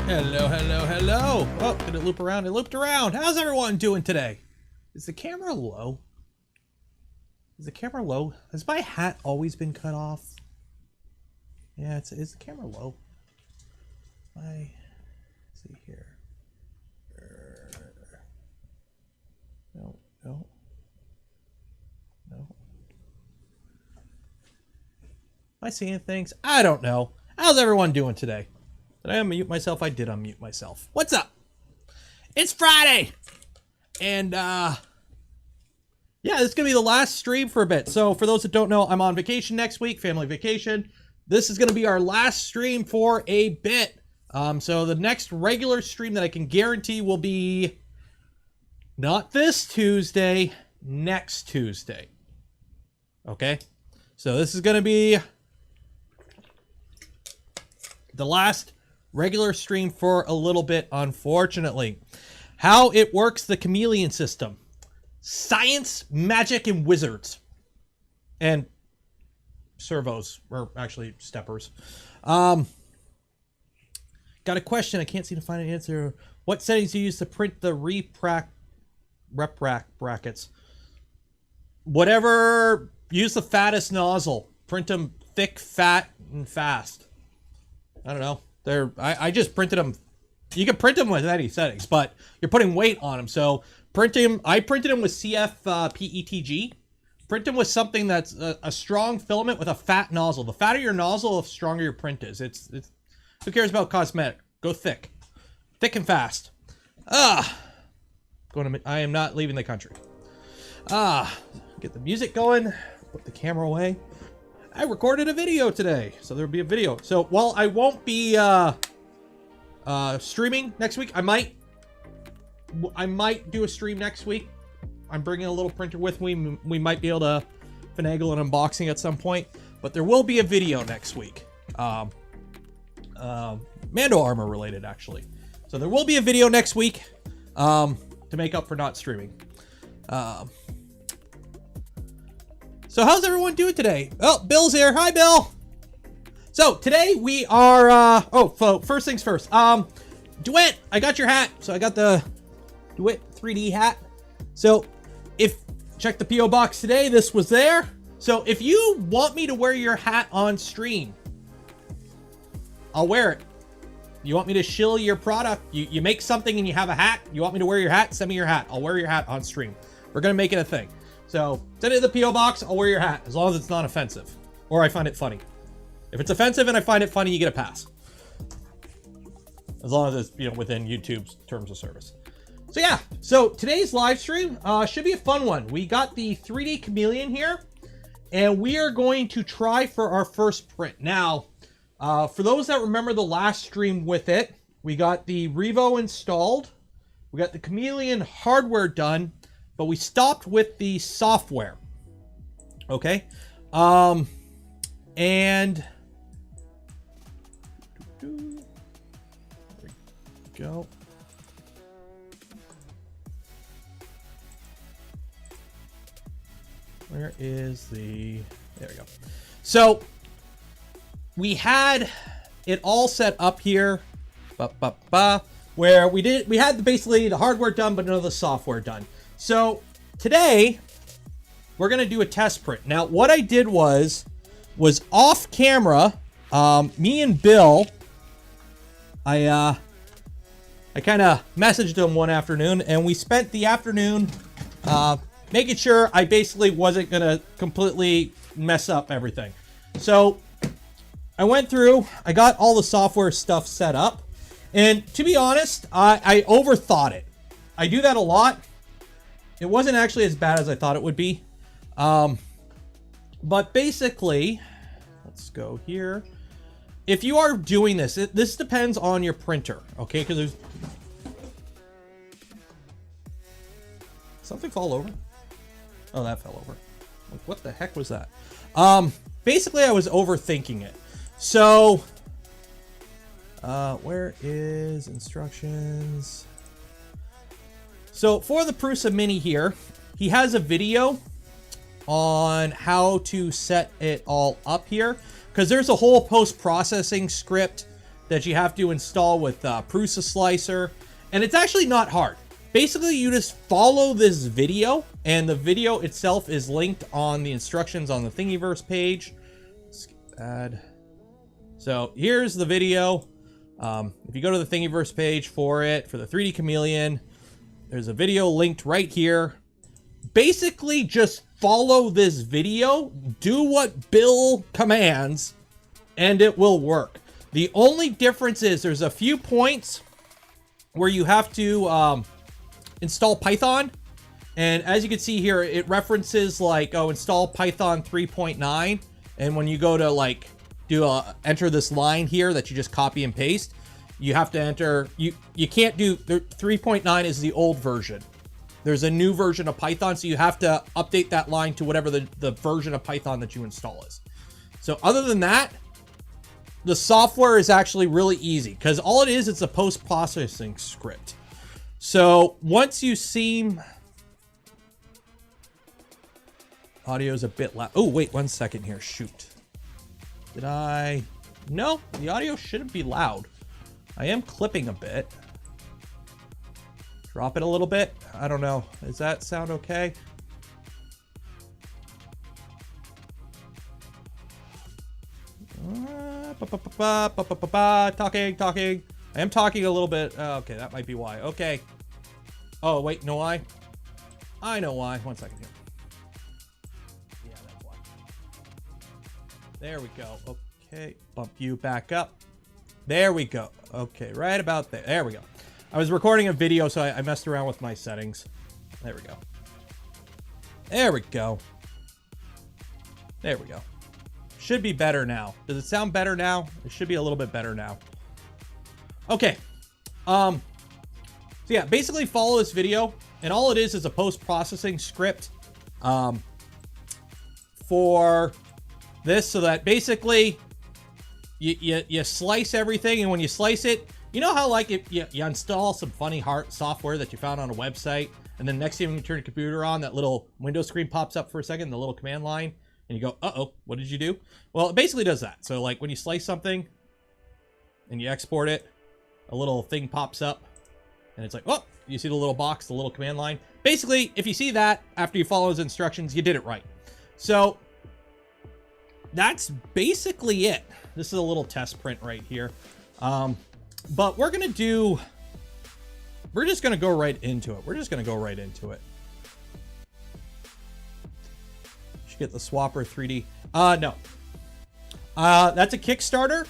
Hello, hello, hello. Oh, did it loop around? It looped around. How's everyone doing today? Is the camera low? Is the camera low? Has my hat always been cut off? Yeah, is the camera low? Let's see here. No. No. Am I seeing things? I don't know. How's everyone doing today? Did I unmute myself? I did unmute myself. What's up? It's Friday! And, yeah, this is going to be the last stream for a bit. So, for those that don't know, I'm on vacation next week, family vacation. This is going to be our last stream for a bit. So, the next regular stream that I can guarantee will be not this Tuesday, next Tuesday. Okay? So, this is going to be the last regular stream for a little bit, unfortunately. How it works, the Chameleon system. Science, magic, and wizards. And servos, or actually steppers. Got a question, I can't seem to find an answer. What settings do you use to print the rep rack brackets? Whatever, use the fattest nozzle. Print them thick, fat, and fast. I don't know. I just printed them. You can print them with any settings, but you're putting weight on them. So I printed them with CF PETG. Print them with something that's a strong filament with a fat nozzle. The fatter your nozzle, the stronger your print is. Who cares about cosmetic? Go thick and fast. I am not leaving the country. Get the music going. Put the camera away. I recorded a video today, so there'll be a video. So while I won't be streaming next week, I might do a stream next week. I'm bringing a little printer with me. We might be able to finagle an unboxing at some point, but there will be a video next week. Mando armor related, actually. So there will be a video next week to make up for not streaming. So how's everyone doing today? Oh, Bill's here. Hi, Bill. So today we are, first things first. DeWitt, I got your hat. So I got the DeWitt 3D hat. So check the P.O. box today, this was there. So if you want me to wear your hat on stream, I'll wear it. You want me to shill your product? You make something and you have a hat. You want me to wear your hat? Send me your hat. I'll wear your hat on stream. We're going to make it a thing. So send it to the P.O. box. I'll wear your hat as long as it's not offensive or I find it funny. If it's offensive and I find it funny, you get a pass. As long as it's, within YouTube's terms of service. So yeah, so today's live stream should be a fun one. We got the 3D Chameleon here, and we are going to try for our first print. Now, for those that remember the last stream with it, we got the Revo installed. We got the Chameleon hardware done, but we stopped with the software. Okay. And there we go. Where is the, there we go. So we had it all set up here, where we had basically the hardware done, but none of the software done. So today we're going to do a test print. Now, what I did was off camera, me and Bill, I kind of messaged him one afternoon, and we spent the afternoon making sure I basically wasn't going to completely mess up everything. So I went through, I got all the software stuff set up, and to be honest, I overthought it. I do that a lot. It wasn't actually as bad as I thought it would be. But basically, let's go here. If you are doing this, this depends on your printer, okay? Because there's something fall over. Oh, that fell over. Like, what the heck was that? Basically, I was overthinking it. So, where is instructions? So for the Prusa Mini here, he has a video on how to set it all up here, because there's a whole post-processing script that you have to install with Prusa Slicer, and it's actually not hard. Basically, you just follow this video, and the video itself is linked on the instructions on the Thingiverse page. Add. So here's the video. If you go to the Thingiverse page for the 3D Chameleon, there's a video linked right here. Basically, just follow this video, do what Bill commands, and it will work. The only difference is there's a few points where you have to install Python. And as you can see here, it references like, oh, install Python 3.9. And when you go to like enter this line here that you just copy and paste, you have to enter, you can't do, 3.9 is the old version. There's a new version of Python, so you have to update that line to whatever the version of Python that you install is. So other than that, the software is actually really easy because all it is, it's a post-processing script. So once you see, audio is a bit loud. Oh, wait 1 second here. Shoot. Did I? No, the audio shouldn't be loud. I am clipping a bit. Drop it a little bit. I don't know. Does that sound okay? Talking. I am talking a little bit. Okay, that might be why. Okay. Oh, wait, know why? I know why. 1 second here. Yeah, that's why. There we go. Okay, bump you back up. There we go. Okay, right about there. There we go. I was recording a video, so I messed around with my settings. There we go. There we go. There we go. Should be better now. Does it sound better now? It should be a little bit better now. Okay. So yeah, basically follow this video, and all it is a post-processing script for this, so that basically you slice everything, and when you slice it, you know how like you install some funny software that you found on a website, and then next time you turn your computer on, that little window screen pops up for a second, the little command line, and you go, uh-oh, what did you do? Well, it basically does that. So like when you slice something and you export it, a little thing pops up, and it's like, oh, you see the little box, the little command line. Basically, if you see that after you follow those instructions, you did it right. So that's basically it. This is a little test print right here. But we're just going to go right into it. Should get the Swapper 3D. No. That's a Kickstarter.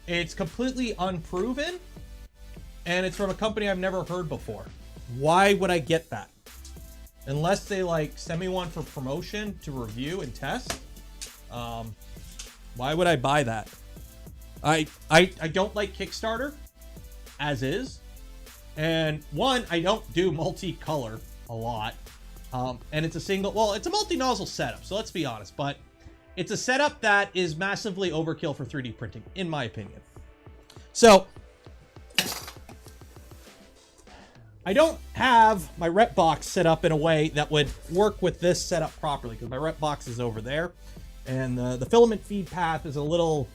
It's completely unproven. And it's from a company I've never heard before. Why would I get that? Unless they like send me one for promotion to review and test. Why would I buy that? I don't like Kickstarter as is. And one, I don't do multicolor a lot. And it's a single, well, it's a multi-nozzle setup, so let's be honest, but it's a setup that is massively overkill for 3D printing, in my opinion. So I don't have my rep box set up in a way that would work with this setup properly, because my rep box is over there, and the filament feed path is a little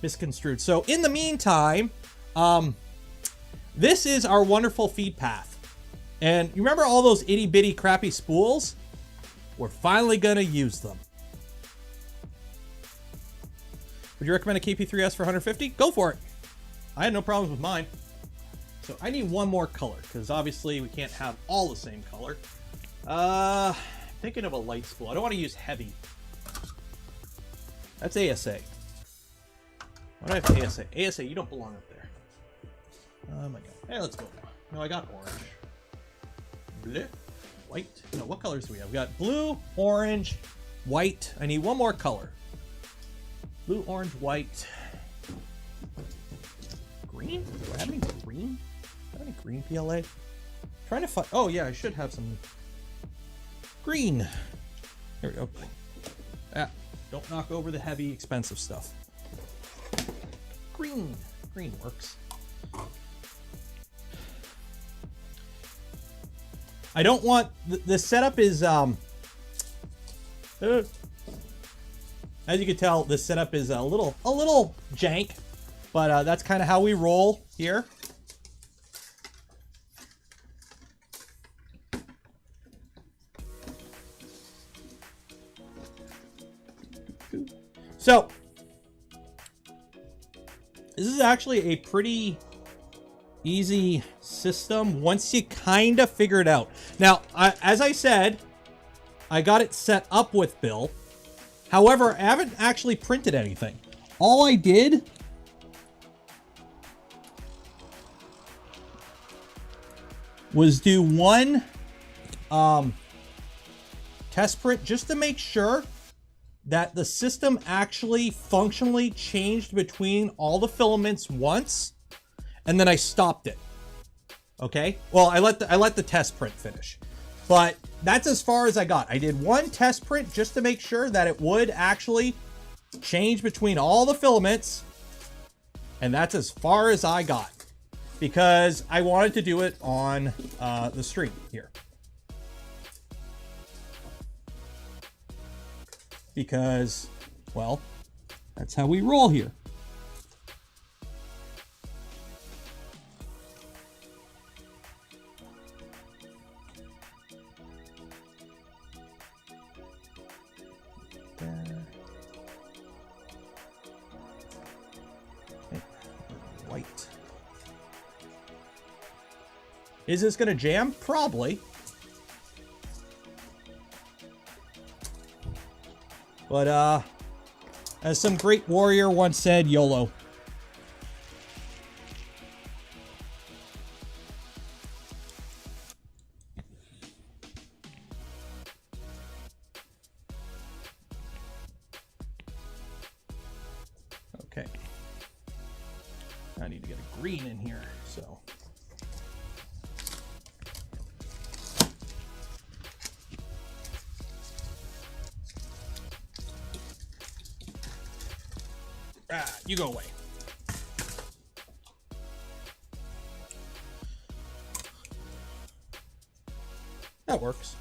misconstrued. So in the meantime, this is our wonderful feed path. And you remember all those itty bitty crappy spools? We're finally gonna use them. Would you recommend a KP3S for 150? Go for it. I had no problems with mine. So I need one more color, because obviously we can't have all the same color. Thinking of a light spool. I don't want to use heavy. That's ASA. Why do I have ASA? ASA, you don't belong up there. Oh my god. Hey, let's go. No, I got orange. Blue, white. No, what colors do we have? We got blue, orange, white. I need one more color. Blue, orange, white. Green? Do I have any green? Do I have any green PLA? Trying to find. Oh yeah, I should have some green. Here we go. Ah, don't knock over the heavy, expensive stuff. Green. Green works. I don't want the setup is as you can tell, this setup is a little jank. But that's kind of how we roll here. So, this is actually a pretty easy system once you kind of figure it out. Now, as I said, I got it set up with Bill. However, I haven't actually printed anything. All I did was do one test print just to make sure that the system actually functionally changed between all the filaments once, and then I stopped it. Okay? Well, I let the test print finish. But that's as far as I got. I did one test print just to make sure that it would actually change between all the filaments, and that's as far as I got, because I wanted to do it on the stream here. Because, well, that's how we roll here. There. Okay. White. Is this going to jam? Probably. But, as some great warrior once said, YOLO. Okay. I need to get a green in here, so. Ah, you go away. That works.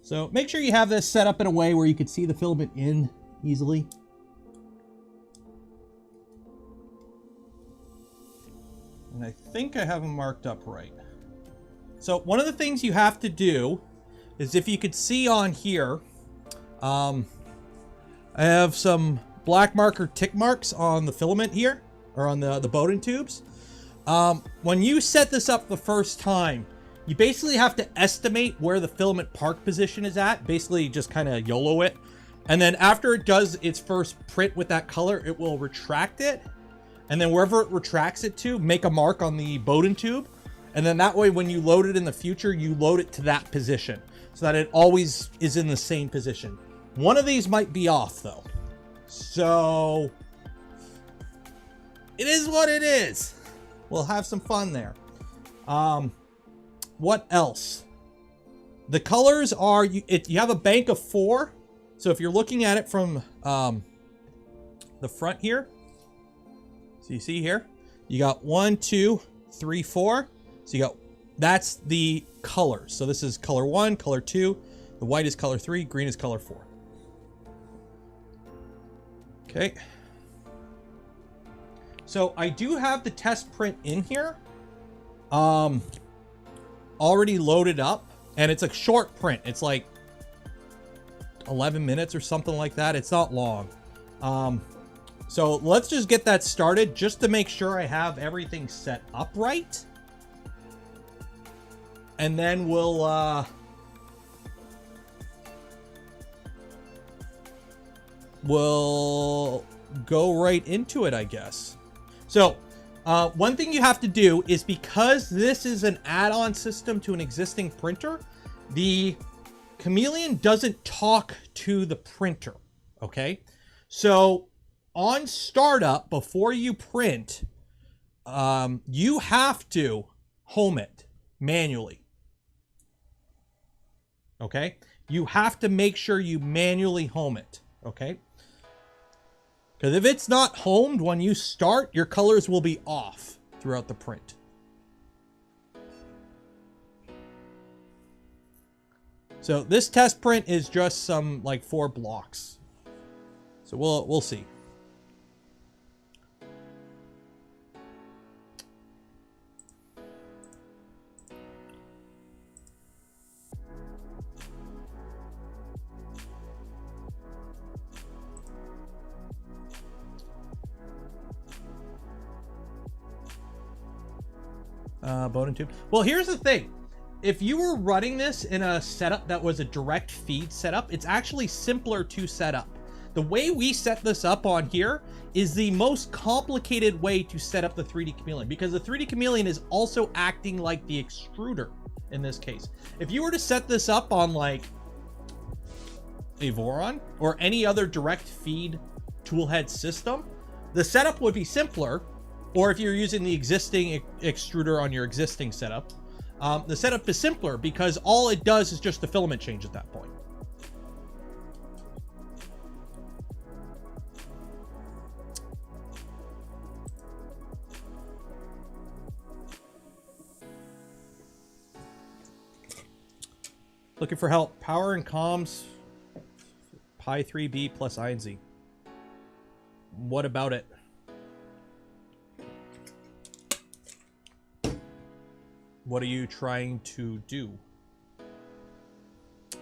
So make sure you have this set up in a way where you can see the filament in easily. And I think I have them marked up right. So one of the things you have to do is, if you could see on here, I have some black marker tick marks on the filament here, or on the Bowden tubes. When you set this up the first time, you basically have to estimate where the filament park position is at, basically just kind of YOLO it. And then after it does its first print with that color, it will retract it. And then wherever it retracts it to, make a mark on the Bowden tube. And then that way, when you load it in the future, you load it to that position so that it always is in the same position. One of these might be off though. So it is what it is. We'll have some fun there. What else? The colors are, you have a bank of 4. So if you're looking at it from the front here, so you see here, you got 1, 2, 3, 4. So you got, that's the colors. So this is color 1, color 2, the white is color 3, green is color 4. Okay. So I do have the test print in here, already loaded up, and it's a short print. It's like 11 minutes or something like that. It's not long. So let's just get that started just to make sure I have everything set up right. And then we'll go right into it, I guess. So one thing you have to do is, because this is an add-on system to an existing printer, the Chameleon doesn't talk to the printer, okay? So on startup, before you print, you have to home it manually, okay? You have to make sure you manually home it, okay? Because if it's not homed when you start, your colors will be off throughout the print. So this test print is just some like 4 blocks. So we'll see. Bowden tube. Well, here's the thing. If you were running this in a setup that was a direct feed setup, it's actually simpler to set up. The way we set this up on here is the most complicated way to set up the 3D Chameleon, because the 3D Chameleon is also acting like the extruder in this case. If you were to set this up on like a Voron or any other direct feed toolhead system, the setup would be simpler. Or if you're using the existing extruder on your existing setup, the setup is simpler because all it does is just the filament change at that point. Looking for help. Power and comms, Pi 3B plus I and Z. What about it? What are you trying to do?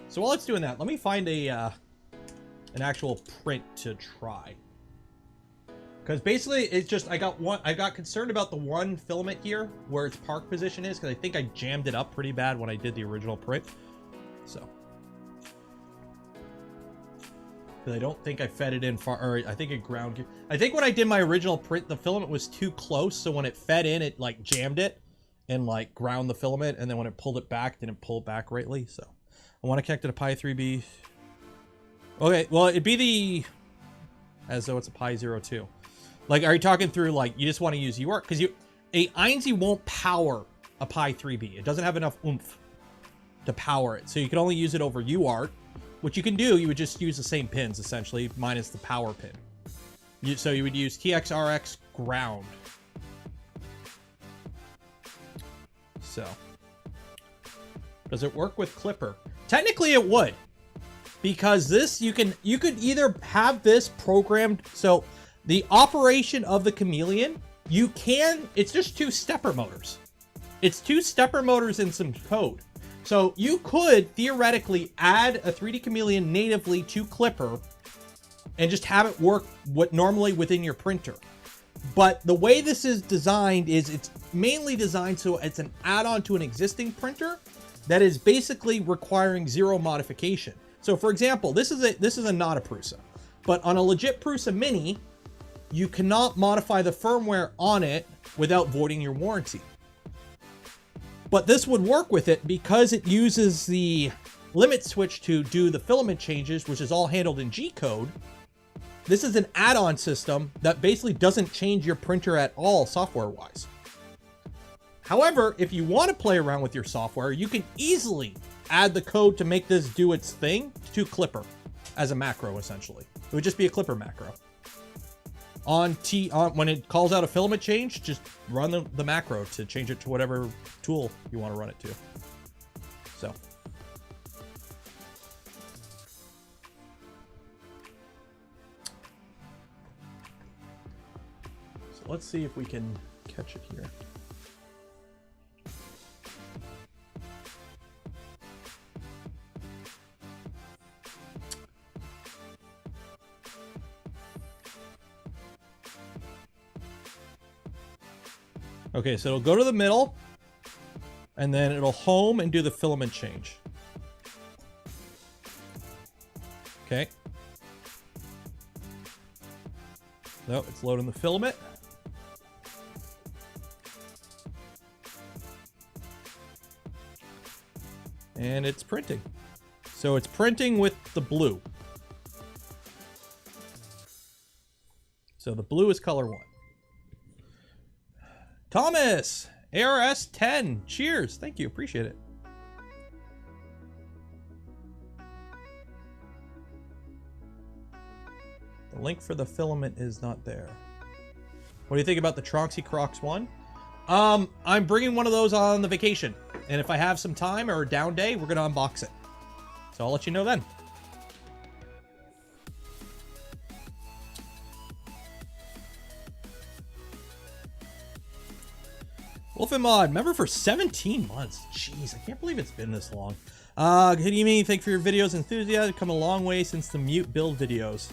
So while it's doing that, let me find a an actual print to try. Because basically it's just I got concerned about the one filament here where its park position is, because I think I jammed it up pretty bad when I did the original print. So because I don't think I fed it in far, or I think it ground. I think when I did my original print, the filament was too close, so when it fed in, it like jammed it and like ground the filament, and then when it pulled it back, didn't pull it back rightly. So I want to connect it to Pi 3B. Okay, well, it'd be the, as though it's a Pi 02. Like, are you talking through like you just want to use UART? Because a INZ won't power a Pi 3B. It doesn't have enough oomph to power it. So you can only use it over UART. What you can do, you would just use the same pins essentially, minus the power pin. So you would use TXRX ground. So, does it work with Clipper? Technically it would, because this, you could either have this programmed. So the operation of the Chameleon, it's just 2 stepper motors. It's 2 stepper motors and some code. So you could theoretically add a 3D Chameleon natively to Clipper and just have it work normally within your printer. But the way this is designed is it's mainly designed so it's an add-on to an existing printer that is basically requiring 0 modification. So for example, this is not a Prusa, but on a legit Prusa Mini, you cannot modify the firmware on it without voiding your warranty. But this would work with it because it uses the limit switch to do the filament changes, which is all handled in G-code. This is an add-on system that basically doesn't change your printer at all software-wise. However, if you want to play around with your software, you can easily add the code to make this do its thing to Clipper as a macro, essentially. It would just be a Clipper macro. When it calls out a filament change, just run the macro to change it to whatever tool you want to run it to. So. Let's see if we can catch it here. Okay, so it'll go to the middle, and then it'll home and do the filament change. Okay. So it's loading the filament. And it's printing. So it's printing with the blue. So the blue is color 1. Thomas, ARS 10. Cheers. Thank you. Appreciate it. The link for the filament is not there. What do you think about the Tronxy Crocs one? I'm bringing one of those on the vacation. And if I have some time or a down day, we're going to unbox it. So I'll let you know then. Wolfenmod, member for 17 months. Jeez, I can't believe it's been this long. Good evening. Thank you for your videos. Enthusiasm. Come a long way since the mute build videos.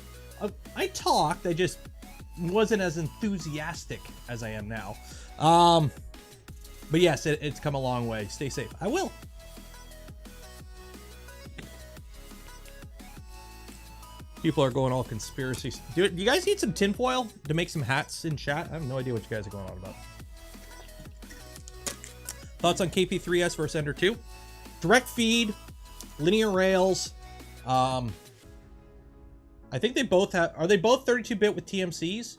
I talked. I just wasn't as enthusiastic as I am now. But yes, it's come a long way. Stay safe. I will. People are going all conspiracies. Do you guys need some tinfoil to make some hats in chat? I have no idea what you guys are going on about. Thoughts on KP3S versus Ender 2? Direct feed, linear rails. I think they both have. Are they both 32-bit with TMCs?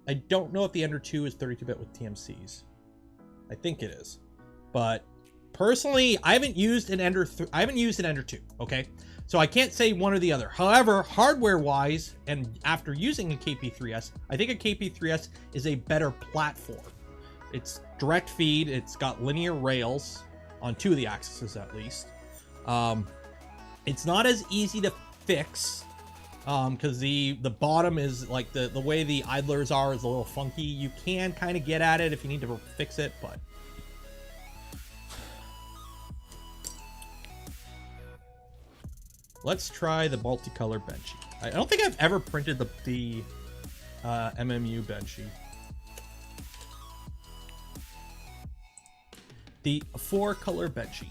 I don't know if the Ender 2 is 32-bit with TMCs. I think it is, but personally, I haven't used an Ender 2. Okay, so I can't say one or the other. However, hardware-wise, and after using a KP3S, I think a KP3S is a better platform. It's direct feed. It's got linear rails on 2 of the axes at least. It's not as easy to fix because the bottom is like the way the idlers are is a little funky. You can kind of get at it if you need to fix it, but let's try the multicolor Benchy. I don't think I've ever printed the MMU Benchy. The 4-color Benchy.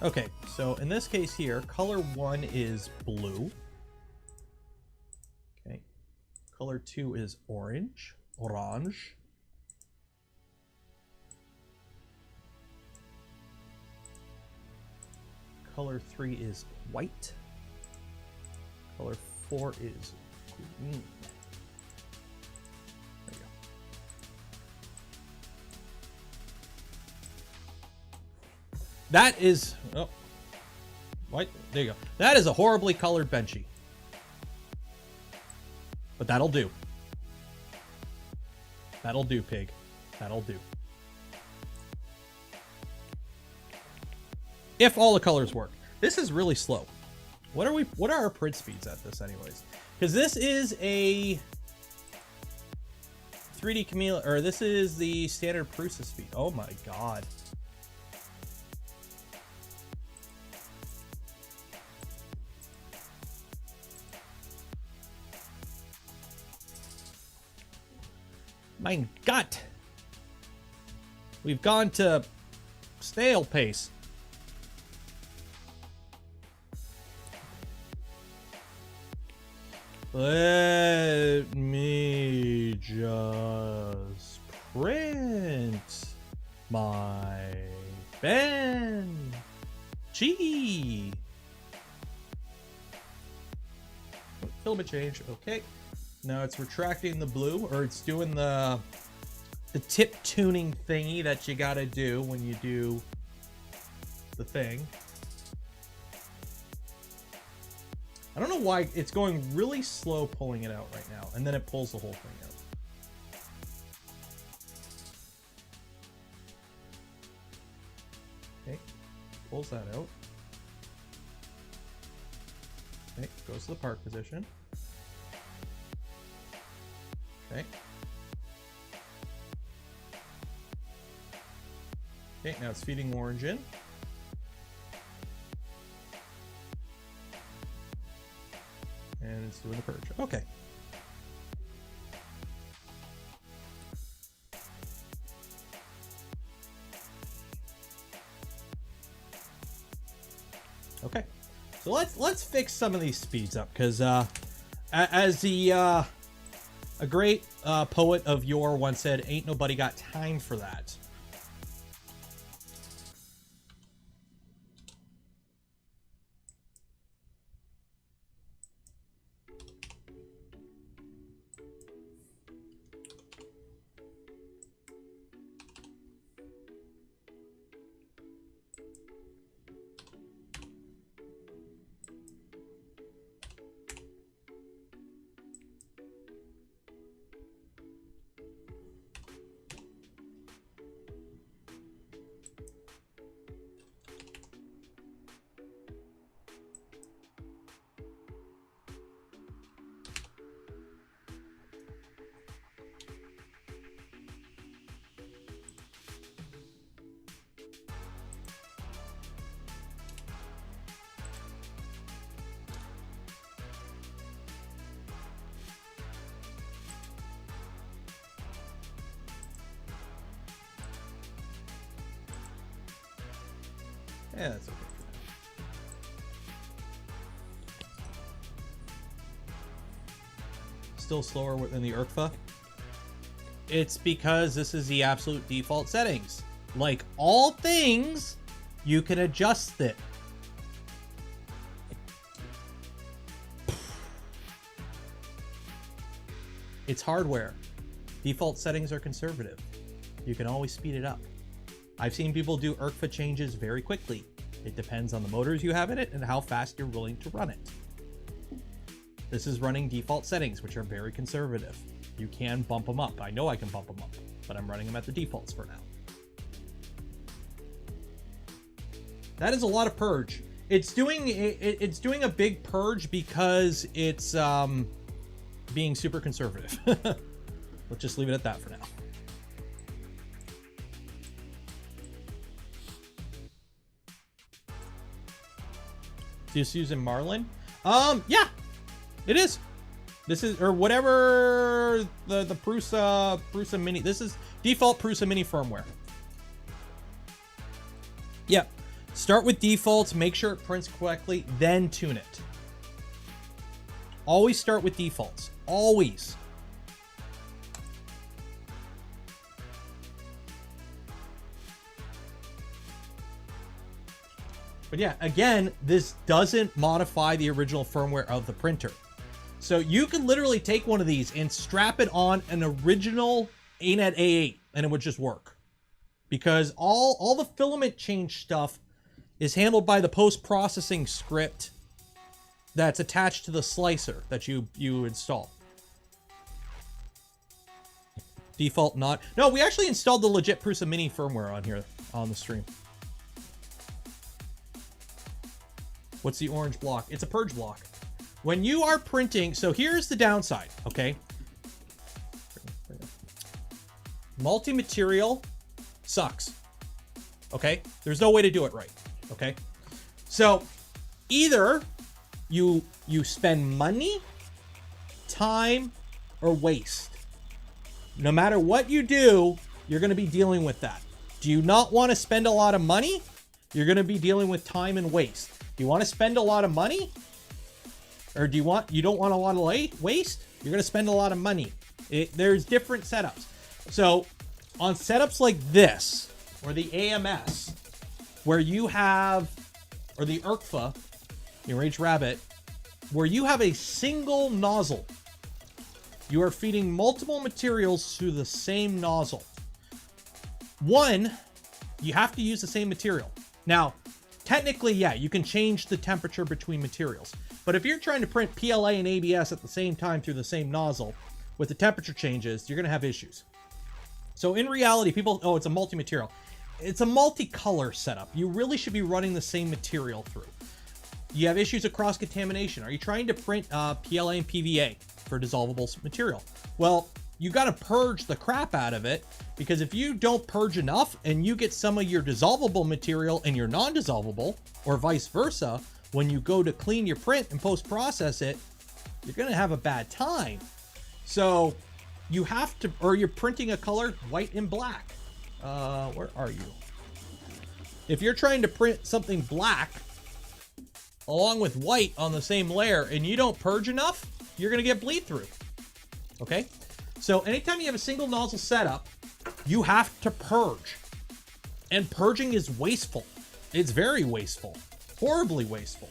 Okay, so in this case here, color 1 is blue. Okay, color 2 is orange. Color 3 is white. Color 4 is green. There you go. That is, oh, what? There you go. That is a horribly colored Benchy. But that'll do. That'll do, pig. That'll do. If all the colors work. This is really slow. What are our print speeds at this anyways? Because this is a 3D Chameleon, or this is the standard Prusa speed. Oh my god. Mein Gott. We've gone to snail pace. Let me just print my Benchy. Filament change. Okay. Now it's retracting the blue, or it's doing the tip tuning thingy that you gotta do when you do the thing. I don't know why it's going really slow pulling it out right now, and then it pulls the whole thing out. Okay, pulls that out. Okay, goes to the park position. Okay. Okay, now it's feeding orange in. And it's doing the purge. Okay. Okay. So let's fix some of these speeds up, because as the a great poet of yore once said, "Ain't nobody got time for that." Yeah, that's okay. Still slower than the ERCFA. It's because this is the absolute default settings. Like all things, you can adjust it. It's hardware. Default settings are conservative. You can always speed it up. I've seen people do ERCFA changes very quickly. It depends on the motors you have in it and how fast you're willing to run it. This is running default settings, which are very conservative. You can bump them up. I know I can bump them up, but I'm running them at the defaults for now. That is a lot of purge. It's doing a big purge because it's being super conservative. Let's just leave it at that for now. Just using Marlin? Yeah, it is. This is, or whatever the Prusa Mini. This is default Prusa Mini firmware. Yep. Start with defaults, make sure it prints correctly, then tune it. Always start with defaults. Always. But yeah, again, this doesn't modify the original firmware of the printer. So you can literally take one of these and strap it on an original ANET A8 and it would just work. Because all the filament change stuff is handled by the post-processing script that's attached to the slicer that you install. Default not. No, we actually installed the legit Prusa Mini firmware on here on the stream. What's the orange block? It's a purge block. When you are printing, so here's the downside, okay? Multi-material sucks, okay? There's no way to do it right, okay? So either you spend money, time, or waste. No matter what you do, you're gonna be dealing with that. Do you not want to spend a lot of money? You're gonna be dealing with time and waste. Do you want to spend a lot of money? Or you don't want a lot of waste? You're going to spend a lot of money. There's different setups. So on setups like this, or the AMS, where you have, or the ERCFA, the Enraged Rabbit, where you have a single nozzle, you are feeding multiple materials through the same nozzle. One, you have to use the same material. Now, technically, yeah, you can change the temperature between materials. But if you're trying to print PLA and ABS at the same time through the same nozzle, with the temperature changes, you're going to have issues. So in reality, people, oh, it's a multi-material. It's a multicolor setup. You really should be running the same material through. You have issues of cross-contamination. Are you trying to print PLA and PVA for dissolvable material? Well, you got to purge the crap out of it, because if you don't purge enough and you get some of your dissolvable material and your non-dissolvable, or vice versa, when you go to clean your print and post-process it, you're going to have a bad time. So you have to, or you're printing a color, white and black. Where are you? If you're trying to print something black along with white on the same layer and you don't purge enough, you're going to get bleed through. Okay? So anytime you have a single nozzle setup, you have to purge. And purging is wasteful. It's very wasteful. Horribly wasteful.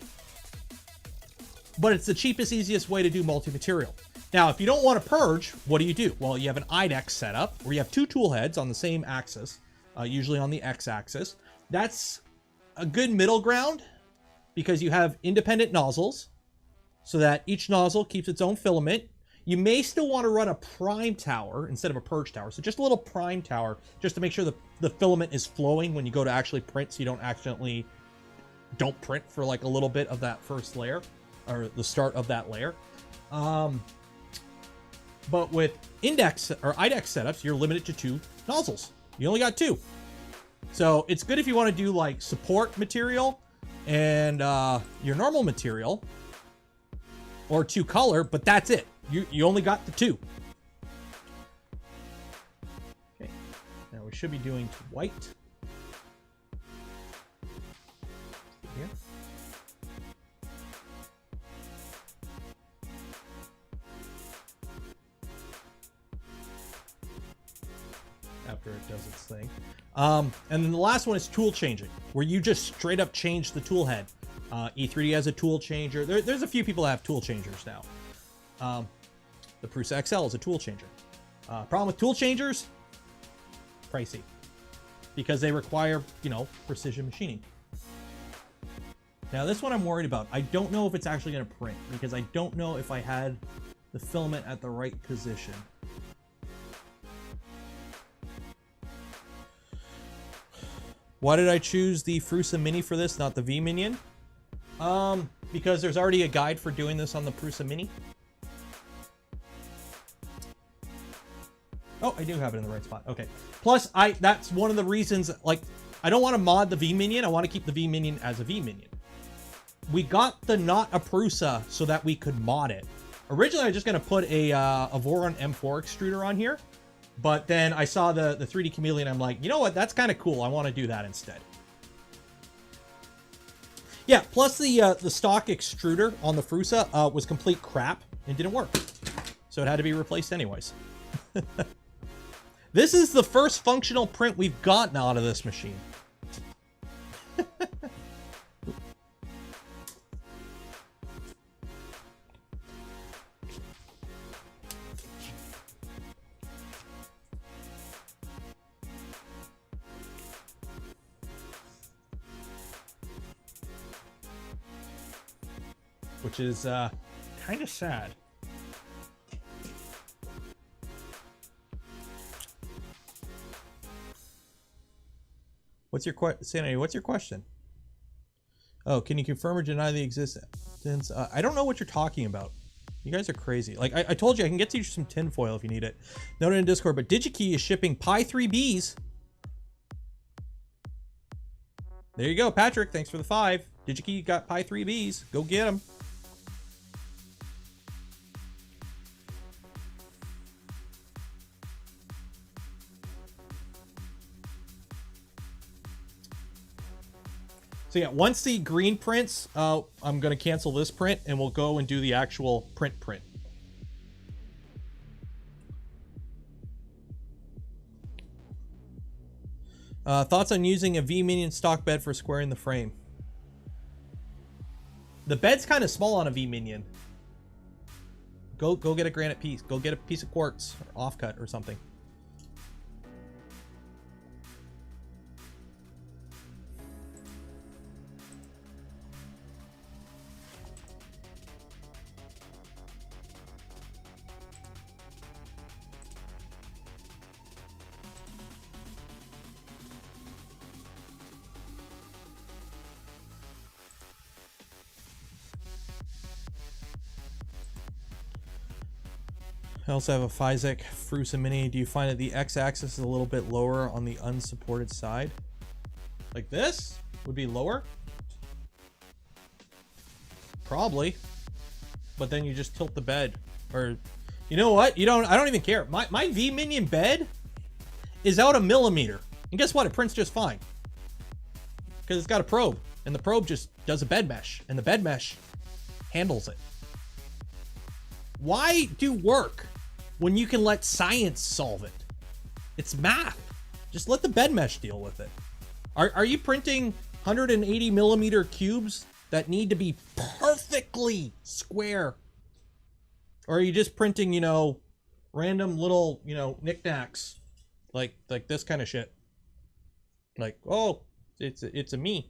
But it's the cheapest, easiest way to do multi-material. Now, if you don't want to purge, what do? Well, you have an IDEX setup where you have two tool heads on the same axis, usually on the X-axis. That's a good middle ground because you have independent nozzles so that each nozzle keeps its own filament. You may still want to run a prime tower instead of a purge tower. So just a little prime tower just to make sure the filament is flowing when you go to actually print, so you don't print for like a little bit of that first layer or the start of that layer. But with index or IDEX setups, you're limited to two nozzles. You only got two. So it's good if you want to do like support material and your normal material or two color, but that's it. You only got the two. Okay, now we should be doing white. here. After it does its thing. And then the last one is tool changing, where you just straight up change the tool head. E3D has a tool changer. There's a few people that have tool changers now. The Prusa XL is a tool changer. Problem with tool changers, pricey, because they require, you know, precision machining. Now this one I'm worried about. I don't know if it's actually going to print, because I don't know if I had the filament at the right position. Why did I choose the Prusa Mini for this, not the V Minion? Because there's already a guide for doing this on the Prusa Mini. Oh, I do have it in the right spot. Okay. Plus, that's one of the reasons, like, I don't want to mod the V Minion. I want to keep the V Minion as a V Minion. We got the not a Prusa so that we could mod it. Originally, I was just going to put a Voron M4 extruder on here. But then I saw the 3D Chameleon. I'm like, you know what? That's kind of cool. I want to do that instead. Yeah, plus the stock extruder on the Prusa was complete crap and didn't work. So it had to be replaced anyways. This is the first functional print we've gotten out of this machine. Which is kind of sad. What's your Sanity? What's your question? Oh, can you confirm or deny the existence? I don't know what you're talking about. You guys are crazy. Like I told you, I can get you some tinfoil if you need it. Noted in Discord, but DigiKey is shipping Pi 3Bs. There you go, Patrick. Thanks for the 5. DigiKey got Pi 3Bs. Go get them. So yeah, once the green prints, I'm going to cancel this print and we'll go and do the actual print. Thoughts on using a V-Minion stock bed for squaring the frame? The bed's kind of small on a V-Minion. Go get a granite piece. Go get a piece of quartz or offcut or something. I also have a Physik Prusa Mini. Do you find that the x-axis is a little bit lower on the unsupported side? Like this would be lower? Probably. But then you just tilt the bed. Or, you know what? I don't even care. My V-Minion bed is out a millimeter. And guess what? It prints just fine. Because it's got a probe. And the probe just does a bed mesh. And the bed mesh handles it. Why do work when you can let science solve it? It's math. Just let the bed mesh deal with it. Are you printing 180 millimeter cubes that need to be perfectly square? Or are you just printing, you know, random little, you know, knickknacks like this kind of shit? Like, oh, it's a me.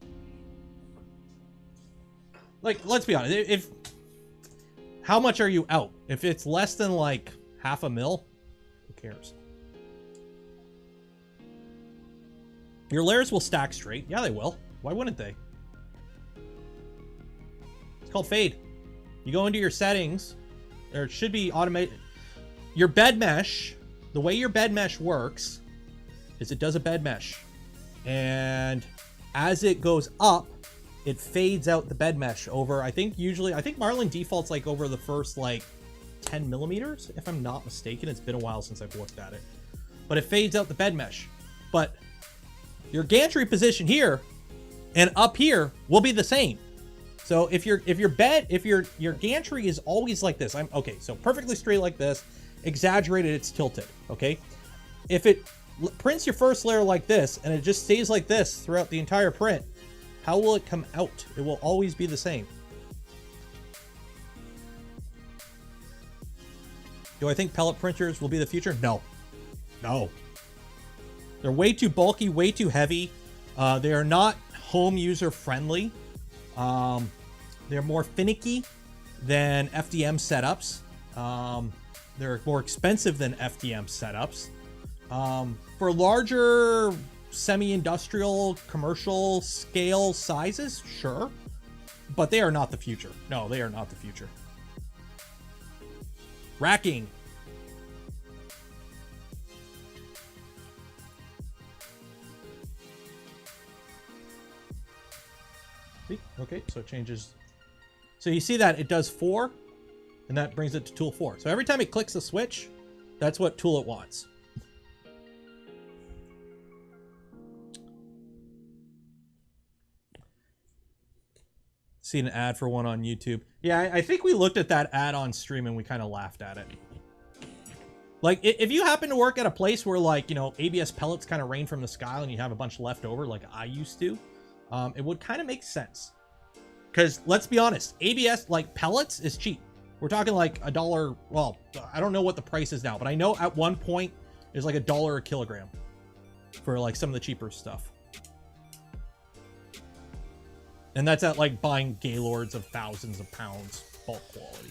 Like, let's be honest. How much are you out? If it's less than like half a mil, who cares? Your layers will stack straight. Yeah, they will. Why wouldn't they? It's called fade. You go into your settings. There should be automated. Your bed mesh, the way your bed mesh works is it does a bed mesh. And as it goes up, it fades out the bed mesh over, I think Marlin defaults like over the first like 10 millimeters, if I'm not mistaken. It's been a while since I've looked at it. But it fades out the bed mesh. But your gantry position here And up here will be the same. So if your gantry is always like this, okay, so perfectly straight like this, exaggerated, it's tilted, okay? If it prints your first layer like this and it just stays like this throughout the entire print, how will it come out? It will always be the same. Do I think pellet printers will be the future? No. No. They're way too bulky, way too heavy. They are not home user friendly. They're more finicky than FDM setups. They're more expensive than FDM setups. For larger semi-industrial commercial scale sizes, sure, but they are not the future. No, they are not the future. Racking. Okay, so it changes. So you see that it does 4, and that brings it to tool 4. So every time it clicks the switch, that's what tool it wants. Seen an ad for one on YouTube. Yeah, I think we looked at that ad on stream and we kind of laughed at it. Like, if you happen to work at a place where, like, you know, ABS pellets kind of rain from the sky and you have a bunch left over, like I used to, it would kind of make sense. Because let's be honest, ABS, like pellets, is cheap. We're talking like $1. Well, I don't know what the price is now, but I know at one point it was like $1 a kilogram for like some of the cheaper stuff. And that's at like buying Gaylords of thousands of pounds bulk quality.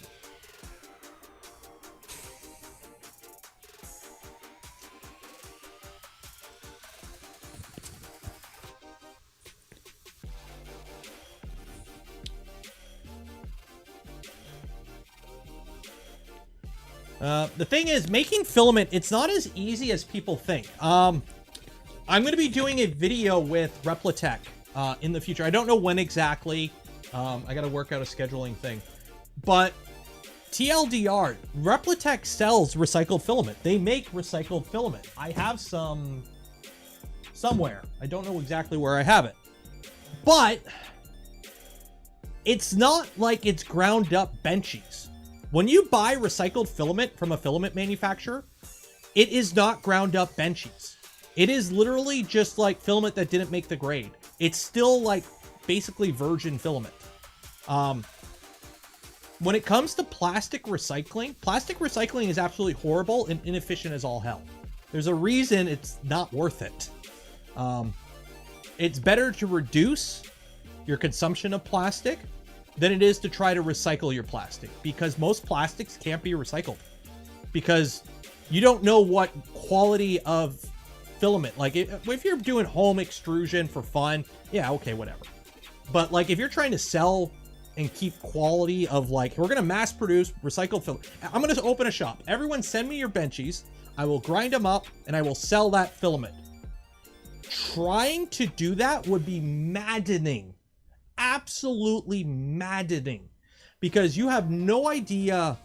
The thing is, making filament, it's not as easy as people think. I'm going to be doing a video with Replitech in the future. I don't know when exactly. I got to work out a scheduling thing. But TLDR, Replitech sells recycled filament. They make recycled filament. I have some somewhere. I don't know exactly where I have it. But it's not like it's ground up benchies. When you buy recycled filament from a filament manufacturer, it is not ground up benchies. It is literally just like filament that didn't make the grade. It's still like basically virgin filament. When it comes to plastic recycling is absolutely horrible and inefficient as all hell. There's a reason it's not worth it. It's better to reduce your consumption of plastic than it is to try to recycle your plastic, because most plastics can't be recycled because you don't know what quality of filament, like if you're doing home extrusion for fun, yeah, okay, whatever. But like if you're trying to sell and keep quality of, like, we're going to mass produce recycled filament. I'm going to open a shop. Everyone send me your benchies. I will grind them up and I will sell that filament. Trying to do that would be maddening. Absolutely maddening, because you have no idea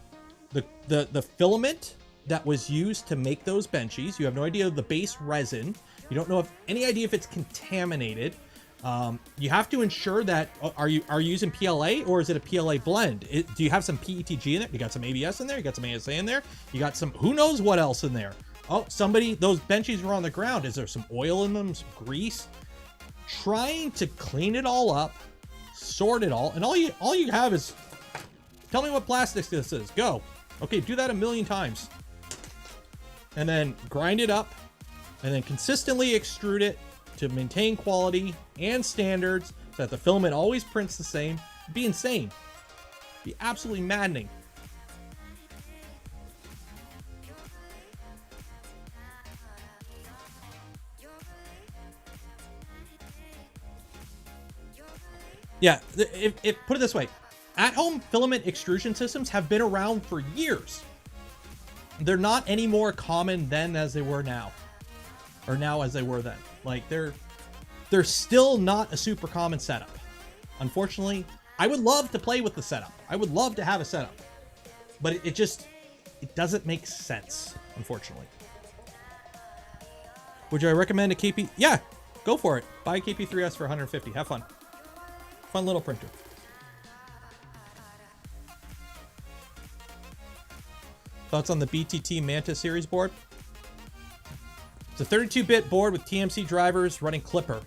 the filament that was used to make those benchies. You have no idea of the base resin. You don't know any idea if it's contaminated. You have to ensure that, are you using PLA or is it a PLA blend? Do you have some PETG in it? You got some ABS in there? You got some ASA in there? You got some, who knows what else in there? Oh, those benchies were on the ground. Is there some oil in them, some grease? Trying to clean it all up, sort it all, and all you have is, tell me what plastics this is. Go. Okay, do that a million times. And then grind it up, and then consistently extrude it to maintain quality and standards so that the filament always prints the same. It'd be insane. It'd be absolutely maddening. Yeah, put it this way. At-home filament extrusion systems have been around for years. They're not any more common then as they were now. Or now as they were then. Like, they're still not a super common setup. Unfortunately, I would love to play with the setup. I would love to have a setup. But it doesn't make sense, unfortunately. Would I recommend a KP? Yeah. go for it. Buy a KP3S for 150. Have fun. Fun little printer. Thoughts on the BTT Manta series board? It's a 32-bit board with TMC drivers running Clipper.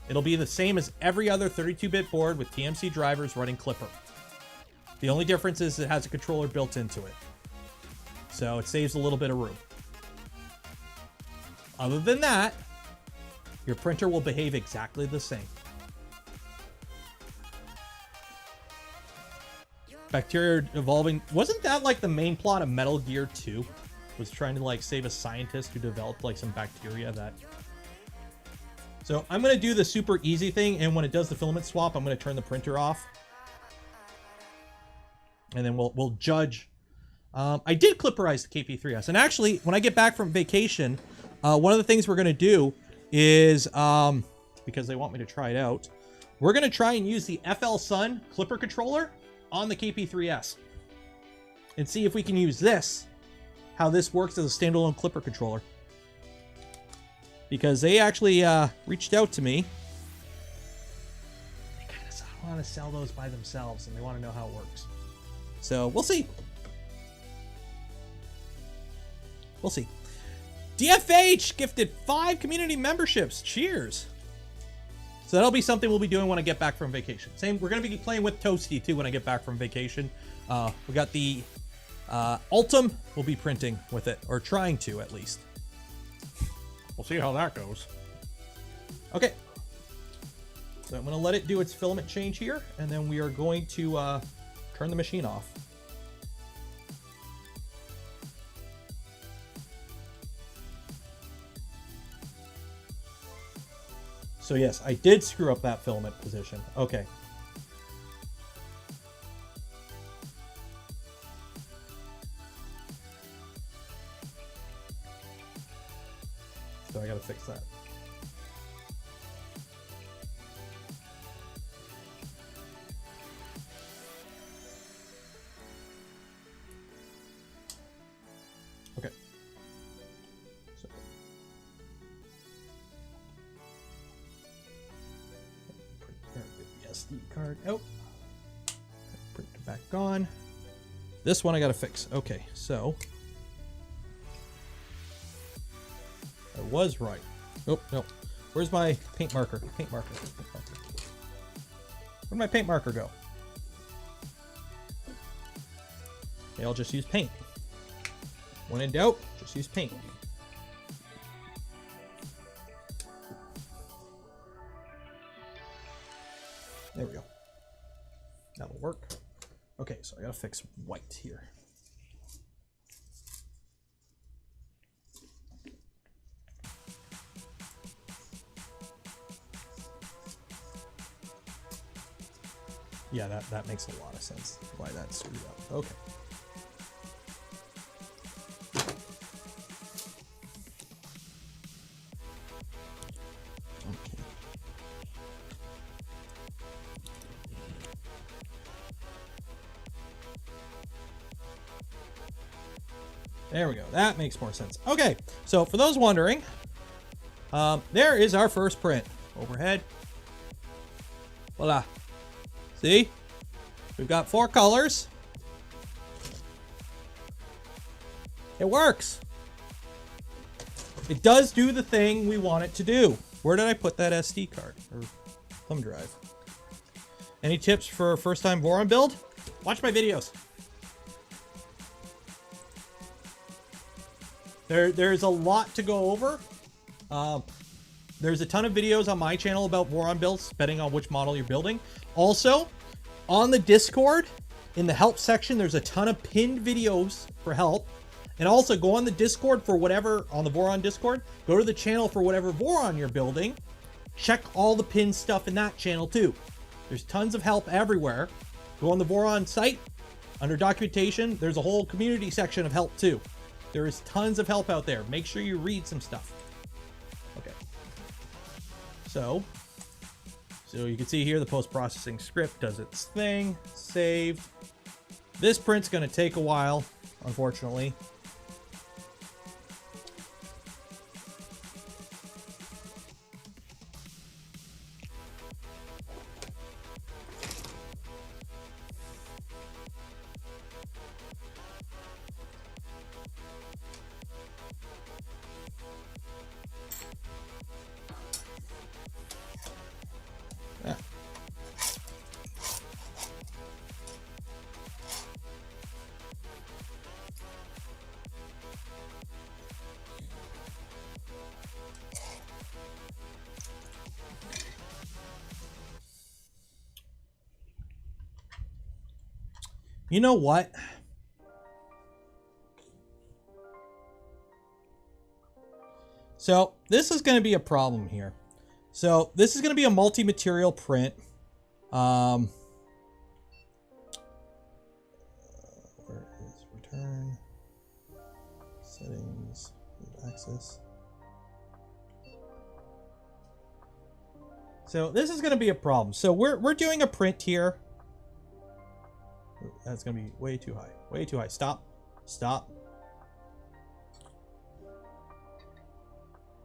It'll be the same as every other 32-bit board with TMC drivers running Clipper. The only difference is it has a controller built into it. So it saves a little bit of room. Other than that, your printer will behave exactly the same. Bacteria evolving. Wasn't that like the main plot of Metal Gear 2? Was trying to like save a scientist who developed like some bacteria that... So I'm going to do the super easy thing, and when it does the filament swap, I'm going to turn the printer off. And then we'll judge. I did clipperize the KP3S, and actually, when I get back from vacation, one of the things we're going to do is, because they want me to try it out, we're going to try and use the FL Sun Clipper controller on the KP3S and see if we can use this, how this works as a standalone Clipper controller. Because they actually reached out to me. They kind of want to sell those by themselves, and they want to know how it works. So we'll see. We'll see. DFH gifted 5 community memberships. Cheers. So that'll be something we'll be doing when I get back from vacation. Same, we're going to be playing with Toasty too when I get back from vacation. We got the Ultim. We'll be printing with it, or trying to at least. We'll see how that goes. Okay. So I'm going to let it do its filament change here, and then we are going to turn the machine off. So yes, I did screw up that filament position. Okay. So I gotta fix that. Okay. So. Get the SD card out. Print it back on. This one I gotta fix. Okay, so. I was right. Oh, no. Where's my paint marker? Paint marker. Paint marker. Where'd my paint marker go? Okay, I'll just use paint. When in doubt, just use paint. There we go. That'll work. Okay, so I gotta fix white here. Yeah, that makes a lot of sense why that's screwed up. Okay. There we go. That makes more sense. Okay, so for those wondering, there is our first print. Overhead. Voila. See? We've got 4 colors. It works. It does do the thing we want it to do. Where did I put that SD card or thumb drive? Any tips for a first-time Voron build? Watch my videos. There's a lot to go over. There's a ton of videos on my channel about Voron builds, depending on which model you're building. Also, on the Discord, in the help section, there's a ton of pinned videos for help. And also, go on the Discord for whatever, on the Voron Discord, go to the channel for whatever Voron you're building. Check all the pinned stuff in that channel too. There's tons of help everywhere. Go on the Voron site, under documentation, there's a whole community section of help too. There is tons of help out there. Make sure you read some stuff. Okay. So you can see here the post-processing script does its thing. Saved. This print's going to take a while, unfortunately. You know what? So this is going to be a problem here. So this is going to be a multi-material print. Where is return? Settings, access. So this is going to be a problem. So we're doing a print here. That's going to be way too high. Way too high. Stop. Stop.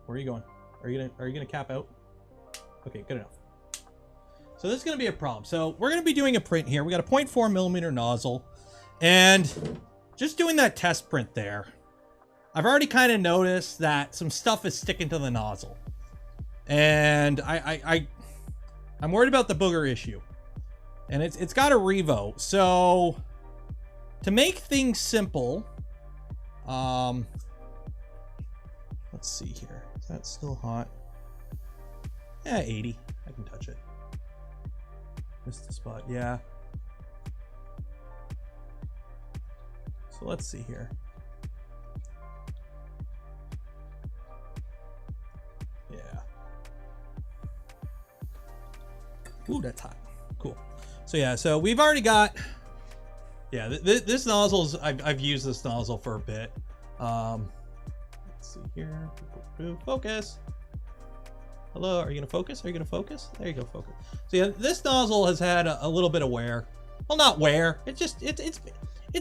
Where are you going? Are you gonna cap out? Okay, good enough. So this is gonna be a problem. So we're gonna be doing a print here. We got a 0.4 millimeter nozzle, and just doing that test print there, I've already kind of noticed that some stuff is sticking to the nozzle, and I'm worried about the booger issue, and it's got a Revo. So to make things simple, let's see here. Is that still hot? Yeah, 80. I can touch it. Missed the spot. Yeah. So let's see here. Yeah. Ooh, that's hot. Cool. So yeah, so we've already got. Yeah, this nozzle's. I've used this nozzle for a bit. Let's see here. Focus. Hello, are you gonna focus? Are you gonna focus? There you go, focus. So yeah, this nozzle has had a little bit of wear. Well, not wear. It's just it's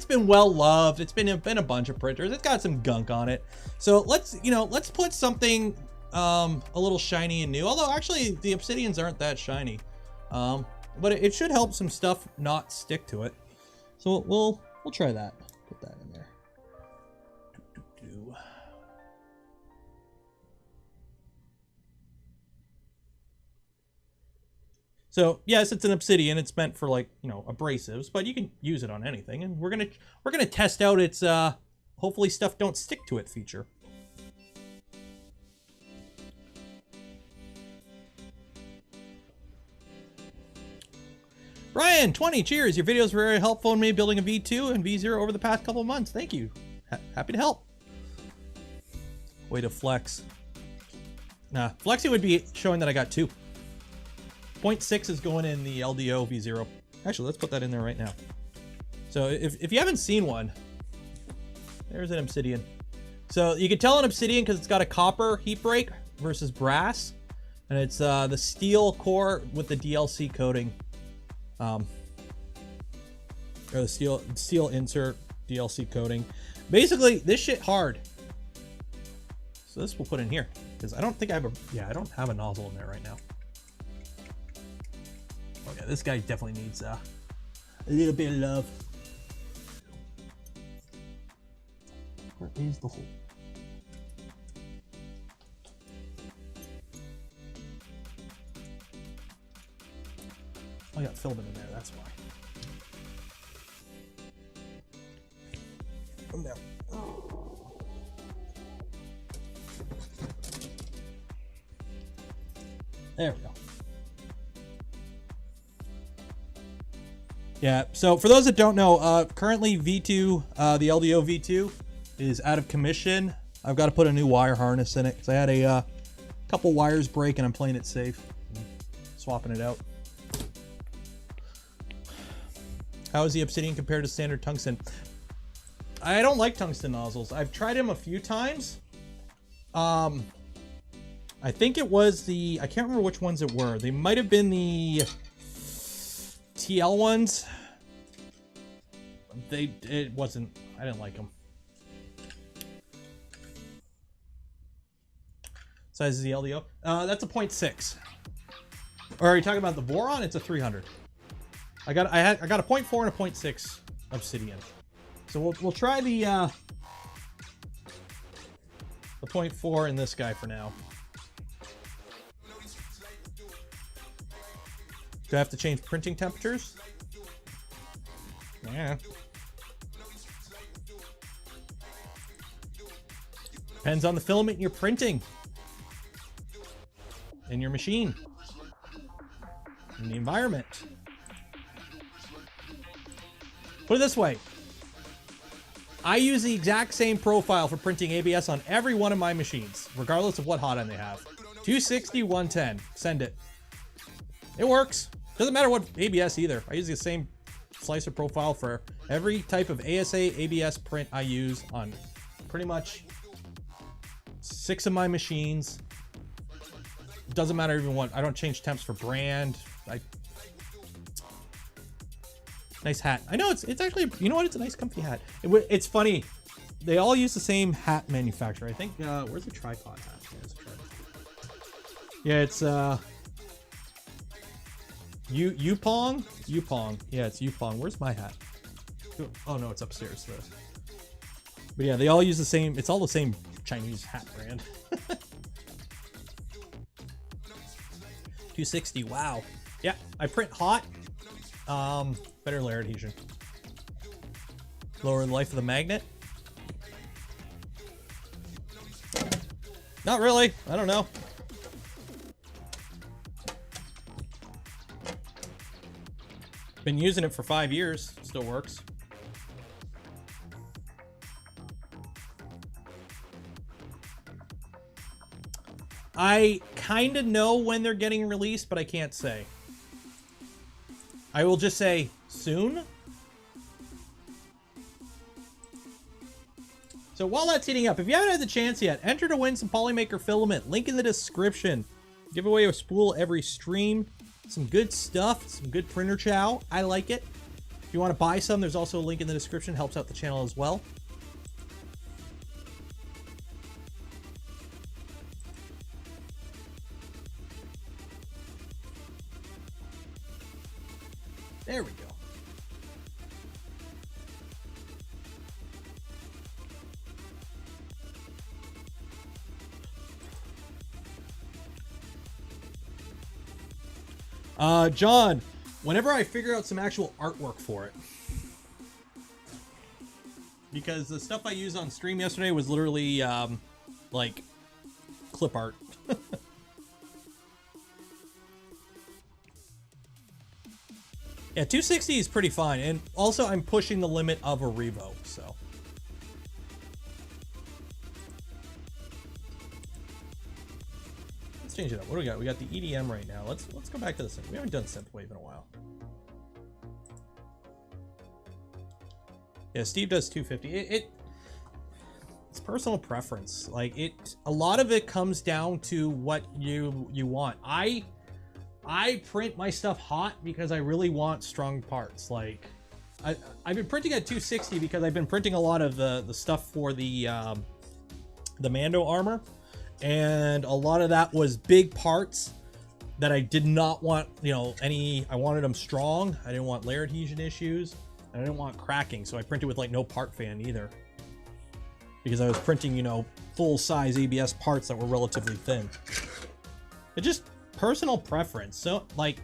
been well loved. It's been a bunch of printers. It's got some gunk on it. So let's put something a little shiny and new. Although actually the obsidians aren't that shiny, but it should help some stuff not stick to it. So we'll try that. Put that in there. So yes, it's an obsidian. It's meant for, like, abrasives, but you can use it on anything. And we're gonna test out its hopefully stuff don't stick to it feature. Brian 20, cheers. Your videos were very helpful in me building a V2 and V0 over the past couple of months. Thank you. Happy to help. Way to flex. Nah, flexing would be showing that I got 2. 0.6 is going in the LDO V0. Actually, let's put that in there right now. So if you haven't seen one, there's an obsidian. So you can tell an obsidian because it's got a copper heat break versus brass. And it's the steel core with the DLC coating. Or the steel insert DLC coating. Basically, this shit hard. So this we'll put in here. Because I don't think I have I don't have a nozzle in there right now. Oh yeah, this guy definitely needs a little bit of love. Where is the hole? I got filament in there, that's why. Come down. There we go. Yeah, so for those that don't know, currently V2, the LDO V2 is out of commission. I've got to put a new wire harness in it because I had a couple wires break and I'm playing it safe. Swapping it out. How is the obsidian compared to standard tungsten? I don't like tungsten nozzles. I've tried them a few times. I think it was I can't remember which ones it were. They might have been the TL ones. It wasn't, I didn't like them. Size is the LDO. That's a 0.6. Or are you talking about the boron? It's a 300. I got a 0.4 and a 0.6 obsidian. So we'll try the 0.4 in this guy for now. Do I have to change printing temperatures? Yeah. Depends on the filament you're printing. In your machine. In the environment. Put it this way. I use the exact same profile for printing ABS on every one of my machines, regardless of what hot end they have. 260, 110. Send it. It works. Doesn't matter what ABS either. I use the same slicer profile for every type of ASA ABS print I use on pretty much 6 of my machines. Doesn't matter even what. I don't change temps for brand. Nice hat. I know it's actually, you know what? It's a nice comfy hat. It's funny. They all use the same hat manufacturer. I think, where's the tripod hat? Yeah, it's Yupong? Yupong. Yeah, it's Yupong. Where's my hat? Oh no, it's upstairs. But yeah, they all use the same, it's all the same Chinese hat brand. 260, wow. Yeah, I print hot. Better layer adhesion. Lower the life of the magnet. Not really. I don't know. Been using it for 5 years. Still works. I kind of know when they're getting released, but I can't say. I will just say soon. So while that's heating up, if you haven't had the chance yet, enter to win some Polymaker filament. Link in the description. Give away a spool every stream. Some good stuff, some good printer chow. I like it. If you want to buy some, there's also a link in the description. Helps out the channel as well. There we go. John, whenever I figure out some actual artwork for it. Because the stuff I used on stream yesterday was literally, like, clip art. Yeah, 260 is pretty fine, and also I'm pushing the limit of a Revo, so. Let's change it up. What do we got? We got the EDM right now. Let's go back to this thing. We haven't done synthwave in a while. Yeah, Steve does 250. It's personal preference. Like a lot of it comes down to what you want. I print my stuff hot because I really want strong parts. Like I've been printing at 260 because I've been printing a lot of the stuff for the Mando armor, and a lot of that was big parts that I did not want, you know, I wanted them strong. I didn't want layer adhesion issues, and I didn't want cracking, so I printed with like no part fan either, because I was printing, you know, full size ABS parts that were relatively thin. It just personal preference. So like,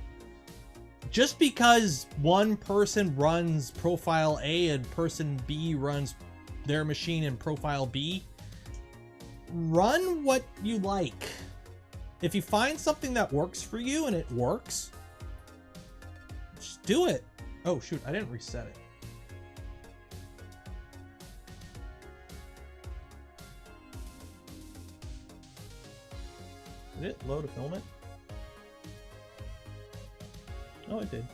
just because one person runs profile A and person B runs their machine in profile B, run what you like. If you find something that works for you and it works, just do it. Oh shoot, I didn't reset it. Did it load a filament? Oh, it did.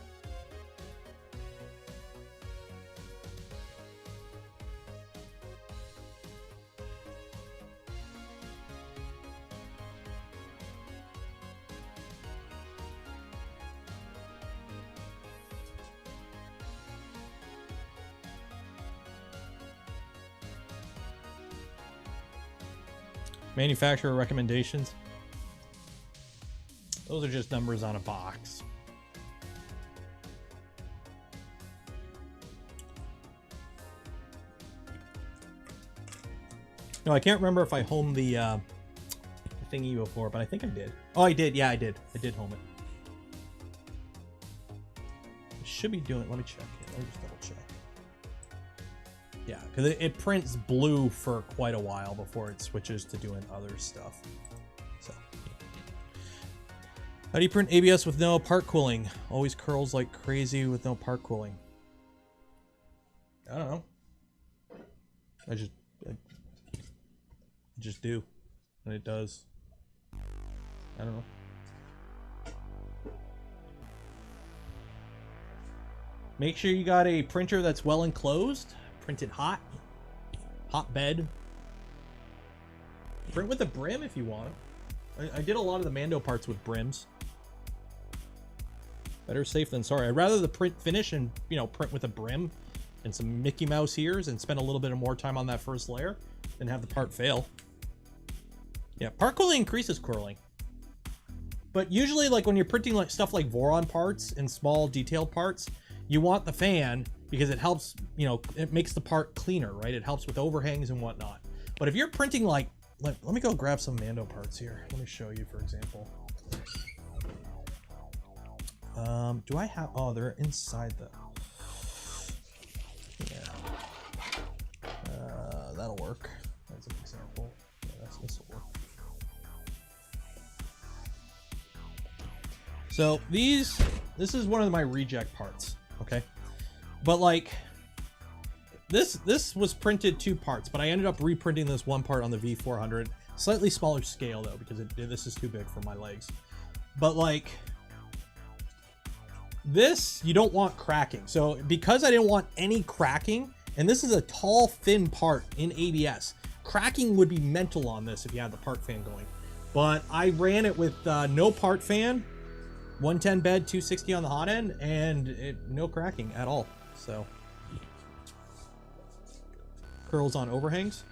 Manufacturer recommendations. Those are just numbers on a box. No, I can't remember if I homed the thingy before, but I think I did. Oh, I did. Yeah, I did. I did home it. I should be doing it. Let me check. Let me just double check. Yeah, because it prints blue for quite a while before it switches to doing other stuff. So, how do you print ABS with no part cooling? Always curls like crazy with no part cooling. I don't know. I just do, and it does. I don't know. Make sure you got a printer that's well enclosed. Print it hot. Hot bed. Print with a brim if you want. I did a lot of the Mando parts with brims. Better safe than sorry. I'd rather the print finish and, you know, print with a brim and some Mickey Mouse ears and spend a little bit of more time on that first layer than have the part fail. Yeah, part cooling increases curling. But usually, like when you're printing like stuff like Voron parts and small detailed parts, you want the fan because it helps, you know, it makes the part cleaner, right? It helps with overhangs and whatnot. But if you're printing like let me go grab some Mando parts here. Let me show you, for example. Do I have, oh, they're inside the, yeah. That'll work. That's an example. Yeah, this will work. So this is one of my reject parts, okay? But like, this was printed 2 parts, but I ended up reprinting this one part on the V400. Slightly smaller scale though, because this is too big for my legs. But like, this, you don't want cracking. So because I didn't want any cracking, and this is a tall, thin part in ABS, cracking would be mental on this if you had the part fan going. But I ran it with no part fan, 110 bed, 260 on the hot end, and no cracking at all. So curls on overhangs.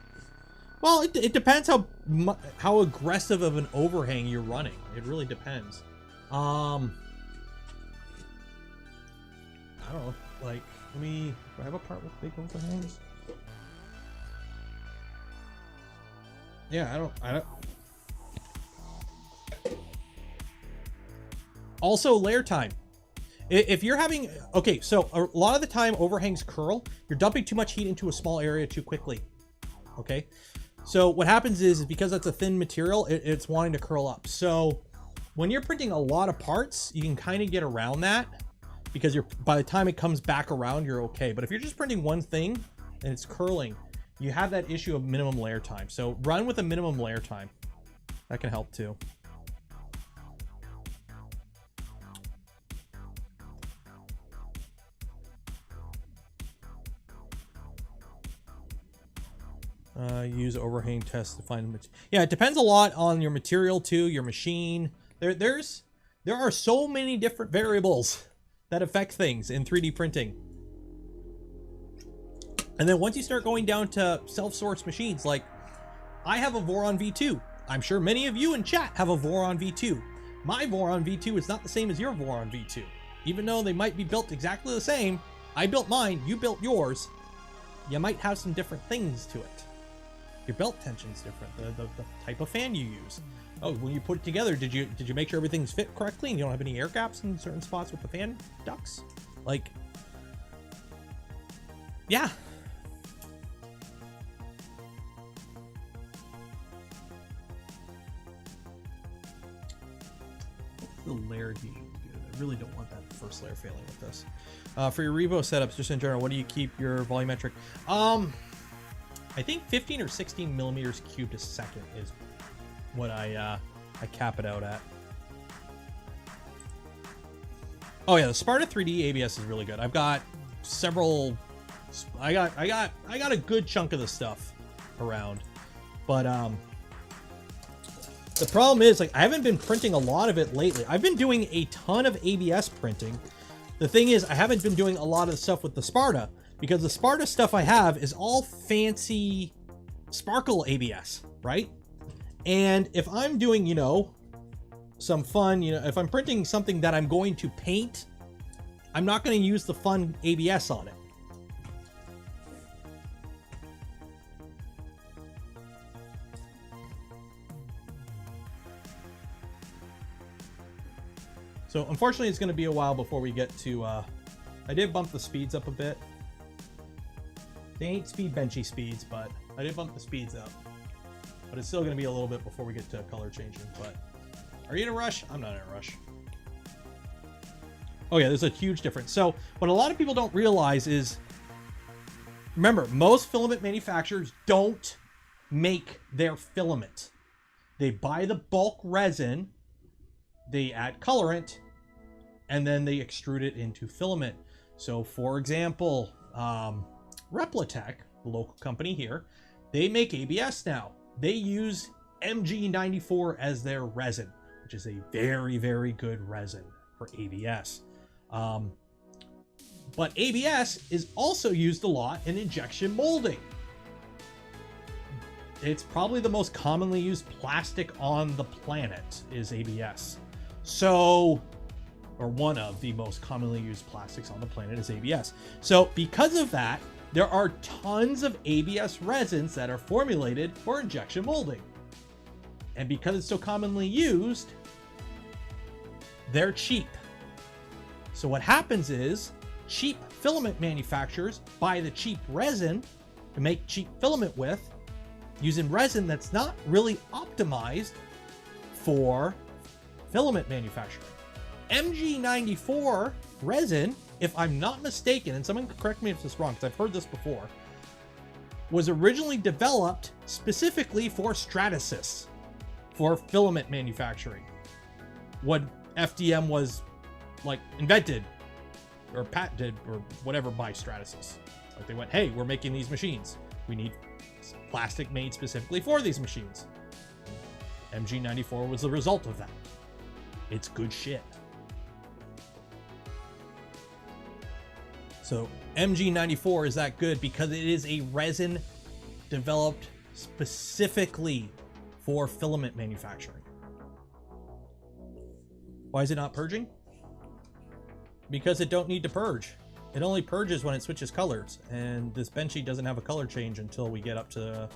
Well, it depends how aggressive of an overhang you're running. It really depends. I don't know. Like, do I have a part with big overhangs? Yeah, I don't. Also, layer time. If you're having, okay, so a lot of the time overhangs curl, you're dumping too much heat into a small area too quickly. Okay, so what happens is because that's a thin material, it's wanting to curl up. So when you're printing a lot of parts, you can kind of get around that because by the time it comes back around, you're okay. But if you're just printing one thing and it's curling, you have that issue of minimum layer time. So run with a minimum layer time. That can help too. Use overhang test to find yeah, it depends a lot on your material too, your machine. There are so many different variables that affect things in 3D printing. And then once you start going down to self-source machines, like I have a Voron V2. I'm sure many of you in chat have a Voron V2. My Voron V2 is not the same as your Voron V2. Even though they might be built exactly the same, I built mine, you built yours. You might have some different things to it. Your belt tension's different, the type of fan you use. Oh, when you put it together, did you make sure everything's fit correctly and you don't have any air gaps in certain spots with the fan ducts? Like, yeah. The layer heat is good. I really don't want that first layer failing with this. For your Revo setups, just in general, what do you keep your volumetric? I think 15 or 16 millimeters cubed a second is what I cap it out at. Oh yeah, the Sparta 3D ABS is really good. I've got several. I got a good chunk of the stuff around, but the problem is, like, I haven't been printing a lot of it lately. I've been doing a ton of ABS printing. The thing is, I haven't been doing a lot of the stuff with the Sparta because the Sparta stuff I have is all fancy sparkle ABS, right? And if I'm doing, you know, some fun, you know, if I'm printing something that I'm going to paint, I'm not going to use the fun ABS on it. So unfortunately, it's going to be a while before we get to, I did bump the speeds up a bit. They ain't speed benchy speeds, but I did bump the speeds up. But it's still going to be a little bit before we get to color changing. But are you in a rush? I'm not in a rush. Oh yeah, there's a huge difference. So what a lot of people don't realize is remember, most filament manufacturers don't make their filament. They buy the bulk resin, they add colorant, and then they extrude it into filament. So for example, Replitech, the local company here, they make ABS now. They use MG94 as their resin, which is a very, very good resin for ABS. But ABS is also used a lot in injection molding. It's probably the most commonly used plastic on the planet is ABS. So, or one of the most commonly used plastics on the planet is ABS. So because of that, there are tons of ABS resins that are formulated for injection molding. And because it's so commonly used, they're cheap. So what happens is cheap filament manufacturers buy the cheap resin to make cheap filament with, using resin that's not really optimized for filament manufacturing. MG94 resin, if I'm not mistaken, and someone correct me if this is wrong because I've heard this before, was originally developed specifically for Stratasys, for filament manufacturing. When FDM was like invented or patented or whatever by Stratasys. Like they went, hey, we're making these machines. We need plastic made specifically for these machines. MG94 was the result of that. It's good shit. So MG94 is that good because it is a resin developed specifically for filament manufacturing. Why is it not purging? Because it don't need to purge. It only purges when it switches colors, and this Benchy doesn't have a color change until we get up to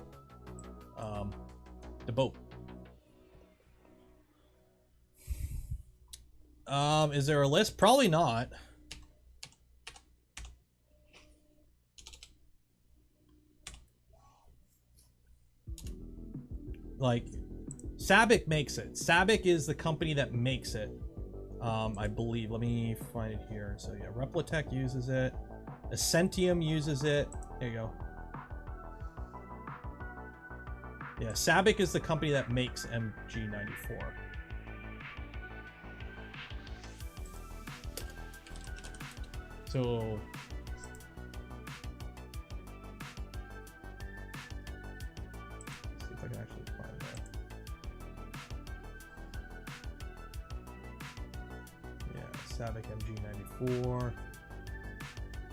the boat. Is there a list? Probably not. Like, Sabic makes it. Sabic is the company that makes it. I believe. Let me find it here. So yeah, Replitech uses it. Essentium uses it. There you go. Yeah, Sabic is the company that makes MG94. So let's see if I can actually find that. Sabic MG94.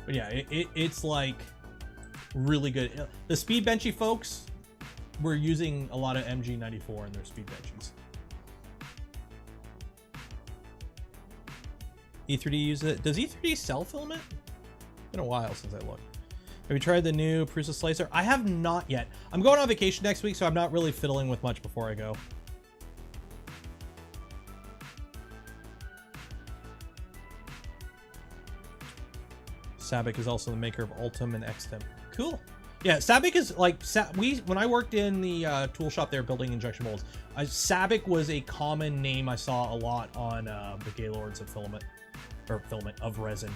But yeah, it's like really good. The Speed Benchy folks were using a lot of MG94 in their Speed Benchies. E3D uses it. Does E3D sell filament? It's been a while since I looked. Have you tried the new Prusa slicer? I have not yet. I'm going on vacation next week, so I'm not really fiddling with much before I go. Sabic is also the maker of Ultim and Xtem. Cool. Yeah, Sabic is like when I worked in the tool shop there building injection molds, Sabic was a common name I saw a lot on the Gaylords of filament of resin.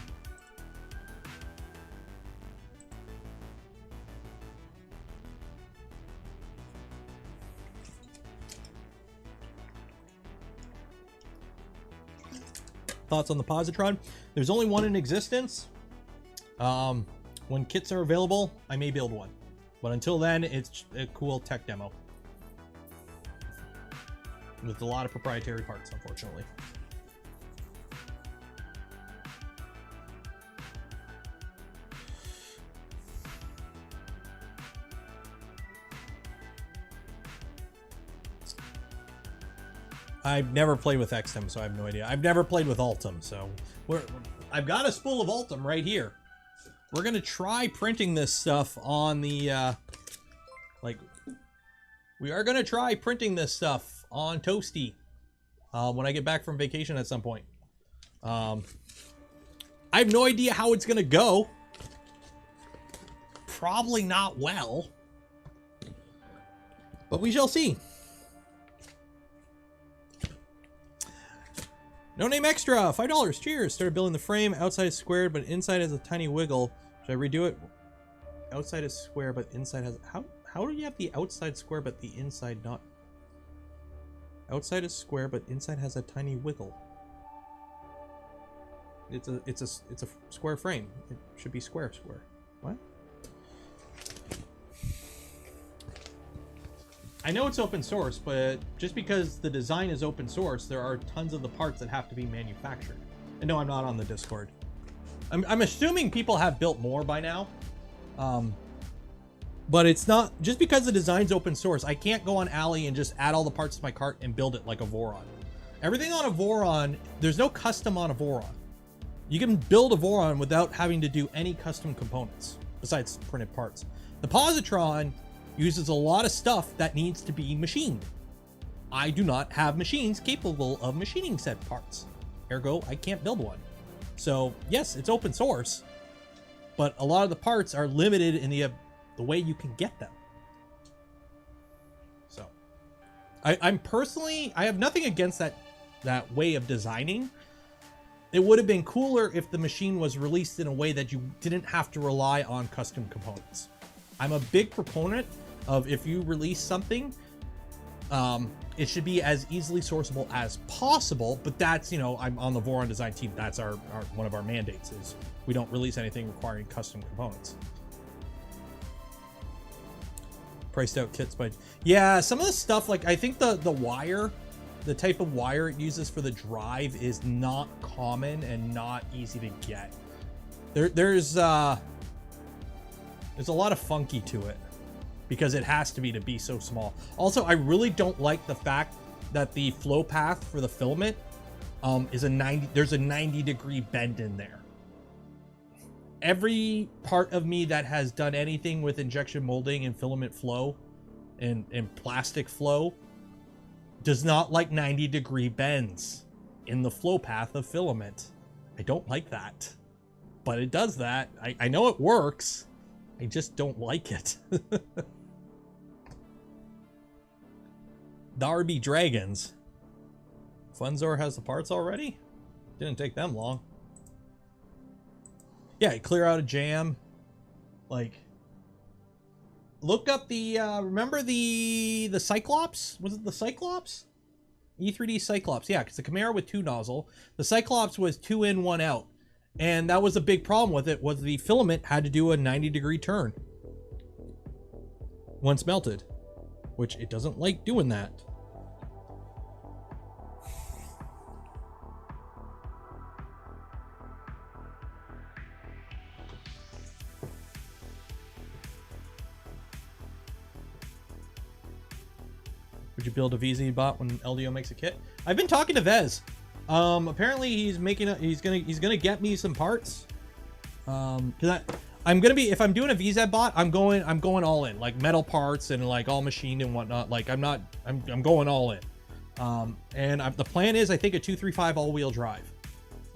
Thoughts on the positron? There's only one in existence. When kits are available, I may build one. But until then, it's a cool tech demo. With a lot of proprietary parts, unfortunately. I've never played with Xtem, so I have no idea. I've never played with Ultim, so I've got a spool of Ultim right here. We're gonna try printing this stuff on the we are gonna try printing this stuff on Toasty when I get back from vacation at some point. I have no idea how it's gonna go. Probably not well, but we shall see. No Name Extra, $5. Cheers. Started building the frame. Outside is squared, but inside has a tiny wiggle. Should I redo it? outside is square, but inside has... How do you have the outside square, but the inside not? Outside is square, but inside has a tiny wiggle. It's a square frame. It should be square. What? I know it's open source, but just because the design is open source, there are tons of the parts that have to be manufactured. And no, I'm not on the Discord. I'm assuming people have built more by now. But it's not, just because the design's open source, I can't go on Alley and just add all the parts to my cart and build it like a Voron. Everything on a Voron, there's no custom on a Voron. You can build a Voron without having to do any custom components, besides printed parts. The positron uses a lot of stuff that needs to be machined. I do not have machines capable of machining said parts. Ergo, I can't build one. So yes, it's open source, but a lot of the parts are limited in the way you can get them. So I'm personally, I have nothing against that way of designing. It would have been cooler if the machine was released in a way that you didn't have to rely on custom components. I'm a big proponent of, if you release something, it should be as easily sourceable as possible, but that's, you know, I'm on the Voron design team. That's our one of our mandates is we don't release anything requiring custom components. Priced out kits by, yeah, some of the stuff, like I think the wire, the type of wire it uses for the drive is not common and not easy to get. There's a lot of funky to it because it has to be so small. Also, I really don't like the fact that the flow path for the filament is there's a 90-degree bend in there. Every part of me that has done anything with injection molding and filament flow and plastic flow does not like 90-degree bends in the flow path of filament. I don't like that, but it does that. I know it works. I just don't like it. Darby Dragons. Funzor has the parts already? Didn't take them long. Yeah, clear out a jam. Like, look up the, remember the Cyclops? Was it the Cyclops? E3D Cyclops. Yeah, because the Chimera with 2 nozzle. The Cyclops was 2 in, 1 out. And that was a big problem with it, was the filament had to do a 90-degree turn once melted, which it doesn't like doing that. Would you build a VZ bot when LDO makes a kit? I've been talking to Vez. Apparently he's making he's gonna get me some parts. Cause I'm gonna be, if I'm doing a VZ bot, I'm going all in, like metal parts and like all machined and whatnot. Like I'm going all in. And the plan is, I think, a 235 all-wheel drive.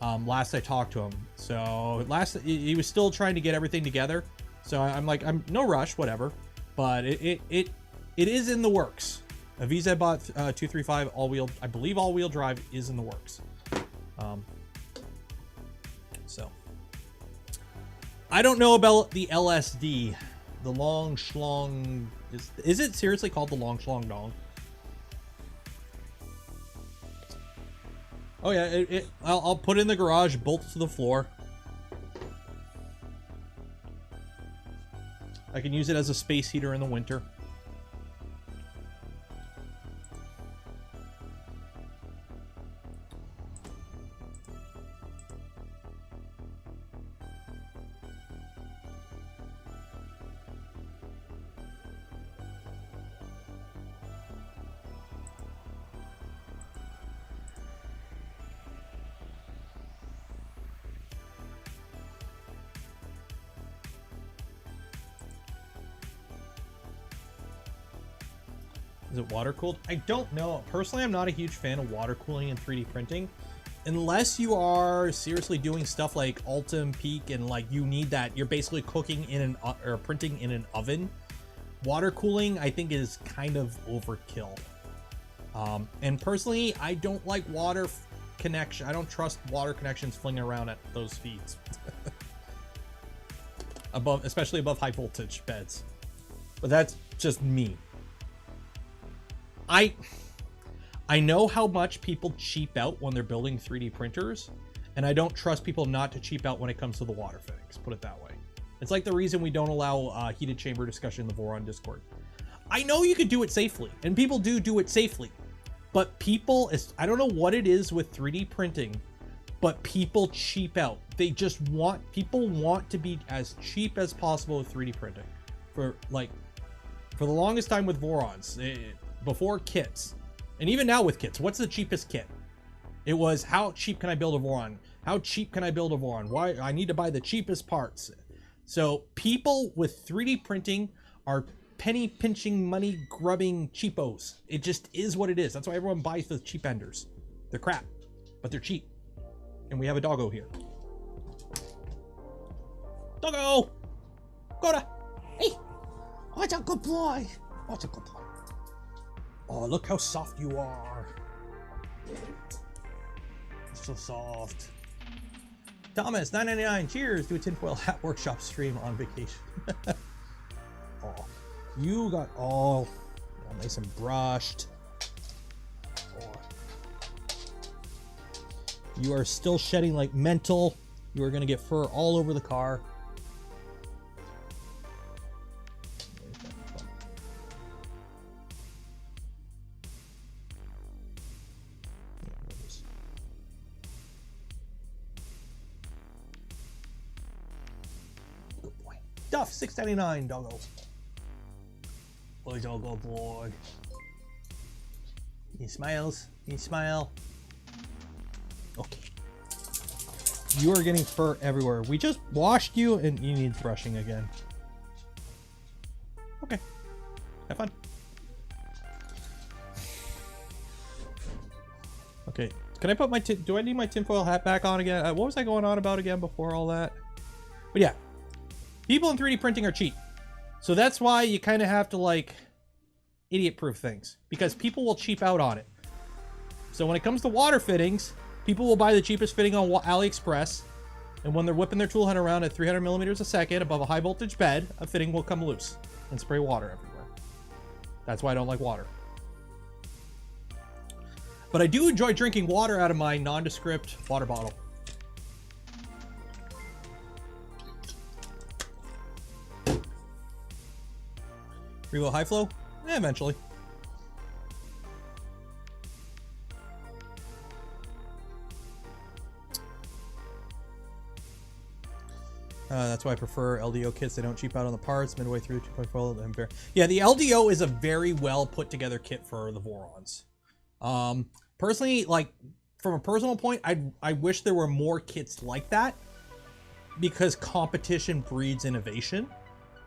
Last I talked to him, so he was still trying to get everything together. So I'm like, I'm no rush, whatever. But it is in the works. A VZBot 235 all-wheel, I believe all-wheel drive is in the works. So I don't know about the LSD, the long schlong. Is it seriously called the long schlong dong? Oh yeah, I'll put it in the garage, bolt to the floor. I can use it as a space heater in the winter. Is it water cooled? I don't know. Personally, I'm not a huge fan of water cooling in 3D printing. Unless you are seriously doing stuff like Ultim Peak and like you need that, you're basically cooking in or printing in an oven. Water cooling, I think, is kind of overkill. And personally, I don't like water connection. I don't trust water connections flinging around at those speeds. especially above high voltage beds. But that's just me. I know how much people cheap out when they're building 3D printers, and I don't trust people not to cheap out when it comes to the water fittings, put it that way. It's like the reason we don't allow heated chamber discussion in the Voron Discord. I know you could do it safely, and people do it safely, but people, I don't know what it is with 3D printing, but people cheap out. People want to be as cheap as possible with 3D printing. For the longest time with Vorons, before kits, and even now with kits, what's the cheapest kit? It was, how cheap can I build a Voron? How cheap can I build a Voron? Why? I need to buy the cheapest parts. So people with 3D printing are penny pinching, money grubbing cheapos. It just is what it is. That's why everyone buys the cheap enders. They're crap, but they're cheap. And we have a doggo here. Doggo! Goda! Hey! What's a good boy? What's a good boy? Oh, look how soft you are. So soft. Thomas, $9.99. Cheers to a tinfoil hat workshop stream on vacation. Oh, you got all nice and brushed. Oh. You are still shedding like mental. You are going to get fur all over the car. Duff, $6.99, doggo. Boy, doggo, boy. He smiles. He smile. Okay. You are getting fur everywhere. We just washed you and you need brushing again. Okay. Have fun. Okay. Can I put my do I need my tinfoil hat back on again? What was I going on about again before all that? But yeah. People in 3D printing are cheap. So that's why you kind of have to like idiot-proof things, because people will cheap out on it. So when it comes to water fittings, people will buy the cheapest fitting on AliExpress, and when they're whipping their tool head around at 300 millimeters a second above a high voltage bed, a fitting will come loose and spray water everywhere. That's why I don't like water. But I do enjoy drinking water out of my nondescript water bottle. Revo high flow? Yeah, eventually. That's why I prefer LDO kits. They don't cheap out on the parts midway through 2.4 and bear. Yeah, the LDO is a very well put together kit for the Vorons. Personally, like from a personal point, I wish there were more kits like that, because competition breeds innovation.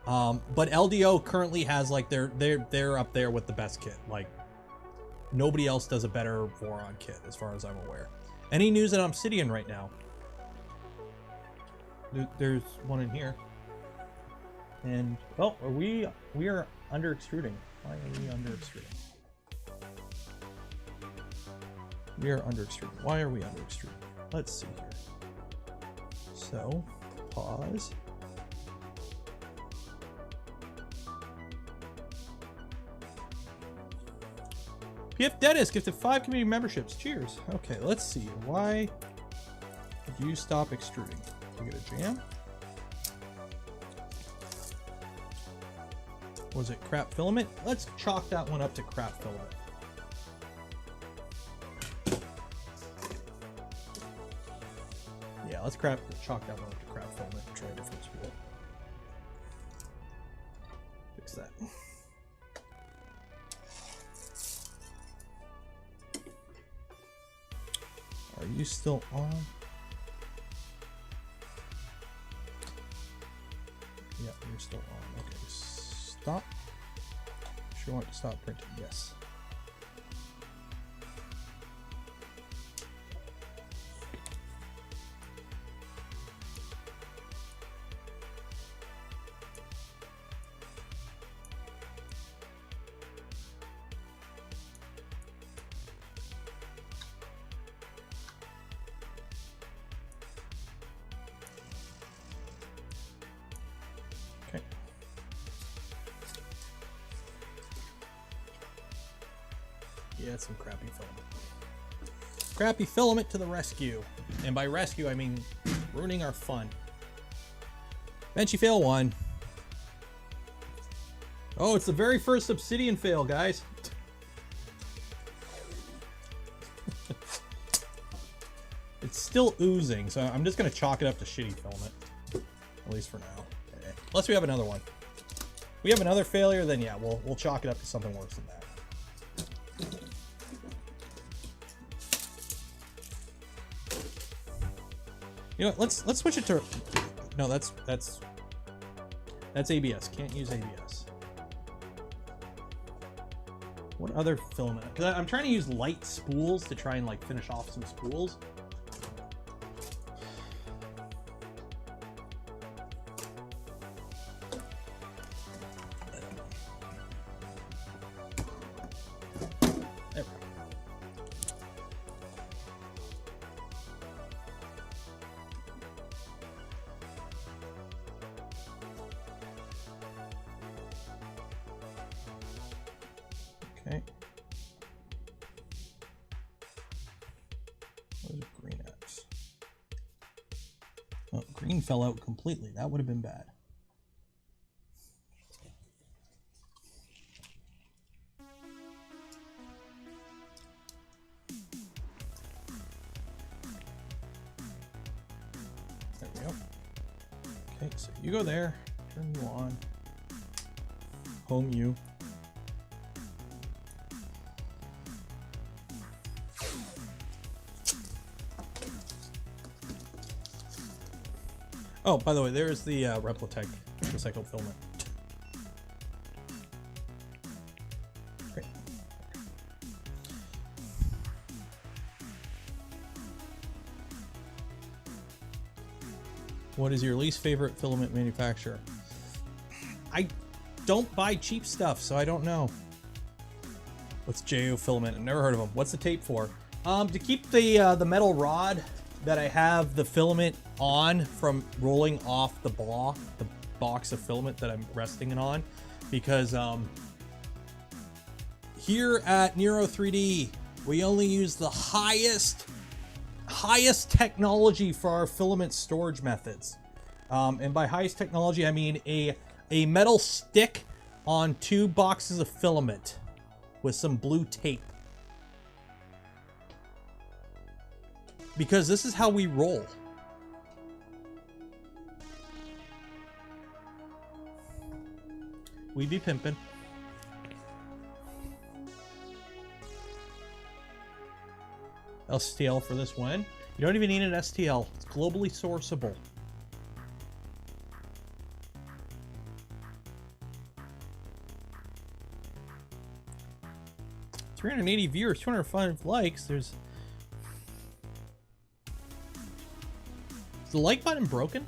But LDO currently has like they're up there with the best kit. Like nobody else does a better Voron kit as far as I'm aware. Any news at Obsidian right now? There's one in here. And well, we are under extruding. Why are we under extruding? We are under extruding. Why are we under extruding? Let's see here. So pause. PF Dennis gifted 5 community memberships. Cheers. Okay, let's see. Why did you stop extruding? We get a jam. Was it crap filament? Let's chalk that one up to crap filament. Yeah, let's chalk that one up to crap filament. Try a different spool. Fix that. Are you still on? Yeah, you're still on. Okay, stop. Sure want to stop printing. Yes. Yeah, it's some crappy filament. Crappy filament to the rescue. And by rescue, I mean ruining our fun. Benchy fail 1. Oh, it's the very first obsidian fail, guys. It's still oozing, so I'm just going to chalk it up to shitty filament. At least for now. Okay. Unless we have another one. If we have another failure, then yeah, we'll chalk it up to something worse than that. You know what, let's switch it to... No, that's ABS. Can't use ABS. What other filament? Because I'm trying to use light spools to try and like finish off some spools. There we go. Okay. Where's green at? Oh, green fell out completely. That would have been bad. There we go. Okay, so you go there. Turn you on. Home you. Oh, by the way, there's the Replotech recycled filament. Great. What is your least favorite filament manufacturer? I don't buy cheap stuff, so I don't know. What's JO Filament? I've never heard of them. What's the tape for? To keep the metal rod that I have the filament on from rolling off the box of filament that I'm resting it on, because here at Nero3D we only use the highest technology for our filament storage methods, and by highest technology I mean a metal stick on 2 boxes of filament with some blue tape. Because this is how we roll. We be pimping. STL for this one. You don't even need an STL. It's globally sourceable. $380 viewers, 205 likes. There's... Is the like button broken?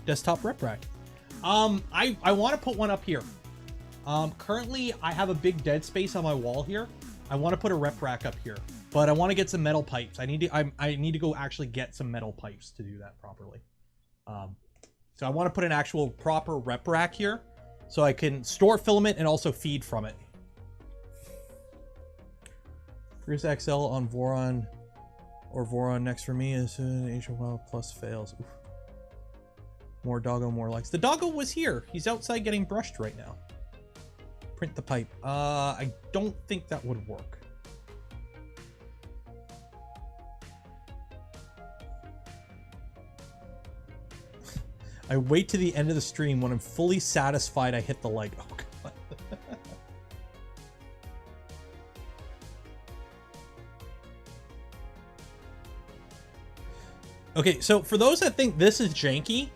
Desktop rep rack. I want to put one up here. Currently I have a big dead space on my wall here. I want to put a rep rack up here, but I want to get some metal pipes. I need to go actually get some metal pipes to do that properly. So I want to put an actual proper rep rack here so I can store filament and also feed from it. Here's XL on Voron. Or Voron next for me is Asian Wild plus fails. Oof. More doggo, more likes. The doggo was here. He's outside getting brushed right now. Print the pipe. I don't think that would work. I wait to the end of the stream when I'm fully satisfied I hit the like. Oh, God. Okay, so for those that think this is janky,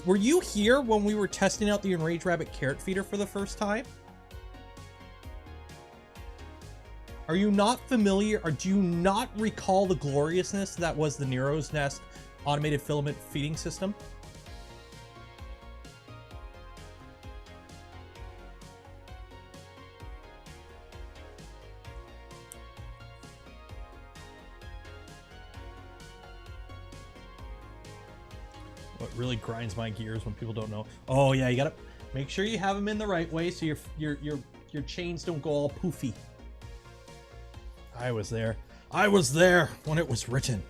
were you here when we were testing out the Enraged Rabbit carrot feeder for the first time? Are you not familiar, or do you not recall the gloriousness that was the Nero's Nest automated filament feeding system? What really grinds my gears when people don't know. Oh yeah, you gotta make sure you have them in the right way so your your chains don't go all poofy. I was there. I was there when it was written.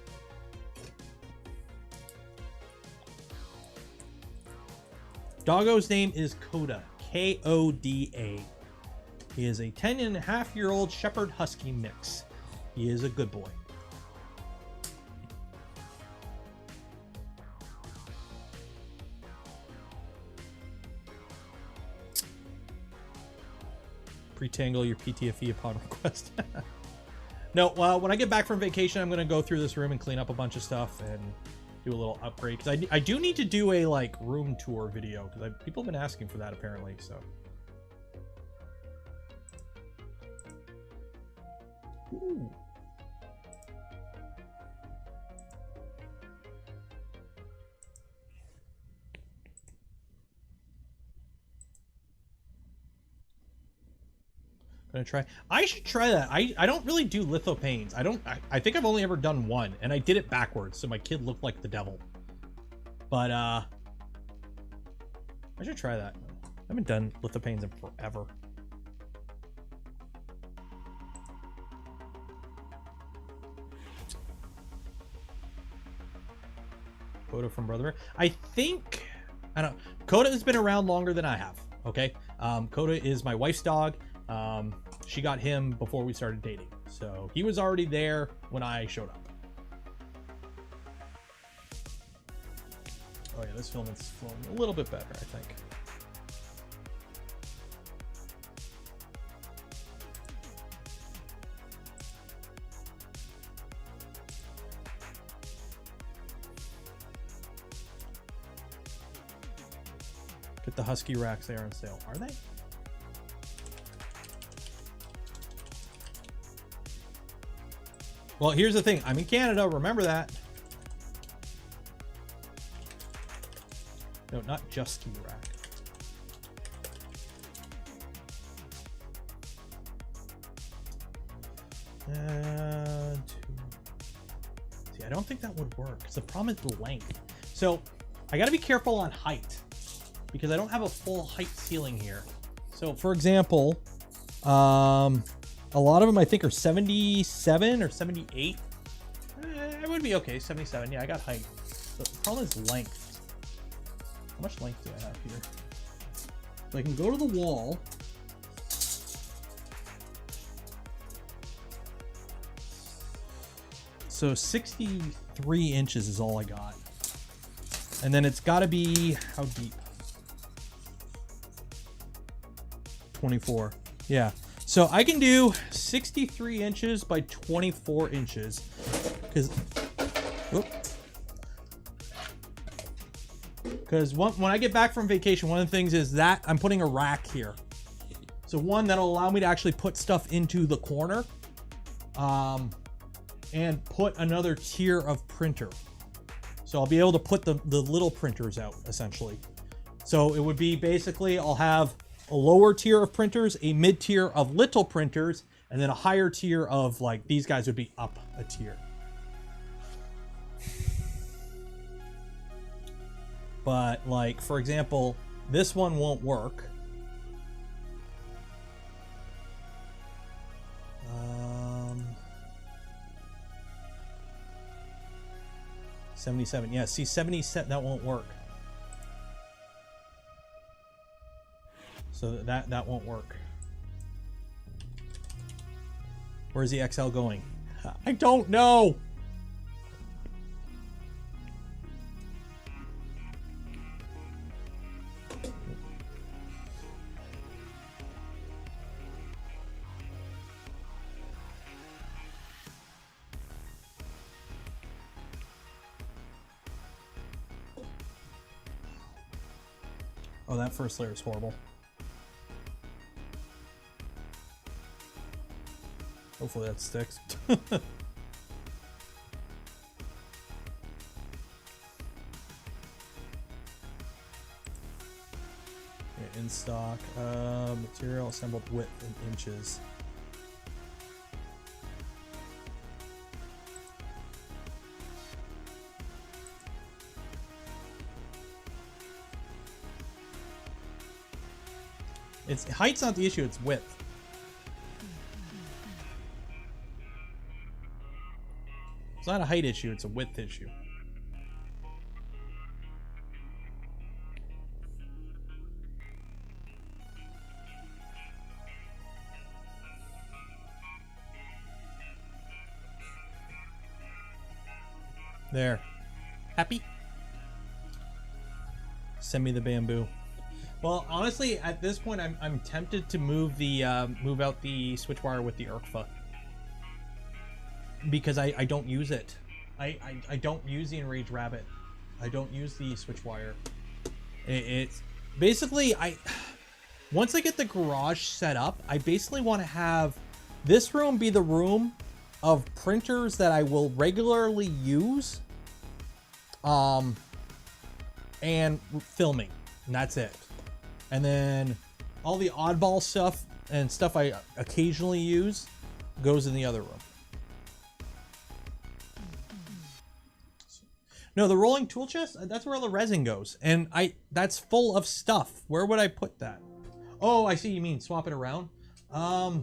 Doggo's name is Koda. Koda. He is a 10.5-year-old Shepherd Husky mix. He is a good boy. Pre-tangle your PTFE upon request. No, well, when I get back from vacation, I'm going to go through this room and clean up a bunch of stuff and do a little upgrade. Because I do need to do a, like, room tour video. Because people have been asking for that, apparently, so. Ooh. Gonna try. I should try that. I don't really do lithopanes. I think I've only ever done one, and I did it backwards, so my kid looked like the devil. But I should try that. I haven't done lithopanes in forever. Coda from Brother. I think I don't. Coda has been around longer than I have. Okay. Coda is my wife's dog. She got him before we started dating, so he was already there when I showed up. Oh yeah, this filament's flowing a little bit better, I think. Get the Husky racks, they are on sale. Are they? Well, here's the thing. I'm in Canada. Remember that. No, not just ski rack. See, I don't think that would work. The problem is the length. So I got to be careful on height because I don't have a full height ceiling here. So, for example, a lot of them I think are 77 or 78. It would be okay, 77. Yeah, I got height. The problem is length. How much length do I have here? So I can go to the wall. So 63 inches is all I got. And then it's got to be, how deep? 24. Yeah. So I can do 63 inches by 24 inches because when I get back from vacation, one of the things is that I'm putting a rack here. So one that'll allow me to actually put stuff into the corner and put another tier of printer. So I'll be able to put the little printers out essentially. So it would be basically I'll have a lower tier of printers, a mid tier of little printers, and then a higher tier of like these guys would be up a tier. But like, for example, this one won't work. 77. Yeah, see 77, that won't work. So that won't work. Where's the XL going? I don't know. Oh, that first layer is horrible. Hopefully that sticks. In stock, material assembled width in inches. It's height's not the issue, it's width. It's not a height issue, it's a width issue. There. Happy? Send me the bamboo. Well, honestly, at this point, I'm tempted to move out the switch wire with the ERCFA because I don't use it. I don't use the Enraged Rabbit. I don't use the switch wire. It's basically once I get the garage set up, I basically want to have this room be the room of printers that I will regularly use, and filming, and that's it. And then all the oddball stuff and stuff I occasionally use goes in the other room. No, the rolling tool chest, that's where all the resin goes. And that's full of stuff. Where would I put that? Oh, I see you mean swap it around. I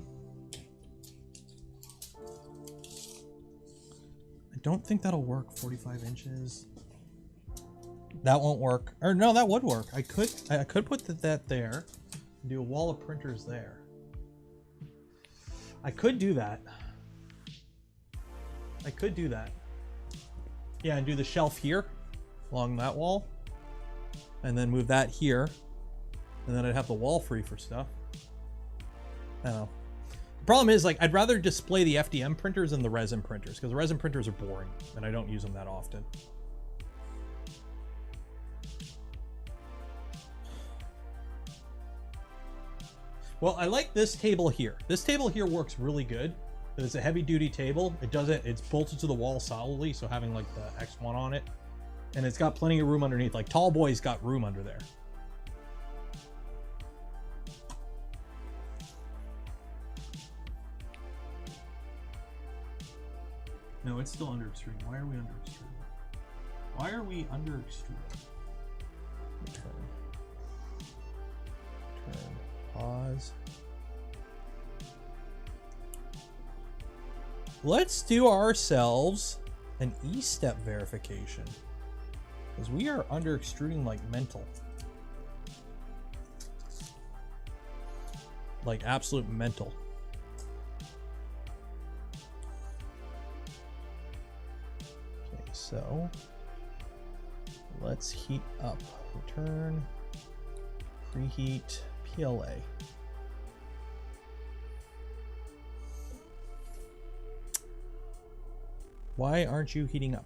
don't think that'll work. 45 inches. That won't work. Or no, that would work. I could put that there. And do a wall of printers there. I could do that. I could do that. Yeah, and do the shelf here along that wall. And then move that here. And then I'd have the wall free for stuff. I don't know. The problem is, like, I'd rather display the FDM printers than the resin printers, because the resin printers are boring and I don't use them that often. Well, I like this table here. This table here works really good. It's a heavy duty table. It's bolted to the wall solidly, so having like the X1 on it. And it's got plenty of room underneath. Like Tall Boy's got room under there. No, it's still under extrude. Why are we under extrude? Why are we under extrude? Turn. Pause. Let's do ourselves an E-step verification, because we are under extruding like mental. Like absolute mental. Okay, so let's heat up. Return, preheat, PLA. Why aren't you heating up?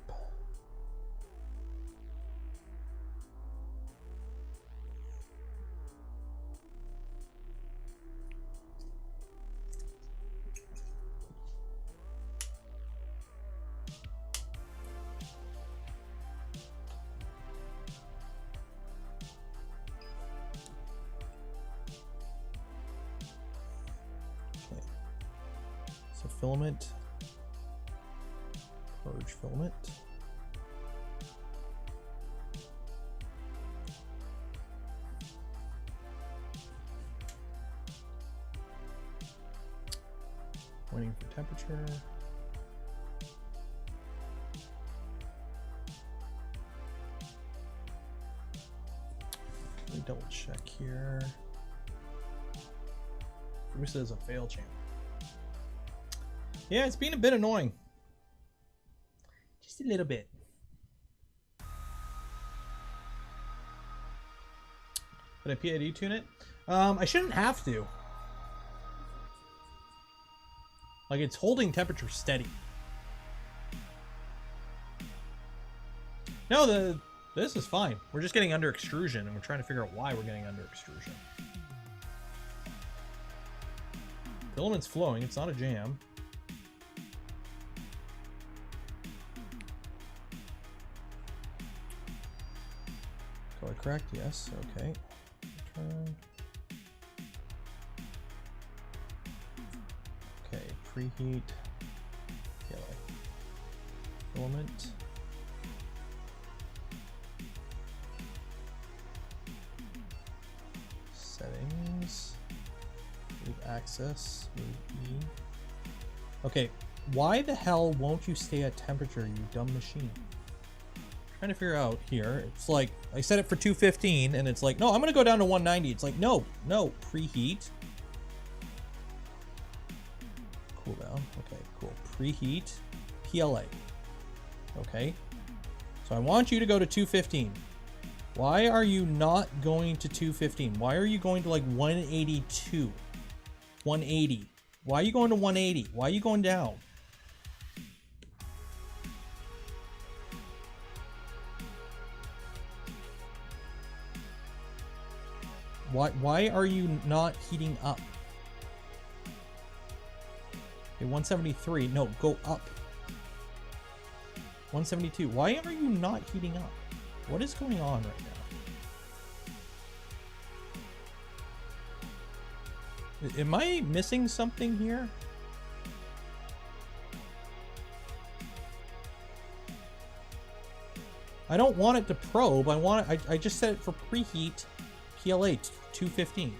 Okay. So filament. Purge filament. Waiting for temperature. Let me double check here. Bruce is a fail champ. Yeah, it's been a bit annoying. Just a little bit. Did I PID tune it? I shouldn't have to. Like, it's holding temperature steady. No, this is fine. We're just getting under extrusion, and we're trying to figure out why we're getting under extrusion. Filament's flowing. It's not a jam. Color correct? Yes. Okay. Return. Okay. Preheat. PLA. Filament. Settings. axis, move E. Okay, why the hell won't you stay at temperature, you dumb machine? Trying to figure out here. It's like, I set it for 215 and it's like, no, I'm gonna go down to 190. It's like, no, preheat. Cool down, okay, cool. Preheat, PLA. Okay, so I want you to go to 215. Why are you not going to 215? Why are you going to like 182? 180. Why are you going to 180? Why are you going down? Why are you not heating up? Okay, 173. No, go up. 172. Why are you not heating up? What is going on right now? Am I missing something here? I don't want it to probe. I just set it for preheat PLA 215.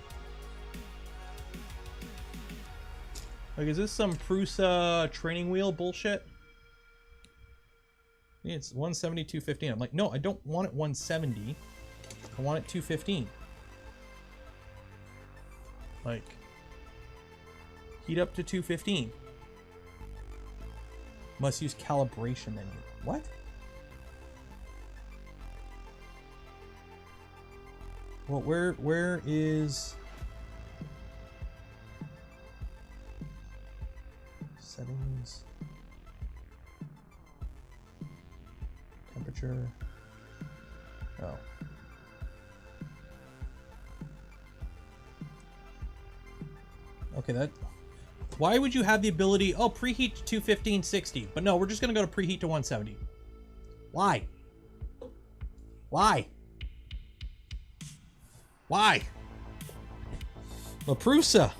Like, is this some Prusa training wheel bullshit? Yeah, it's 170, 215. I'm like, no, I don't want it 170. I want it 215. Like, heat up to 215. Must use calibration menu. What? Well, where is settings? Temperature. Oh. Okay, that. Why would you have the ability? Oh, preheat to 215, 60. But no, we're just gonna go to preheat to 170. Why? Why? Why? La Prusa.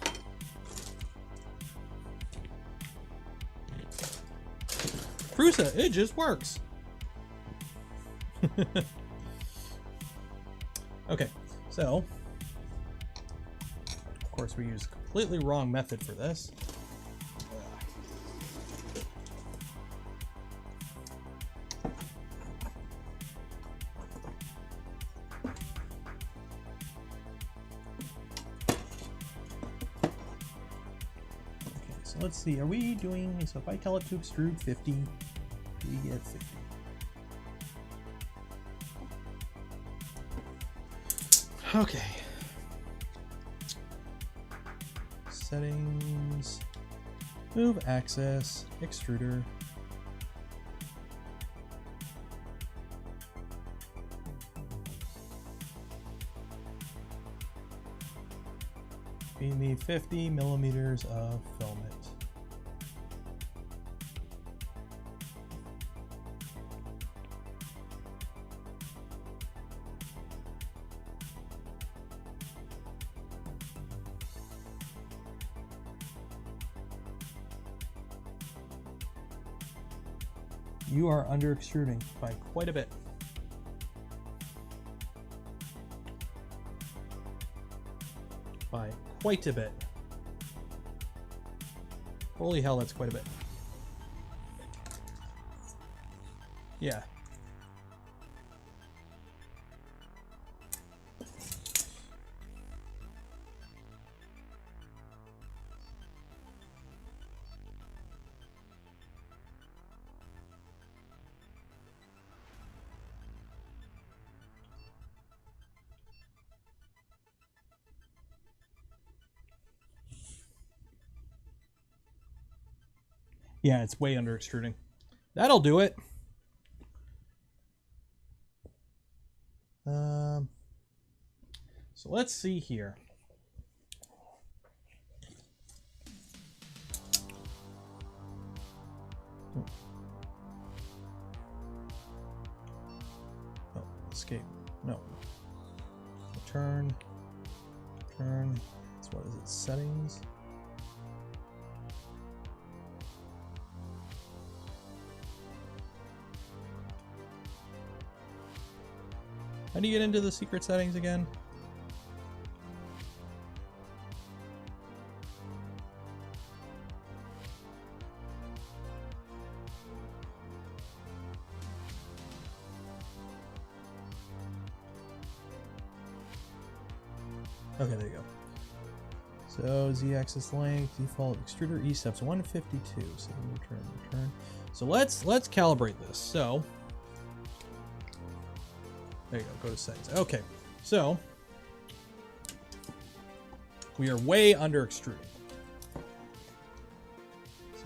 Prusa, it just works. Okay, so of course we use a completely wrong method for this. So let's see, are we doing, so if I tell it to extrude 50, we get 50. Okay. Settings, move axis, extruder. Feed me 50 millimeters of filament. You are under extruding by quite a bit. By quite a bit. Holy hell, that's quite a bit. Yeah. Yeah, it's way under extruding. That'll do it. So let's see here. Oh, escape. No. Return. Return. So what is it? Settings. How do you get into the secret settings again? Okay, there you go. So z-axis length, default extruder E steps 152. So return. So let's calibrate this. So there you go. Go to settings. Okay, so we are way under extruding. So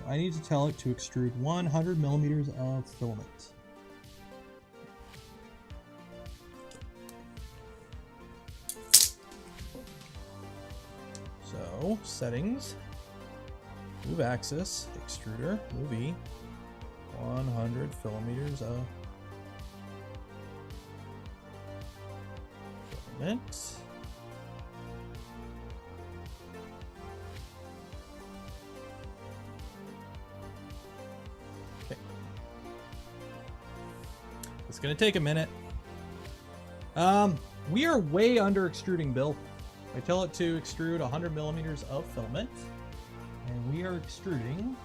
I need to tell it to extrude 100 millimeters of filament. So settings, move axis, extruder, move E, 100 millimeters of filament. Okay. It's gonna take a minute. We are way under extruding, Bill. I tell it to extrude 100 millimeters of filament, and we are extruding.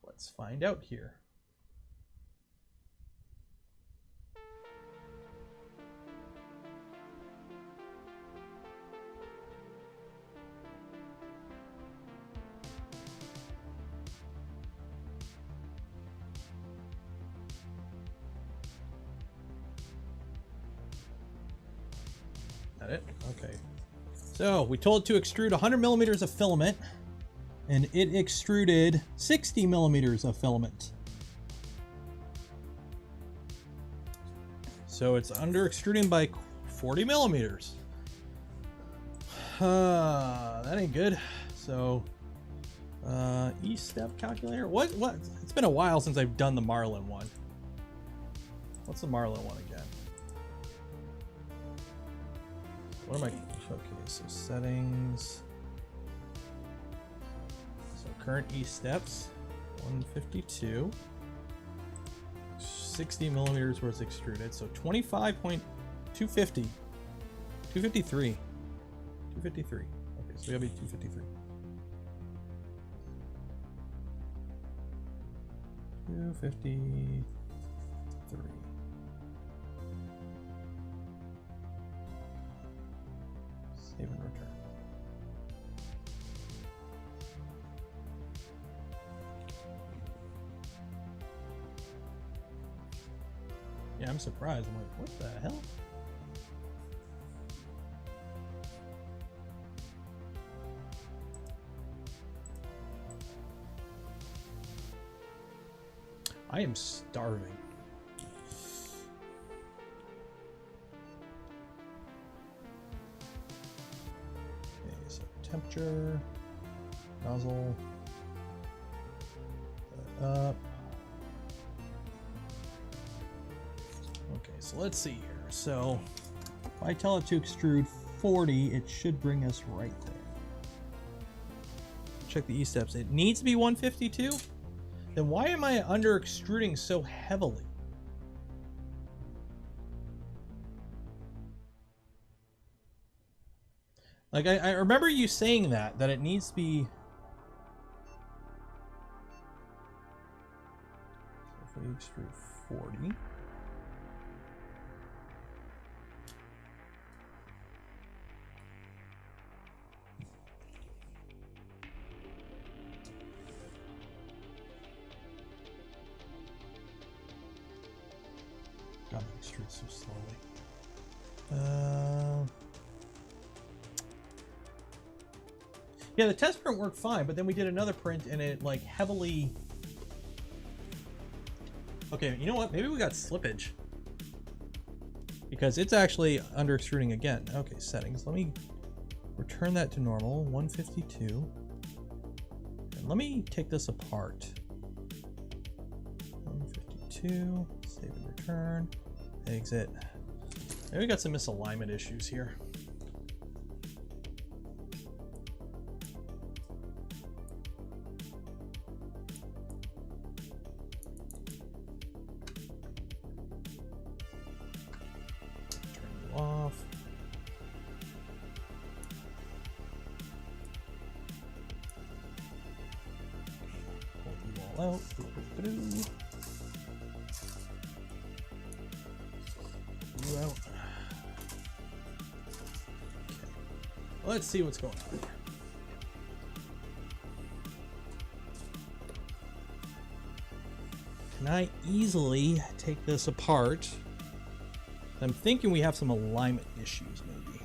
Let's find out here. It. Okay, so we told it to extrude 100 millimeters of filament, and it extruded 60 millimeters of filament. So it's under extruding by 40 millimeters. That ain't good. So E step calculator. What? It's been a while since I've done the Marlin one. What's the Marlin one again? What am I? Okay, so settings. So current E steps, 152. 60 millimeters worth extruded. So 25.250. 253. 253. Okay, so we gotta be 253. 253. Save and return. Yeah, I'm surprised. I'm like, what the hell? I am starving. Temperature, nozzle, up. Okay, so let's see here. So if I tell it to extrude 40, it should bring us right there. Check the E steps. It needs to be 152. Then why am I under extruding so heavily? Like, I remember you saying that it needs to be... So if we extrude 40... God, I extrude so slowly. Yeah, the test print worked fine, but then we did another print and it like heavily... Okay, you know what? Maybe we got slippage. Because it's actually under extruding again. Okay, settings. Let me return that to normal, 152. And let me take this apart. 152, save and return, exit. Maybe we got some misalignment issues here. Off. Pull the wall out. You out. let's see what's going on here. Can I easily take this apart? I'm thinking we have some alignment issues, maybe.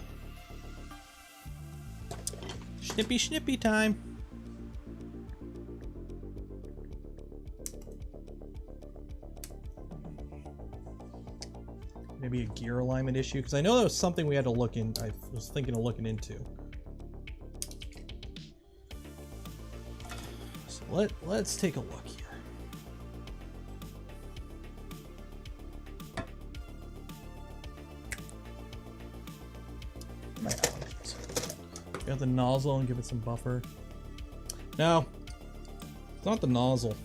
Snippy snippy time. Maybe a gear alignment issue, because I know that was something we had to look in. I was thinking of looking into. So let's take a look here. Got the nozzle and give it some buffer. No, it's not the nozzle.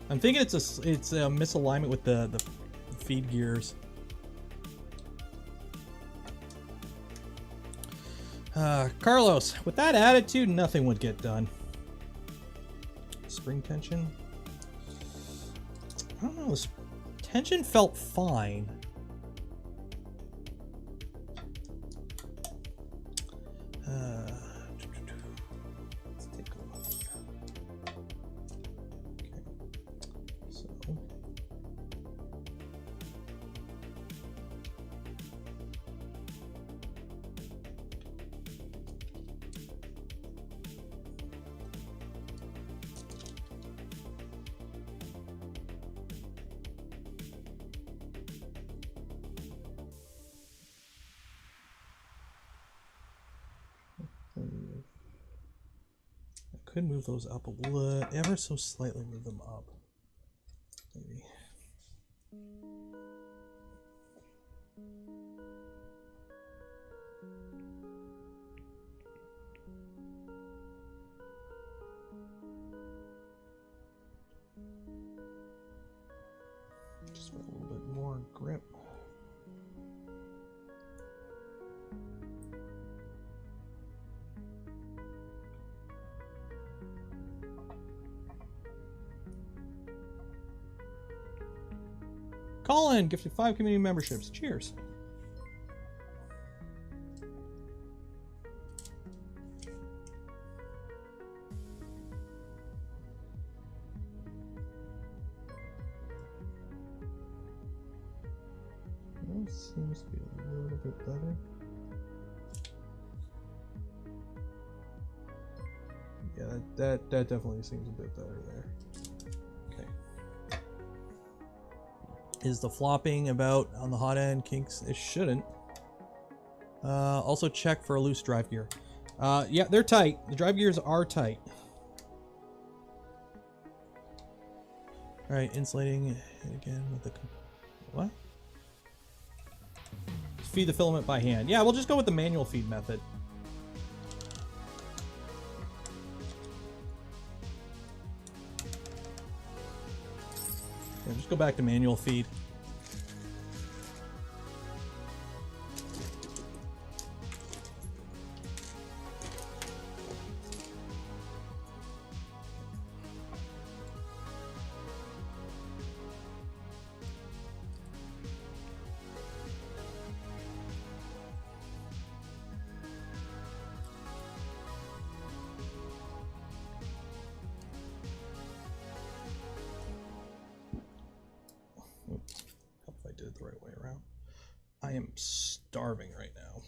I'm thinking it's a misalignment with the feed gears. Carlos, with that attitude, nothing would get done. Spring tension. I don't know. This tension felt fine. Let's take a look. Okay. So. I could move those up a little, ever so slightly move them up. Maybe. Just with a little bit more grip. Colin gifted 5 community memberships. Cheers. That seems to be a little bit better. Yeah, that definitely seems a bit better there. Is the flopping about on the hot end kinks? It shouldn't. Also check for a loose drive gear. Yeah, they're tight. The drive gears are tight. All right, insulating it again with the what? Feed the filament by hand. Yeah, we'll just go with the manual feed method. Yeah, just go back to manual feed. The right way around. I am starving right now.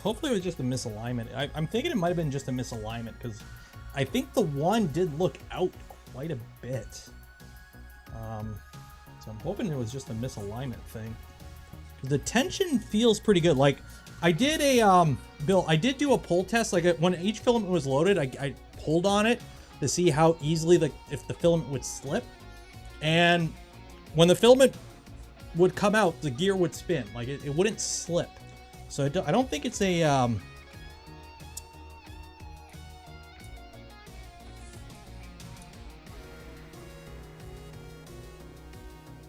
Hopefully it was just a misalignment. I'm thinking it might have been just a misalignment because I think the one did look out quite a bit. So I'm hoping it was just a misalignment thing. The tension feels pretty good. Like I did a, Bill, I did do a pull test. Like when each filament was loaded, I pulled on it to see how easily if the filament would slip. And when the filament would come out, the gear would spin. Like it wouldn't slip. So I don't think it's a I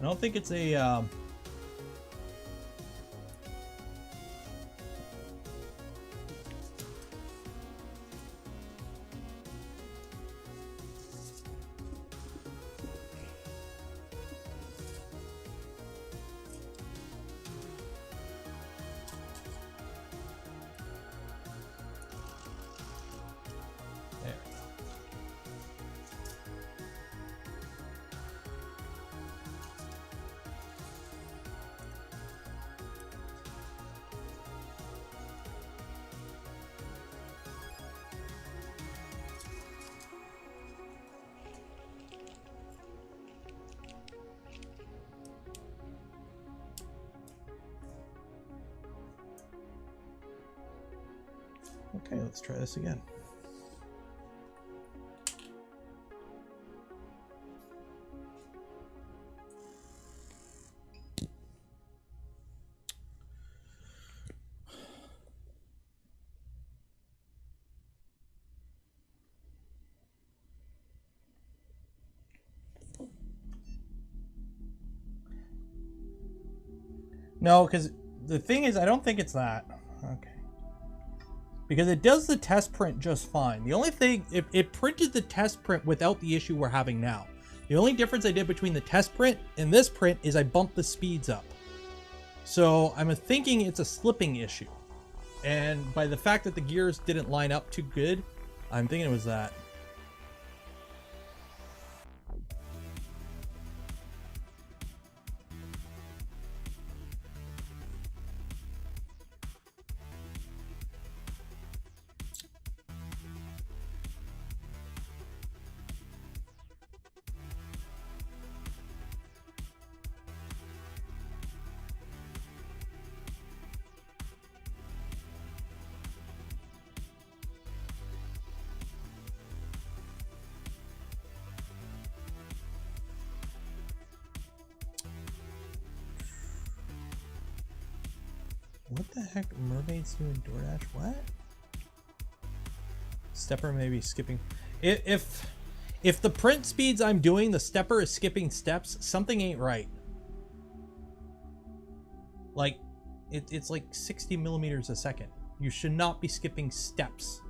don't think it's a okay, let's try this again. No, because the thing is, I don't think it's that. Okay. Because it does the test print just fine. The only thing, it printed the test print without the issue we're having now. The only difference I did between the test print and this print is I bumped the speeds up. So I'm thinking it's a slipping issue. And by the fact that the gears didn't line up too good, I'm thinking it was that. What the heck? Mermaids doing DoorDash? What? Stepper may be skipping. If the print speeds I'm doing, the stepper is skipping steps, something ain't right. Like, it's like 60 millimeters a second. You should not be skipping steps.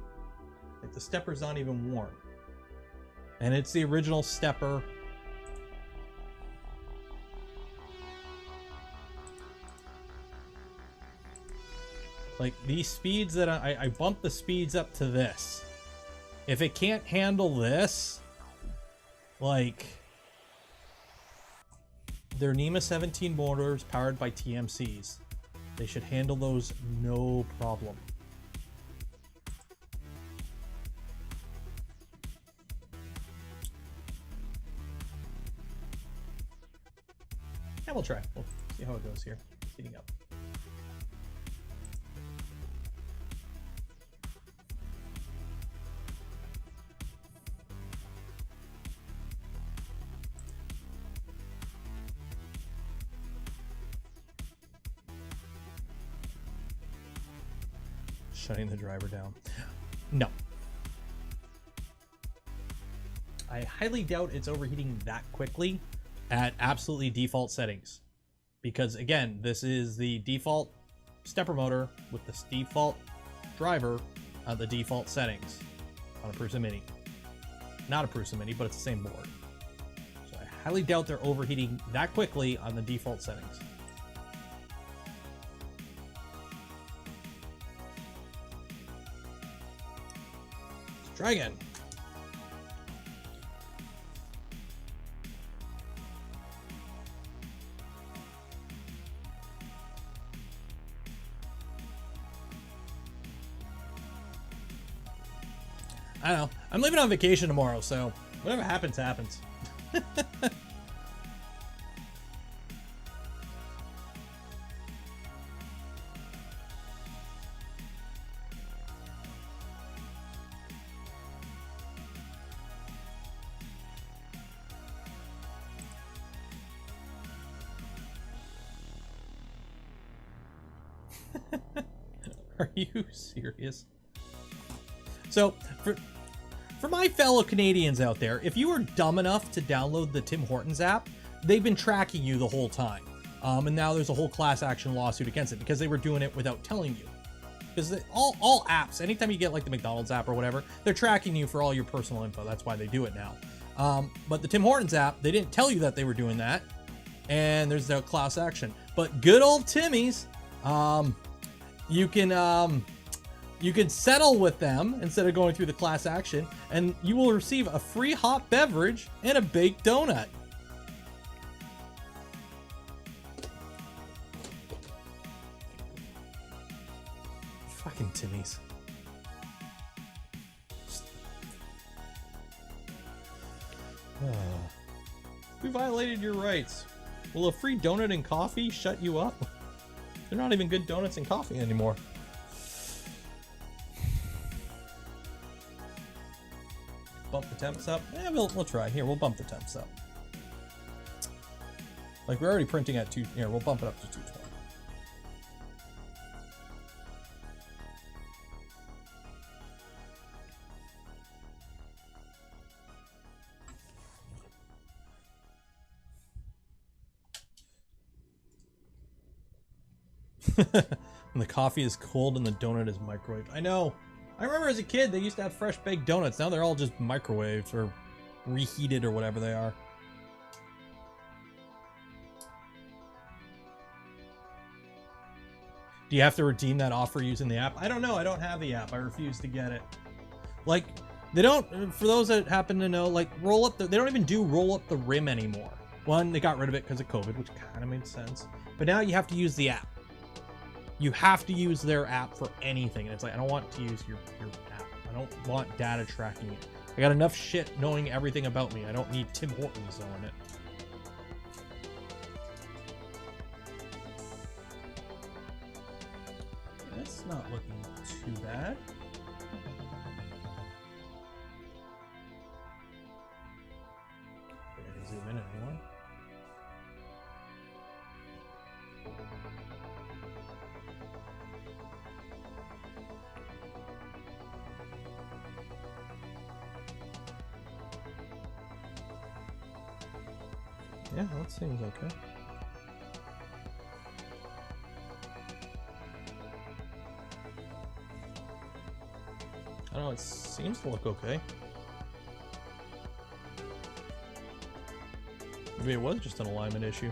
Like, the stepper's not even warm. And it's the original stepper. Like, these speeds that I bumped the speeds up to this. If it can't handle this, like, they're NEMA 17 motors powered by TMCs. They should handle those no problem. And we'll try. We'll see how it goes here. It's heating up. Shutting the driver down. No. I highly doubt it's overheating that quickly at absolutely default settings. Because again, this is the default stepper motor with this default driver at the default settings on a Prusa Mini. Not a Prusa Mini, but it's the same board. So I highly doubt they're overheating that quickly on the default settings. Try again. I don't know. I'm leaving on vacation tomorrow, so whatever happens, happens. Are you serious? So, for my fellow Canadians out there, if you are dumb enough to download the Tim Hortons app, they've been tracking you the whole time. And now there's a whole class action lawsuit against it because they were doing it without telling you. Because all apps, anytime you get like the McDonald's app or whatever, they're tracking you for all your personal info. That's why they do it now. But the Tim Hortons app, they didn't tell you that they were doing that. And there's no class action. But good old Timmy's, you can settle with them instead of going through the class action, and you will receive a free hot beverage and a baked donut. Fucking Timmy's. We violated your rights. Will a free donut and coffee shut you up? They're not even good donuts and coffee anymore. Bump the temps up? Yeah, we'll try. Here, we'll bump the temps up. Like, we're already printing at 2. Here, we'll bump it up to 220. When the coffee is cold and the donut is microwaved. I know. I remember as a kid, they used to have fresh baked donuts. Now they're all just microwaved or reheated or whatever they are. Do you have to redeem that offer using the app? I don't know. I don't have the app. I refuse to get it. Like, they don't, for those that happen to know, like, they don't even do roll up the rim anymore. One, they got rid of it because of COVID, which kind of made sense. But now you have to use the app. You have to use their app for anything. And it's like, I don't want to use your app. I don't want data tracking it. I got enough shit knowing everything about me. I don't need Tim Hortons knowing it. That's not looking too bad. I can zoom in anymore. Yeah, that seems okay. I don't know, it seems to look okay. Maybe it was just an alignment issue.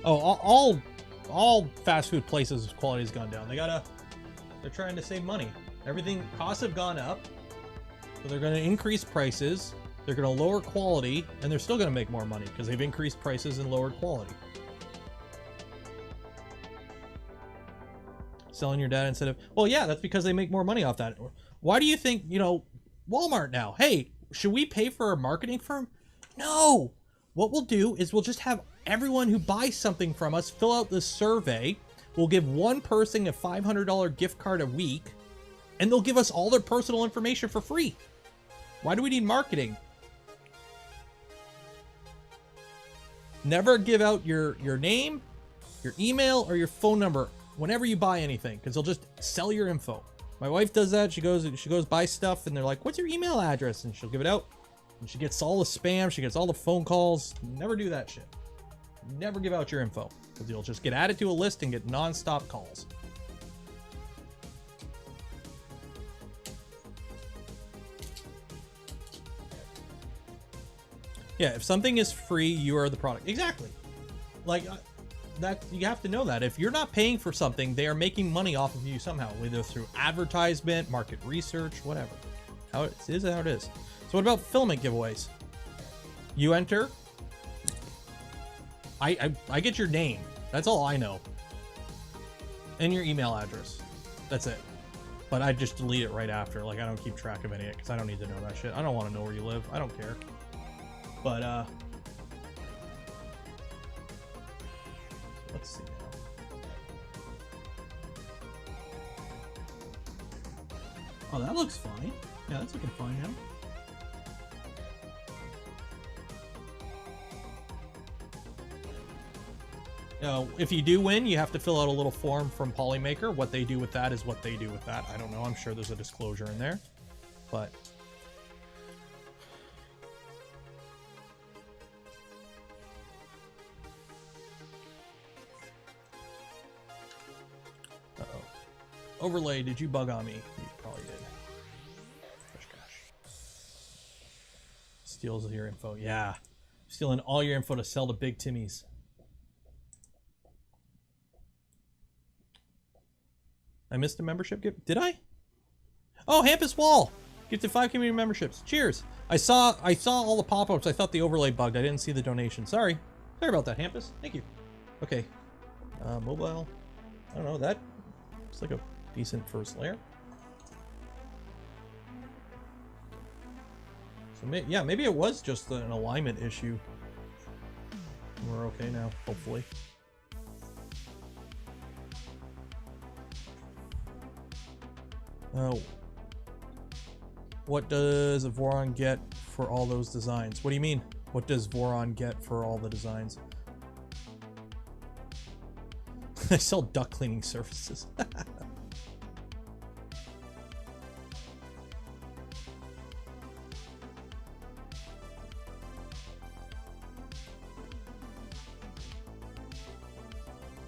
Oh, all fast food places' quality has gone down. They're trying to save money. Everything, costs have gone up, so they're going to increase prices, they're going to lower quality, and they're still going to make more money because they've increased prices and lowered quality. Selling your data instead of, well, yeah, that's because they make more money off that. Why do you think, Walmart now, hey, should we pay for a marketing firm? No! What we'll do is we'll just have everyone who buys something from us fill out this survey. We'll give one person a $500 gift card a week, and they'll give us all their personal information for free. Why do we need marketing? Never give out your name, your email, or your phone number whenever you buy anything, because they'll just sell your info. My wife does that. She goes buy stuff, and they're like, "What's your email address?" And she'll give it out, and she gets all the spam. She gets all the phone calls. Never do that shit. Never give out your info, because you'll just get added to a list and get non-stop calls. Yeah, if something is free, you are the product. Exactly. Like, that, you have to know that. If you're not paying for something, they are making money off of you somehow, whether through advertisement, market research, whatever. How it is how it is. So what about filament giveaways? You enter. I get your name. That's all I know. And your email address. That's it. But I just delete it right after. Like, I don't keep track of any of it because I don't need to know that shit. I don't want to know where you live. I don't care. But, let's see now. Oh, that looks fine. Yeah, that's looking fine now. If you do win, you have to fill out a little form from Polymaker. What they do with that is what they do with that. I don't know. I'm sure there's a disclosure in there, but. Uh-oh. Overlay, did you bug on me? You probably did. Gosh. Steals your info. Yeah. Stealing all your info to sell to Big Timmy's. I missed a membership gift. Did I? Oh, Hampus Wall gifted 5 community memberships. Cheers. I saw all the pop-ups. I thought the overlay bugged. I didn't see the donation. Sorry about that, Hampus. Thank you. Okay. Mobile. I don't know. That looks like a decent first layer. So yeah, maybe it was just an alignment issue. We're okay now, hopefully. Oh. What does a Voron get for all those designs? What do you mean? What does Voron get for all the designs? I sell duct cleaning services.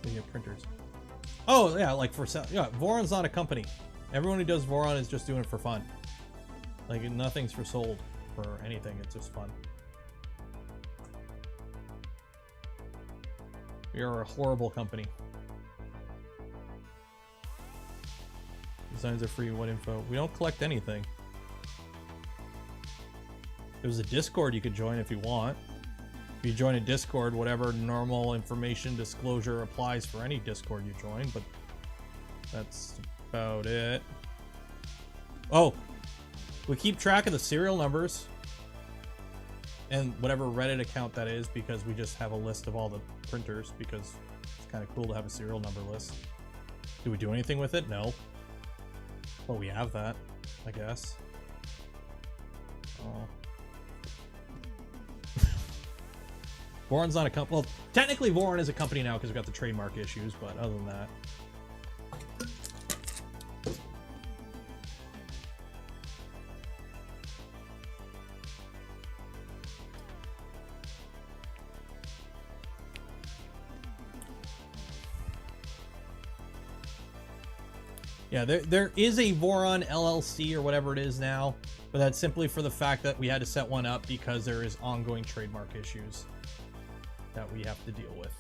We have printers. Oh yeah, like for yeah, Voron's not a company. Everyone who does Voron is just doing it for fun. Like, nothing's for sold or anything, it's just fun. We are a horrible company. Designs are free, what info? We don't collect anything. There's a Discord you could join if you want. If you join a Discord, whatever normal information disclosure applies for any Discord you join, but that's about it. Oh, we keep track of the serial numbers and whatever Reddit account that is, because we just have a list of all the printers, because it's kind of cool to have a serial number list. Do we do anything with it? No. Well, we have that, I guess. Oh. Voron's not a company. Well, technically Voron is a company now because we got the trademark issues, but other than that. Yeah, there is a Voron LLC or whatever it is now, but that's simply for the fact that we had to set one up because there is ongoing trademark issues that we have to deal with.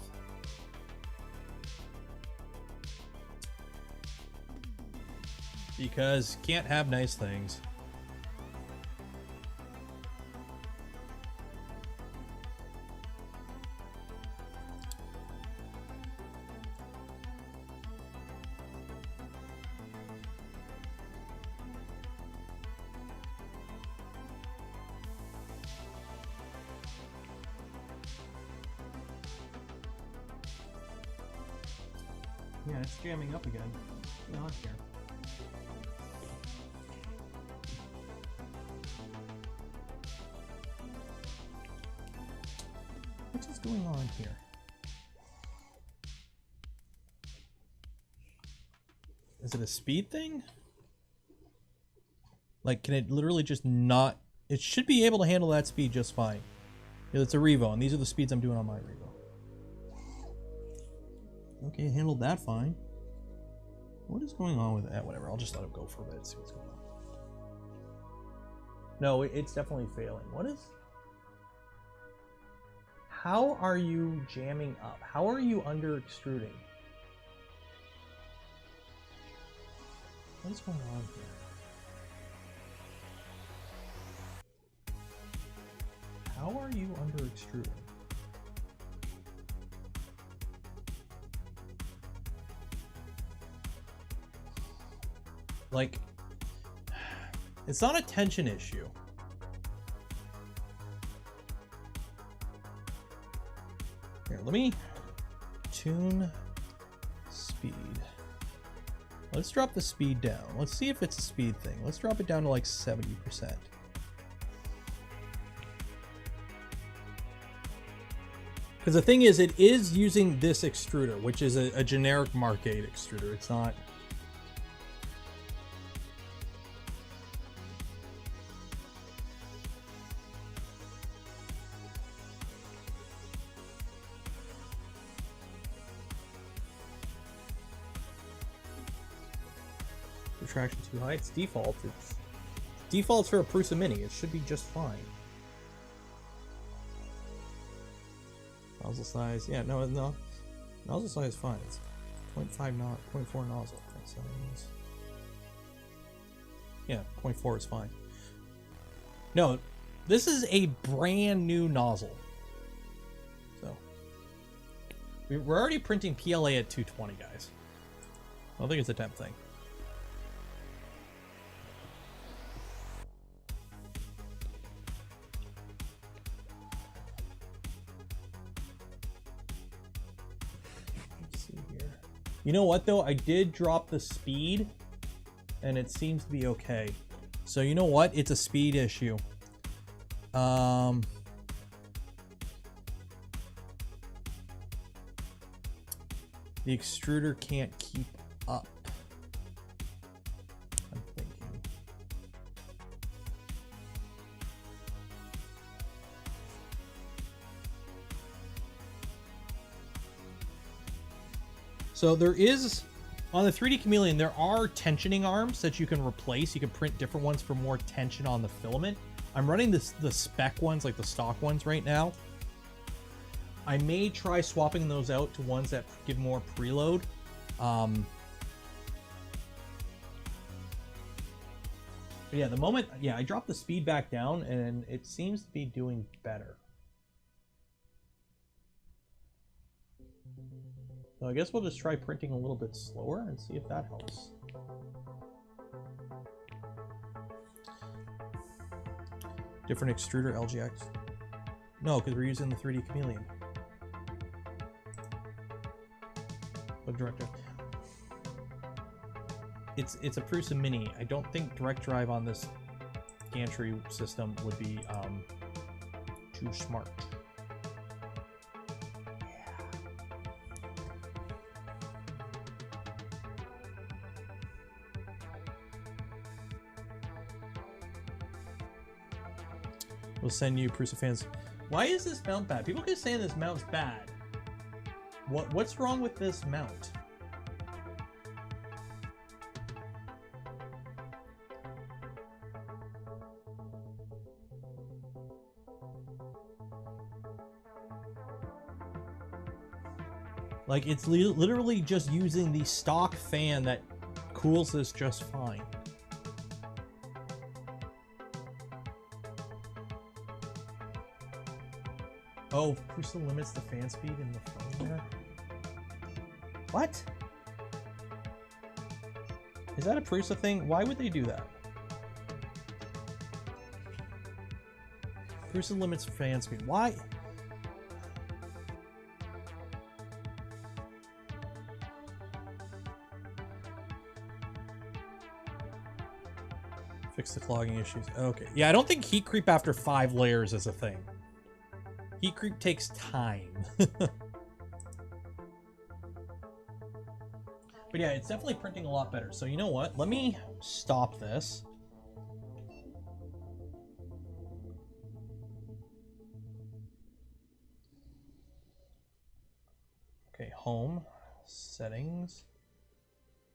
Because can't have nice things. Yeah, it's jamming up again. Get on here. What is going on here? Is it a speed thing? Like, can it literally just not... It should be able to handle that speed just fine. It's a Revo, and these are the speeds I'm doing on my Revo. Okay, handled that fine. What is going on with that? Whatever, I'll just let it go for a bit, see what's going on. No, it's definitely failing. What is... How are you jamming up? How are you under extruding? What is going on here? How are you under extruding? Like, it's not a tension issue. Here, let me tune speed. Let's drop the speed down. Let's see if it's a speed thing. Let's drop it down to like 70%. Because the thing is, it is using this extruder, which is a generic Mark 8 extruder. It's not... Retraction too high. It's default. It's default for a Prusa Mini. It should be just fine. Nozzle size. Yeah, no. Nozzle size is fine. It's 0.5 0.4 nozzle. Yeah, 0.4 is fine. No, this is a brand new nozzle. So we're already printing PLA at 220, guys. I don't think it's a temp thing. You know what though? I did drop the speed and it seems to be okay. So you know what? It's a speed issue. The extruder can't keep up. I'm thinking. So there is, on the 3D Chameleon, there are tensioning arms that you can replace. You can print different ones for more tension on the filament. I'm running the spec ones, like the stock ones right now. I may try swapping those out to ones that give more preload. But yeah, the moment, yeah, I dropped the speed back down and it seems to be doing better. So I guess we'll just try printing a little bit slower and see if that helps. Different extruder, LGX. No, because we're using the 3D Chameleon. Look, director. It's a Prusa Mini. I don't think direct drive on this gantry system would be too smart. We'll send you Prusa fans. Why is this mount bad? People keep saying this mount's bad. What's wrong with this mount? Like, it's literally just using the stock fan that cools this just fine. Oh, Prusa limits the fan speed in the firmware. What? Is that a Prusa thing? Why would they do that? Prusa limits fan speed. Why? Fix the clogging issues. Okay. Yeah, I don't think heat creep after 5 layers is a thing. Heat creep takes time. But yeah, it's definitely printing a lot better. So you know what? Let me stop this. Okay, home, settings,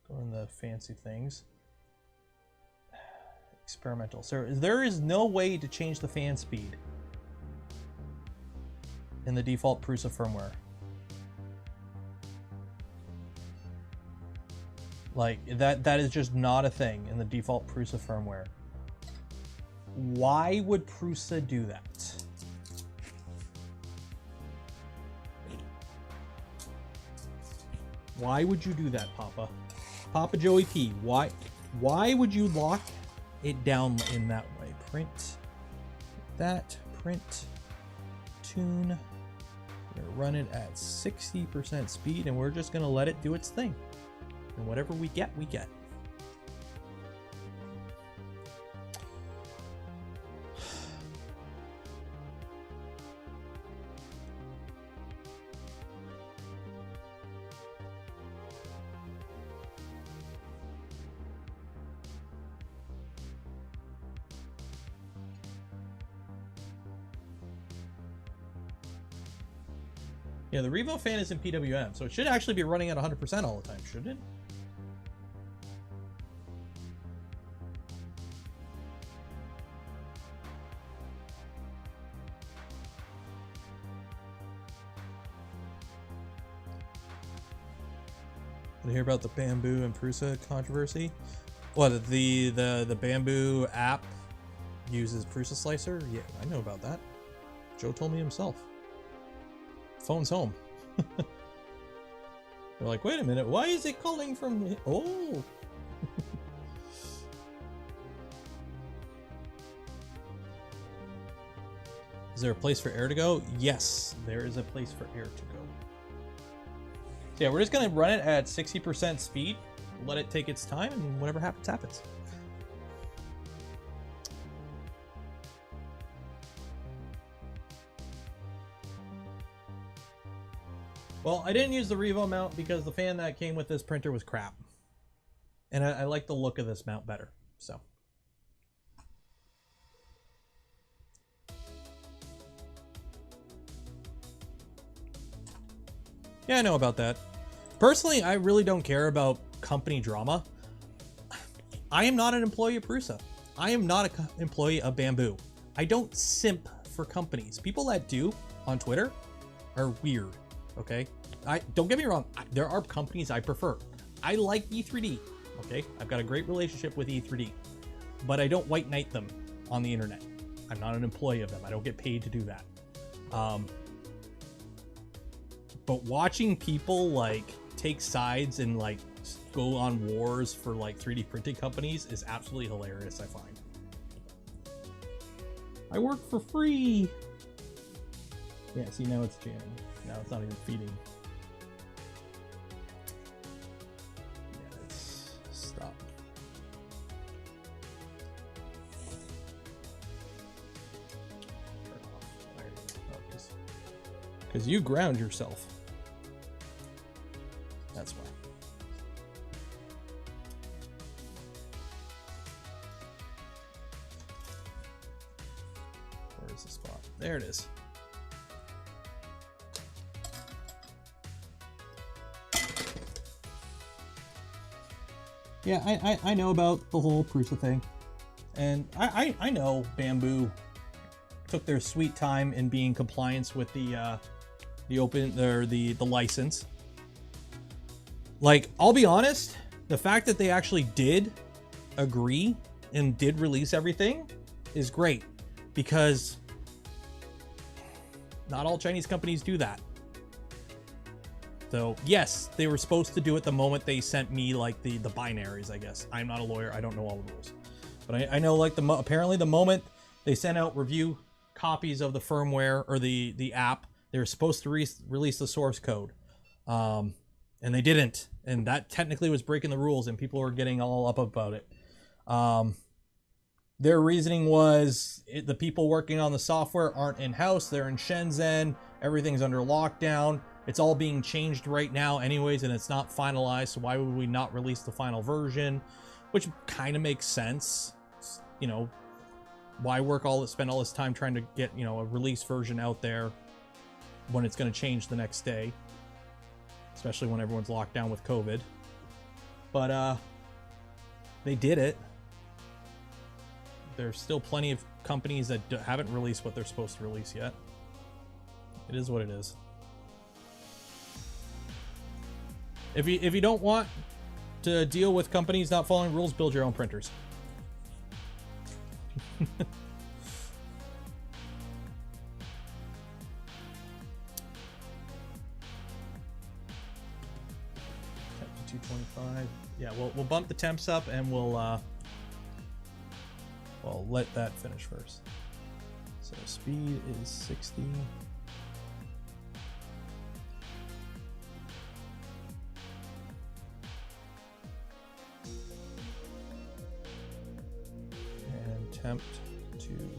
go in the fancy things. Experimental. So there is no way to change the fan speed in the default Prusa firmware. Like, that is just not a thing in the default Prusa firmware. Why would Prusa do that? Why would you do that, Papa? Papa Joey P. Why would you lock it down in that way? Print that, print, tune. We're gonna run it at 60% speed and we're just gonna let it do its thing. And whatever we get, we get. Yeah, the Revo fan is in PWM, so it should actually be running at 100% all the time, shouldn't it? Did you hear about the Bamboo and Prusa controversy? What, the Bamboo app uses Prusa Slicer? Yeah, I know about that. Joe told me himself. Phone's home. They're like, wait a minute, why is it calling from... Oh! Is there a place for air to go? Yes, there is a place for air to go. So yeah, we're just gonna run it at 60% speed, let it take its time, and whatever happens, happens. Well, I didn't use the Revo mount because the fan that came with this printer was crap. And I like the look of this mount better, so. Yeah, I know about that. Personally, I really don't care about company drama. I am not an employee of Prusa. I am not an employee of Bamboo. I don't simp for companies. People that do on Twitter are weird, okay? Don't get me wrong, there are companies I prefer. I like E3D, okay? I've got a great relationship with E3D, but I don't white knight them on the internet. I'm not an employee of them. I don't get paid to do that. But watching people like take sides and like go on wars for like 3D printing companies is absolutely hilarious, I find. I work for free. Yeah, see, now it's jamming. Now it's not even feeding. Yeah, let's stop. Turn off. There you go. Because you ground yourself. That's why. Where is the spot? There it is. Yeah, I know about the whole Prusa thing, and I know Bamboo took their sweet time in being compliance with the license. Like, I'll be honest, the fact that they actually did agree and did release everything is great, because not all Chinese companies do that. So yes, they were supposed to do it the moment they sent me like the binaries, I guess. I'm not a lawyer, I don't know all the rules. But I know like apparently the moment they sent out review copies of the firmware or the app, they were supposed to release the source code. And they didn't, and that technically was breaking the rules, and people were getting all up about it. Their reasoning was the people working on the software aren't in-house, they're in Shenzhen, everything's under lockdown, it's all being changed right now anyways, and it's not finalized, so why would we not release the final version? Which kind of makes sense. You know, why spend all this time trying to get, you know, a release version out there when it's going to change the next day? Especially when everyone's locked down with COVID. But they did it. There's still plenty of companies that haven't released what they're supposed to release yet. It is what it is. If you don't want to deal with companies not following rules, build your own printers. Temp to 225. Yeah, we'll bump the temps up, and we'll let that finish first. So speed is 60. And temp to 20.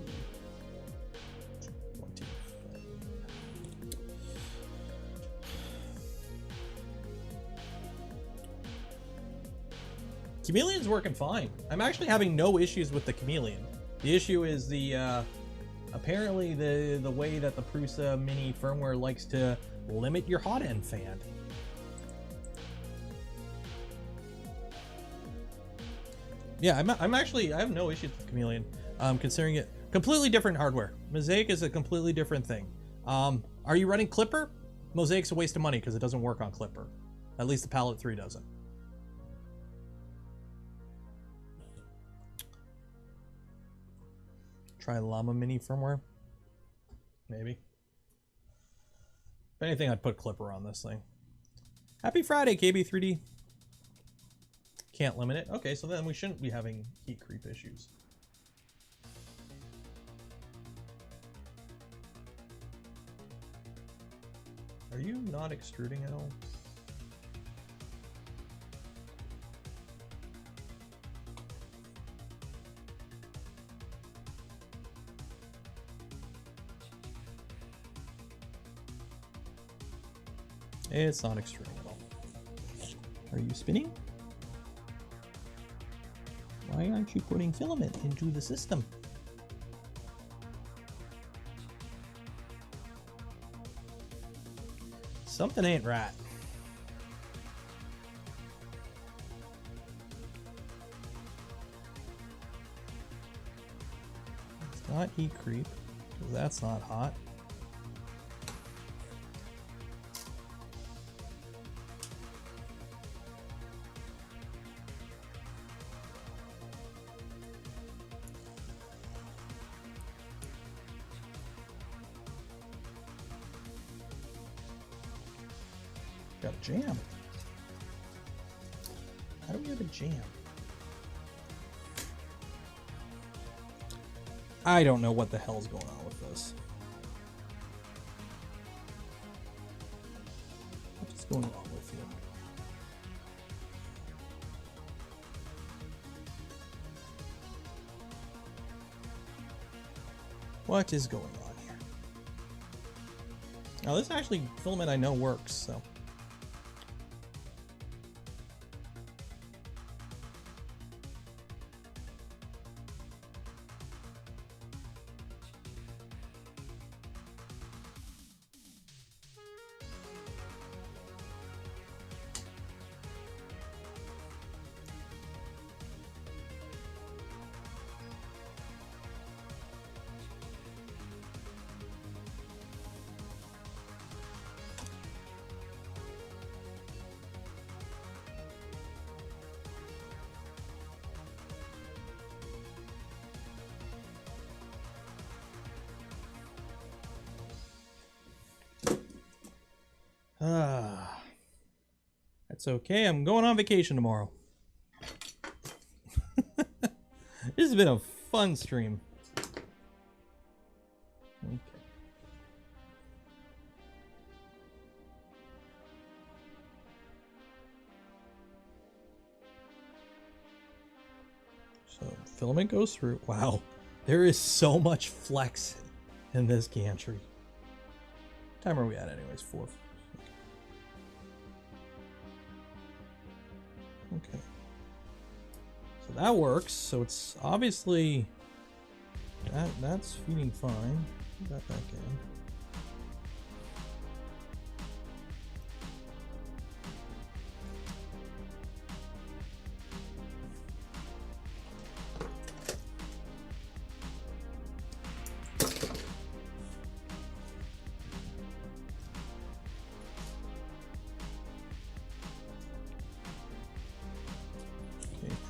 Chameleon's working fine. I'm actually having no issues with the Chameleon. The issue is the apparently the way that the Prusa Mini firmware likes to limit your hot end fan. Yeah, I have no issues with Chameleon, considering it completely different hardware. Mosaic is a completely different thing. Are you running Clipper? Mosaic's a waste of money because it doesn't work on Clipper. At least the Palette 3 doesn't. Try Llama Mini firmware. Maybe. If anything, I'd put Clipper on this thing. Happy Friday, KB3D. Can't limit it. Okay, so then we shouldn't be having heat creep issues. Are you not extruding at all? It's not extruding at all. Are you spinning? Why aren't you putting filament into the system? Something ain't right. It's not heat creep, because that's not hot. Got a jam. How do we have a jam? I don't know what the hell's going on with this. What is going on with you? What is going on here? Now this actually filament I know works, so. That's okay. I'm going on vacation tomorrow. This has been a fun stream. Okay. So filament goes through. Wow, there is so much flex in this gantry. What time are we at anyways? 4. Okay. So that works. So it's obviously that's feeding fine. Put that back in.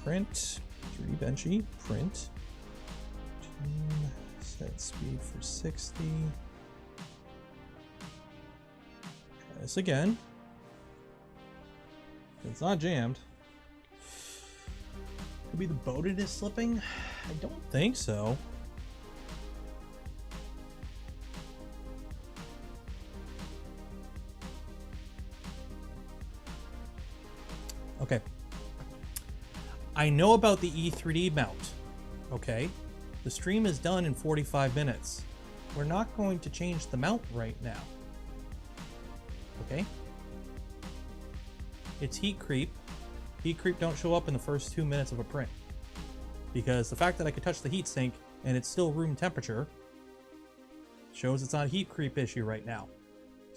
Print 3D Benchy, print. Set speed for 60. Try this again. It's not jammed. Could be the boated is slipping. I don't think so. Okay. I know about the E3D mount, okay? The stream is done in 45 minutes. We're not going to change the mount right now, okay? It's heat creep. Heat creep don't show up in the first 2 minutes of a print, because the fact that I could touch the heat sink and it's still room temperature shows it's not a heat creep issue right now.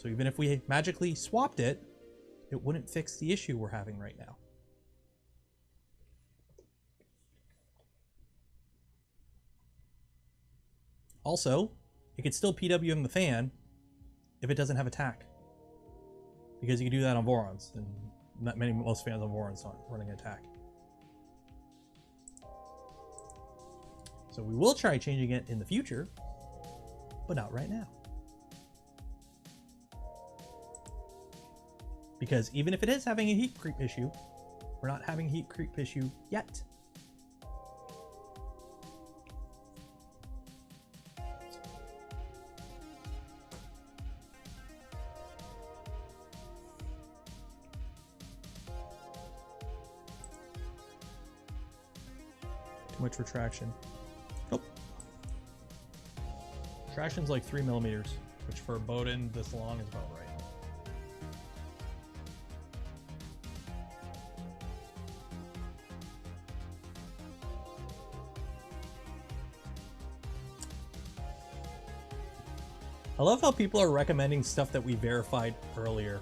So even if we magically swapped it, it wouldn't fix the issue we're having right now. Also, it could still PWM the fan if it doesn't have a tack. Because you can do that on Vorons, and most fans on Vorons aren't running a tack. So we will try changing it in the future, but not right now. Because even if it is having a heat creep issue, we're not having a heat creep issue yet. Too much retraction. Oh. Retraction's like 3 millimeters, which for a Bowden this long is about right. I love how people are recommending stuff that we verified earlier.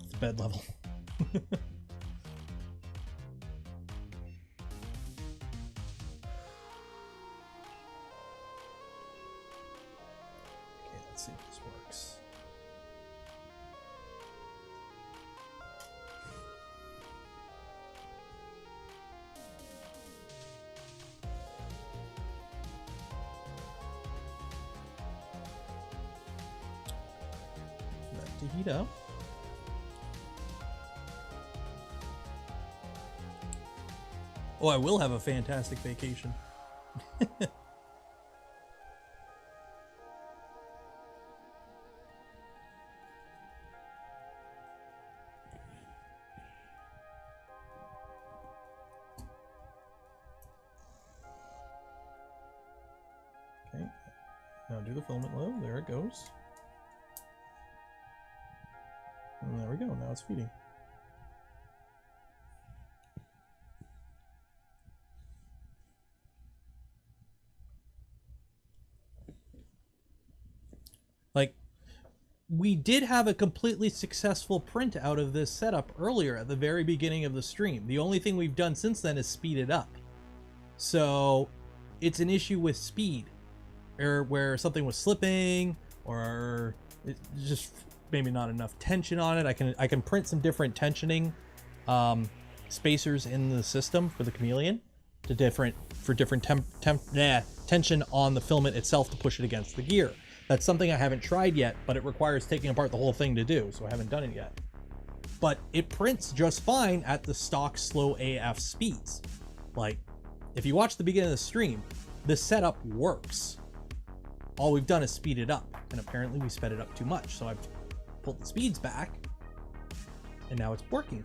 It's bed level. Let's see if this works. That to heat up. Oh, I will have a fantastic vacation. Okay, now do the filament low. There it goes. And there we go. Now it's feeding. Like, we did have a completely successful print out of this setup earlier at the very beginning of the stream. The only thing we've done since then is speed it up. So it's an issue with speed, or where something was slipping, or it's just maybe not enough tension on it. I can print some different tensioning spacers in the system for the Chameleon to different tension on the filament itself to push it against the gear. That's something I haven't tried yet, but it requires taking apart the whole thing to do, so I haven't done it yet. But it prints just fine at the stock slow AF speeds. Like, if you watch the beginning of the stream, this setup works. All we've done is speed it up, and apparently we sped it up too much, so I've pulled the speeds back, and now it's working.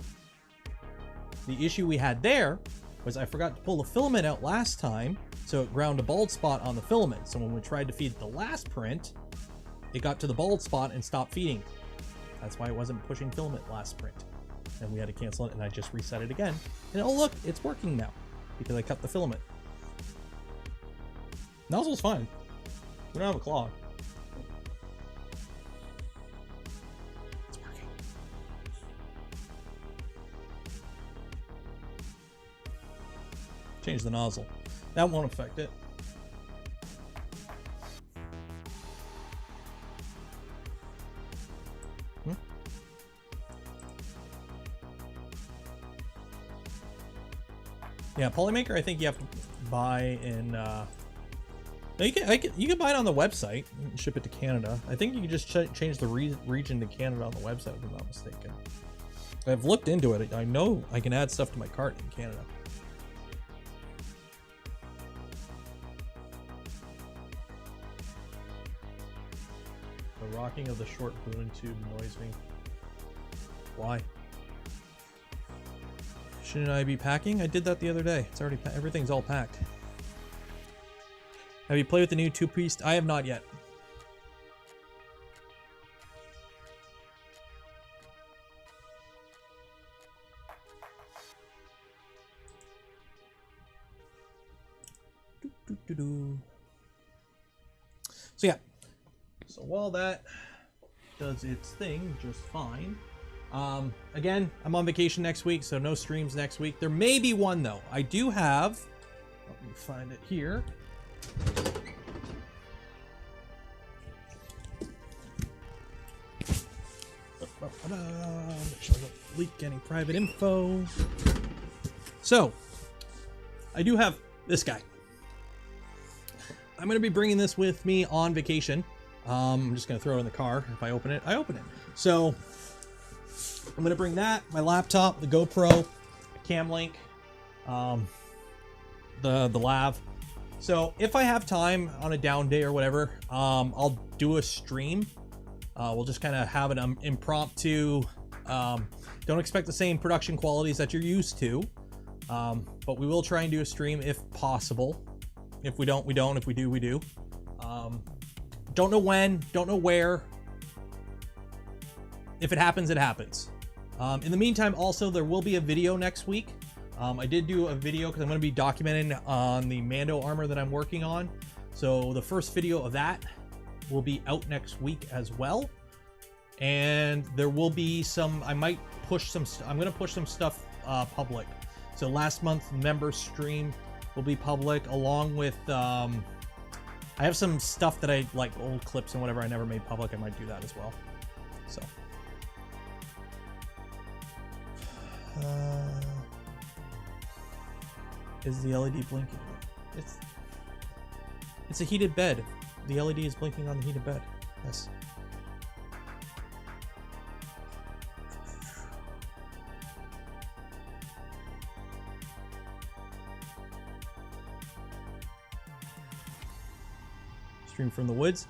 The issue we had there was I forgot to pull the filament out last time, so it ground a bald spot on the filament. So when we tried to feed the last print, it got to the bald spot and stopped feeding. That's why it wasn't pushing filament last print. And we had to cancel it, and I just reset it again. And oh look, it's working now, because I cut the filament. Nozzle's fine. We don't have a clog. It's working. Change the nozzle. That won't affect it. Yeah, Polymaker, I think you have to buy in. You can buy it on the website and ship it to Canada. I think you can just change the region to Canada on the website, if I'm not mistaken. I've looked into it. I know I can add stuff to my cart in Canada. The rocking of the short boom tube annoys me. Why? Shouldn't I be packing? I did that the other day. It's already everything's all packed. Have you played with the new two-piece? I have not yet. So yeah, so while that does its thing just fine. Again, I'm on vacation next week, so no streams next week. There may be one though. I do have, let me find it here. Make sure I don't leak any private info. So, I do have this guy. I'm going to be bringing this with me on vacation. I'm just going to throw it in the car. If I open it, I open it. So, I'm going to bring that, my laptop, the GoPro, Cam Link, the lav. So, if I have time on a down day or whatever, I'll do a stream. We'll just kind of have an impromptu. Don't expect the same production qualities that you're used to, but we will try and do a stream if possible. If we don't, we don't. If we do, we do. Don't know when, don't know where. If it happens, it happens. In the meantime, also, there will be a video next week. I did do a video because I'm going to be documenting on the Mando armor that I'm working on. So the first video of that will be out next week as well. And there will be some, I might push some, I'm going to push some stuff public. So last month's member stream will be public, along with, I have some stuff that I, like old clips and whatever I never made public. I might do that as well. So. Is the LED blinking? It's a heated bed. The LED is blinking on the heated bed. Yes. Stream from the woods.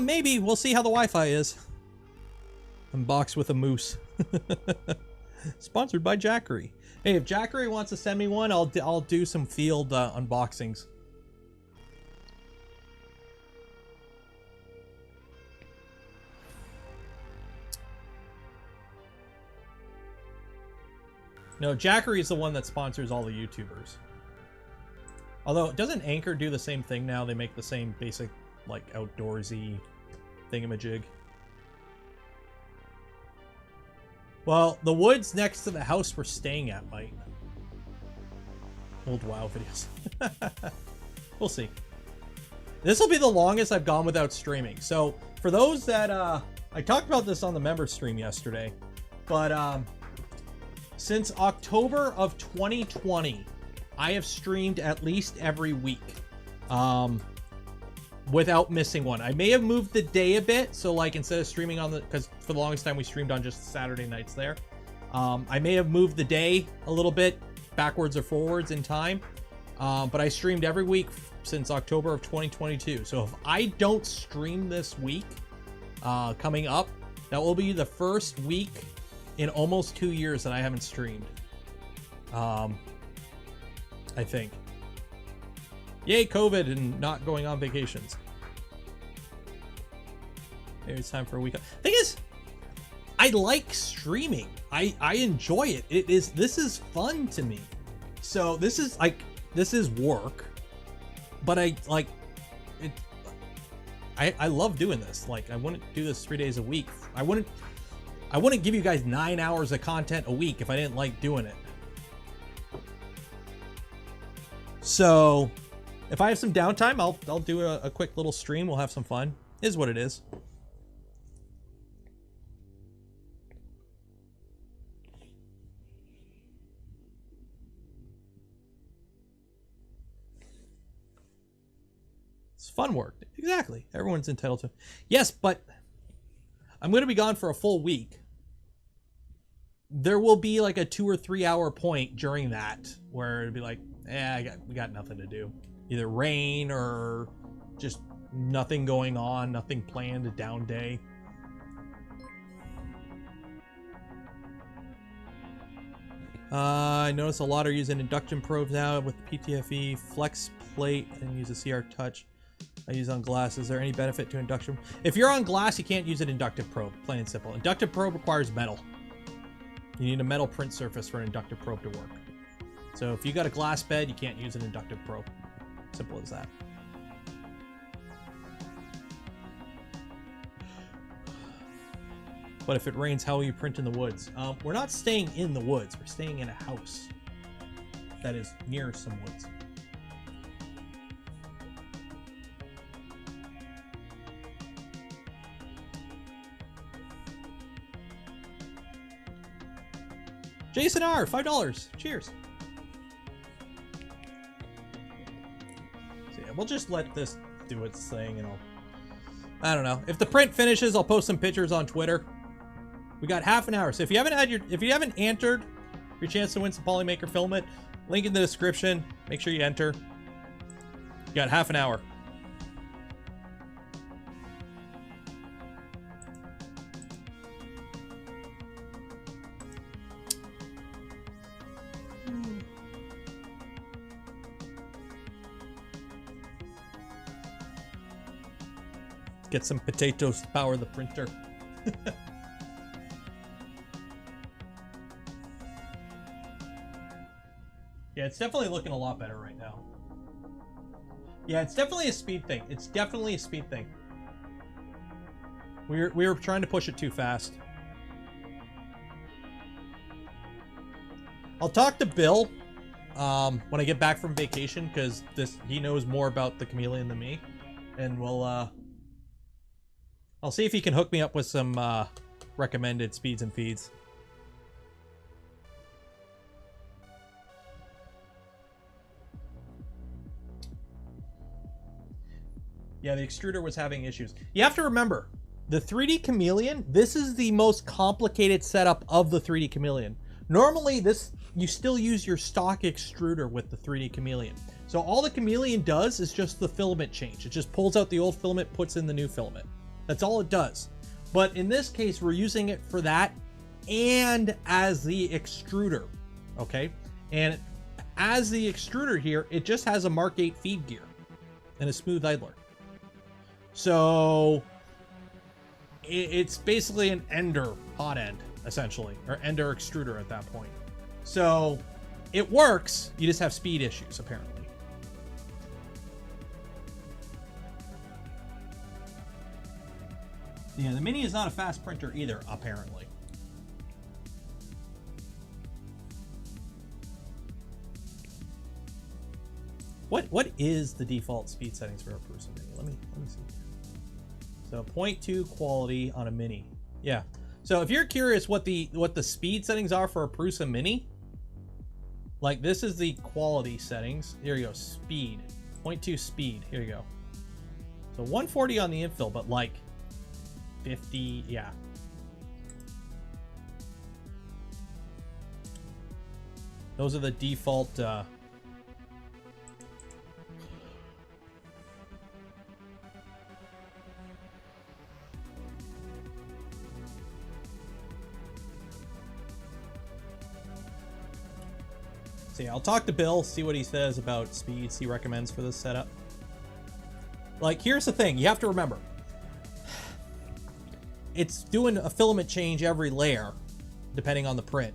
Maybe. We'll see how the Wi-Fi is. Unbox with a moose. Sponsored by Jackery. Hey, if Jackery wants to send me one, I'll do some field unboxings. No, Jackery is the one that sponsors all the YouTubers. Although, doesn't Anchor do the same thing now? They make the same basic, like, outdoorsy thingamajig. Well, the woods next to the house we're staying at might. Old WoW videos. We'll see. This will be the longest I've gone without streaming. So, for those that, I talked about this on the member stream yesterday, but, since October of 2020, I have streamed at least every week, without missing one. I may have moved the day a bit, so like instead of streaming on the, because for the longest time we streamed on just Saturday nights there. I may have moved the day a little bit backwards or forwards in time, but I streamed every week since October of 2022. So if I don't stream this week, coming up, that will be the first week in almost 2 years that I haven't streamed. I think. Yay, COVID and not going on vacations. Maybe it's time for a week. Thing is, I like streaming. I enjoy it. This is fun to me. So this is like, this is work, but I like it. I love doing this. Like, I wouldn't do this 3 days a week. I wouldn't give you guys 9 hours of content a week if I didn't like doing it. So, if I have some downtime, I'll do a quick little stream. We'll have some fun. Is what it is. It's fun work. Exactly. Everyone's entitled to. Yes, but I'm going to be gone for a full week. There will be like a 2 or 3 hour point during that where it'd be like, we got nothing to do. Either rain or just nothing going on, nothing planned, a down day. I notice a lot are using induction probes now with PTFE, flex plate, and use a CR touch. I use on glass. Is there any benefit to induction? If you're on glass, you can't use an inductive probe, plain and simple. Inductive probe requires metal. You need a metal print surface for an inductive probe to work. So if you got a glass bed, you can't use an inductive probe. Simple as that. But if it rains, how will you print in the woods? We're not staying in the woods. We're staying in a house that is near some woods. Jason R, $5. Cheers. So yeah, we'll just let this do its thing, and I don't know. If the print finishes, I'll post some pictures on Twitter. We got half an hour, so if you haven't entered your chance to win some Polymaker filament, link in the description. Make sure you enter. You got half an hour. Get some potatoes to power the printer. Yeah, it's definitely looking a lot better right now. Yeah, it's definitely a speed thing. It's definitely a speed thing. We were trying to push it too fast. I'll talk to Bill when I get back from vacation, because he knows more about the Chameleon than me, and I'll see if he can hook me up with some recommended speeds and feeds. Yeah, the extruder was having issues. You have to remember, the 3D Chameleon, this is the most complicated setup of the 3D Chameleon. Normally, you still use your stock extruder with the 3D Chameleon. So all the Chameleon does is just the filament change. It just pulls out the old filament, puts in the new filament. That's all it does. But in this case, we're using it for that and as the extruder, okay? And as the extruder here, it just has a Mark 8 feed gear and a smooth idler. So it's basically an ender hotend, essentially, or ender extruder at that point. So it works, you just have speed issues, apparently. Yeah, the Mini is not a fast printer either, apparently. What is the default speed settings for a Prusa Mini? Let me see. So 0.2 quality on a Mini. Yeah. So if you're curious what the speed settings are for a Prusa Mini, like this is the quality settings. Here you go, speed. 0.2 speed. Here you go. So 140 on the infill, but like 50, yeah. Those are the default so yeah, I'll talk to Bill, see what he says about speeds he recommends for this setup. Like, here's the thing, you have to remember, it's doing a filament change every layer, depending on the print.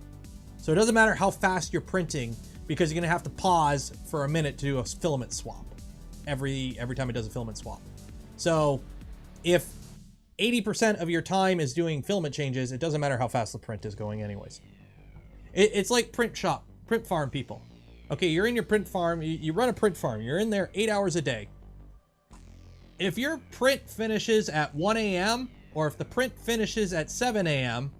So it doesn't matter how fast you're printing, because you're gonna have to pause for a minute to do a filament swap every time it does a filament swap. So if 80% of your time is doing filament changes, it doesn't matter how fast the print is going anyways. It's like print farm people. Okay, you're in your print farm, you run a print farm, you're in there 8 hours a day. If your print finishes at 1 a.m., or if the print finishes at 7 a.m.,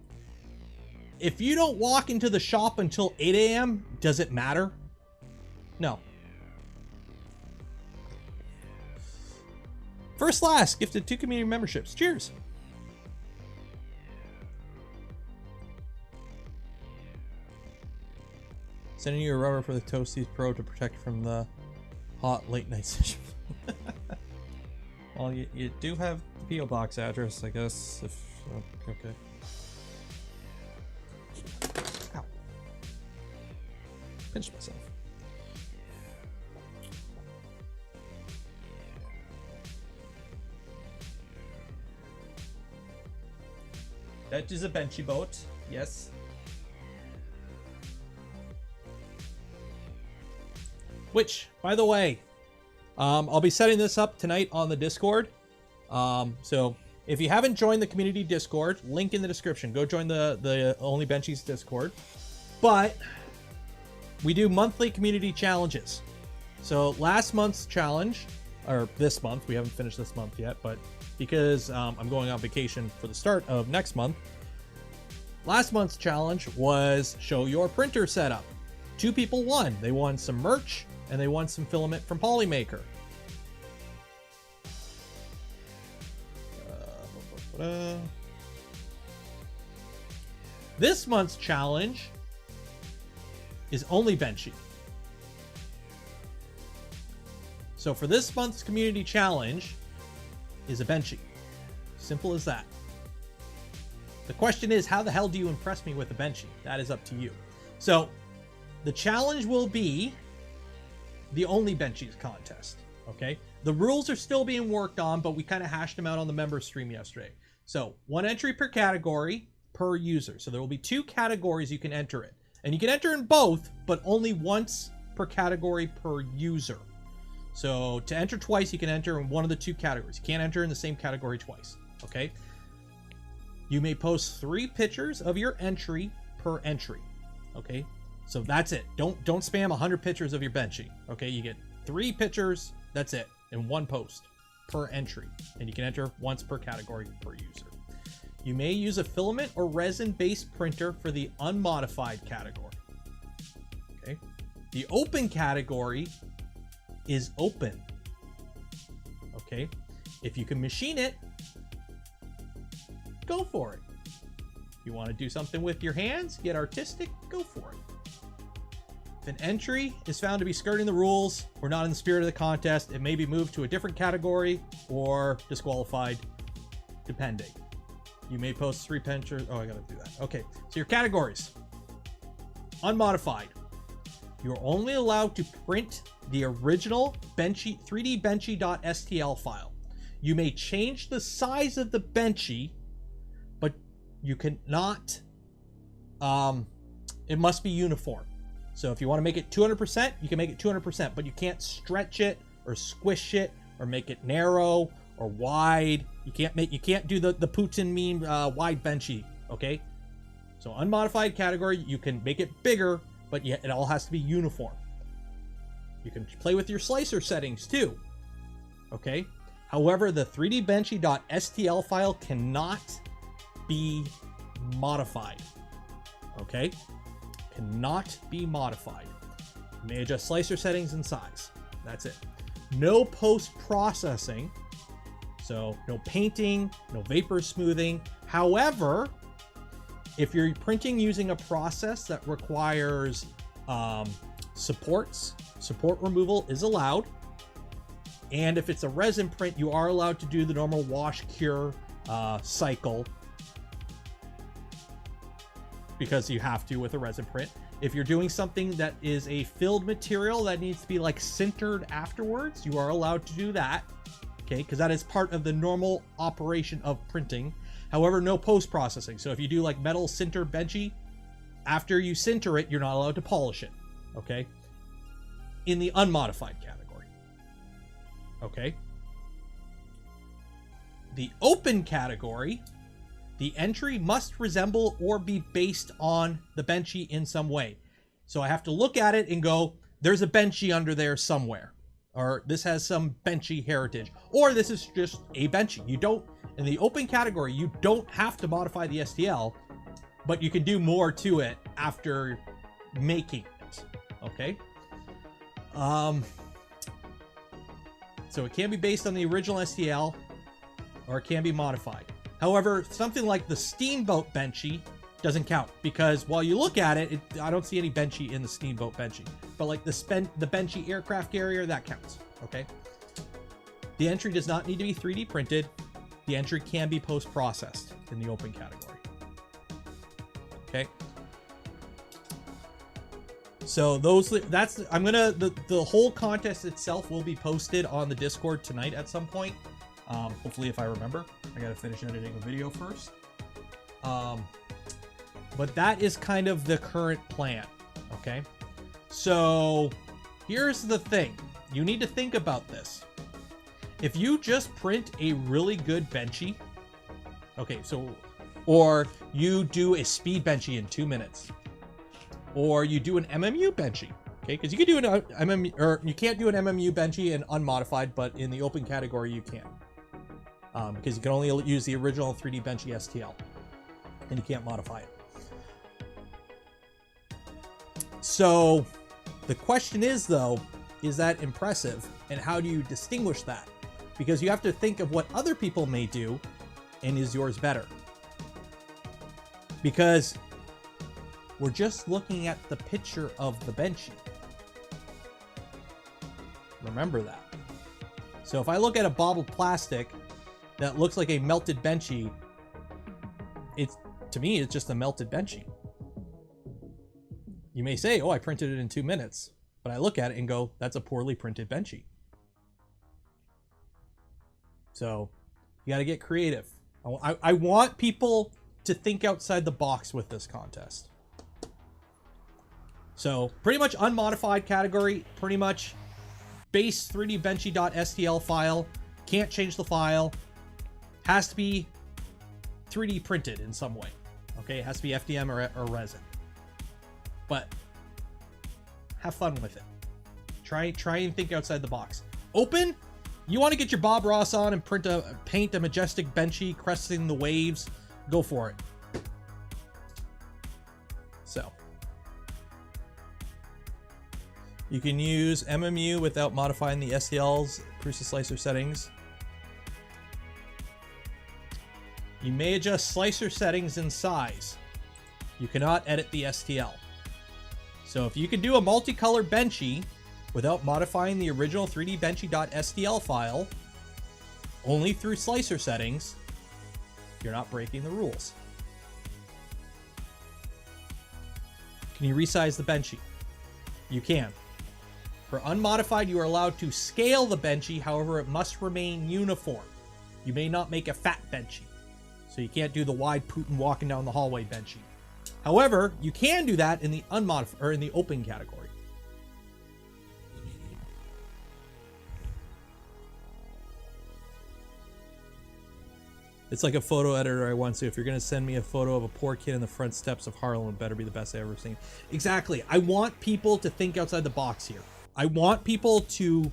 if you don't walk into the shop until 8 a.m., does it matter? No. First Last gifted 2 community memberships. Cheers. Sending you a rubber for the Toasties Pro to protect from the hot late night session. Well, you do have the P.O. box address, I guess. If okay. Ow. Pinched myself. That is a benchy boat. Yes. Which, by the way, I'll be setting this up tonight on the Discord. So If you haven't joined the community Discord, link in the description. Go join the Only Benchy's Discord. But we do monthly community challenges. So last month's challenge, or this month, we haven't finished this month yet, but because I'm going on vacation for the start of next month, last month's challenge was show your printer setup. 2 people won. They won some merch and they won some filament from Polymaker. This month's challenge is Only Benchy. So for this month's community challenge is a Benchy. Simple as that. The question is, how the hell do you impress me with a Benchy? That is up to you. So the challenge will be the Only Benchies contest. Okay. The rules are still being worked on, but we kind of hashed them out on the member stream yesterday. So 1 entry per category per user. So there will be 2 categories you can enter in. And you can enter in both, but only once per category per user. So to enter twice, you can enter in one of the 2 categories. You can't enter in the same category twice. Okay. You may post 3 pictures of your entry per entry. Okay. So that's it. Don't spam 100 pictures of your Benchy. Okay. You get 3 pictures. That's it. In 1 post per entry. And you can enter once per category per user. You may use a filament or resin-based printer for the unmodified category. Okay. The open category is open. Okay. If you can machine it, go for it. If you want to do something with your hands, get artistic, go for it. If an entry is found to be skirting the rules or not in the spirit of the contest, it may be moved to a different category or disqualified, depending. You may post 3 pictures. Oh, I gotta do that. Okay, so your categories. Unmodified. You're only allowed to print the original Benchy 3D Benchy.stl file. You may change the size of the Benchy, but you cannot. It must be uniform. So if you want to make it 200%, you can make it 200%, but you can't stretch it or squish it or make it narrow or wide. You can't do the Putin meme wide Benchy. Okay. So unmodified category, you can make it bigger, but it all has to be uniform. You can play with your slicer settings too. Okay. However, the 3D Benchy.stl file cannot be modified. Okay. Cannot be modified. You may adjust slicer settings and size. That's it. No post-processing. So no painting, no vapor smoothing. However, if you're printing using a process that requires support removal is allowed. And if it's a resin print, you are allowed to do the normal wash cure cycle, because you have to with a resin print. If you're doing something that is a filled material that needs to be like sintered afterwards, you are allowed to do that. Okay, because that is part of the normal operation of printing. However, no post-processing. So if you do like metal sinter Benchy, after you sinter it, you're not allowed to polish it. Okay, in the unmodified category. Okay. The open category, the entry must resemble or be based on the Benchy in some way. So I have to look at it and go, there's a Benchy under there somewhere. Or this has some Benchy heritage. Or this is just a Benchy. You don't, in the open category, you don't have to modify the STL, but you can do more to it after making it. Okay? So it can be based on the original STL, or it can be modified. However, something like the Steamboat Benchy doesn't count, because while you look at it, I don't see any Benchy in the Steamboat Benchy. But like the Benchy aircraft carrier, that counts. Okay. The entry does not need to be 3D printed. The entry can be post-processed in the open category. Okay. So the whole contest itself will be posted on the Discord tonight at some point. Hopefully, if I remember. I gotta finish editing a video first. But that is kind of the current plan. Okay. So here's the thing. You need to think about this. If you just print a really good Benchy Okay, so, or you do a speed benchy in 2 minutes, or you do an MMU benchy. Okay, because you can do an MMU, or you can't do an MMU benchy in unmodified, but in the open category you can. Because you can only use the original 3D Benchy STL, and you can't modify it. So the question is, though, is that impressive, and how do you distinguish that? Because you have to think of what other people may do, and is yours better? Because we're just looking at the picture of the Benchy. Remember that. So if I look at a bobbled plastic that looks like a melted Benchy, to me, it's just a melted Benchy. You may say, oh, I printed it in 2 minutes, but I look at it and go, that's a poorly printed Benchy. So you got to get creative. I want people to think outside the box with this contest. So pretty much unmodified category, pretty much base 3D Benchy.stl file, can't change the file, has to be 3D printed in some way. Okay, it has to be FDM or resin. But have fun with it. Try and think outside the box. Open, you want to get your Bob Ross on and paint a majestic Benchy cresting the waves, go for it. So you can use MMU without modifying the STL's Prusa slicer settings. You may adjust slicer settings and size. You cannot edit the STL. So if you can do a multicolored Benchy without modifying the original 3D Benchy.stl file, only through slicer settings, you're not breaking the rules. Can you resize the Benchy? You can. For unmodified, you are allowed to scale the Benchy, however, it must remain uniform. You may not make a fat Benchy. So you can't do the wide Putin walking down the hallway Benchy. However, you can do that in the unmodified or in the open category. It's like a photo editor I once said, if you're going to send me a photo of a poor kid in the front steps of Harlem, it better be the best I've ever seen. Exactly. I want people to think outside the box here. I want people to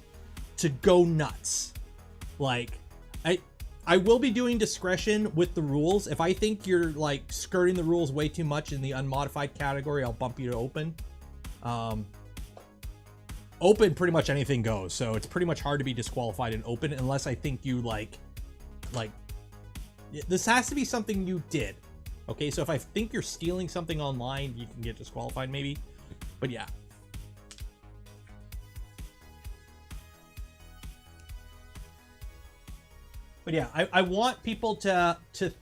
go nuts. Like, I will be doing discretion with the rules. If I think you're like skirting the rules way too much in the unmodified category, I'll bump you to open. Open, pretty much anything goes. So it's pretty much hard to be disqualified in open unless I think you like this has to be something you did. Okay, so if I think you're stealing something online, you can get disqualified maybe. But yeah. But yeah, I want people to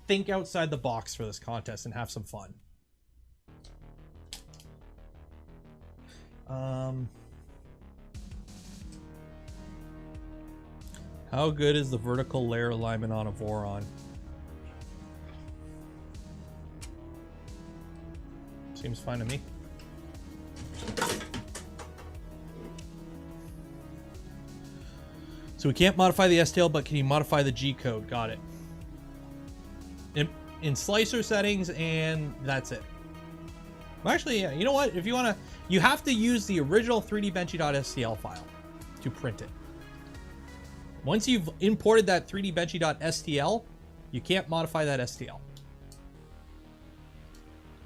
think outside the box for this contest and have some fun. How good is the vertical layer alignment on a Voron? Seems fine to me. So we can't modify the STL, but can you modify the G code? Got it. In slicer settings, and that's it. Well, actually, yeah, you know what? If you want to, you have to use the original 3D Benchy.stl file to print it. Once you've imported that 3D Benchy.stl, you can't modify that STL.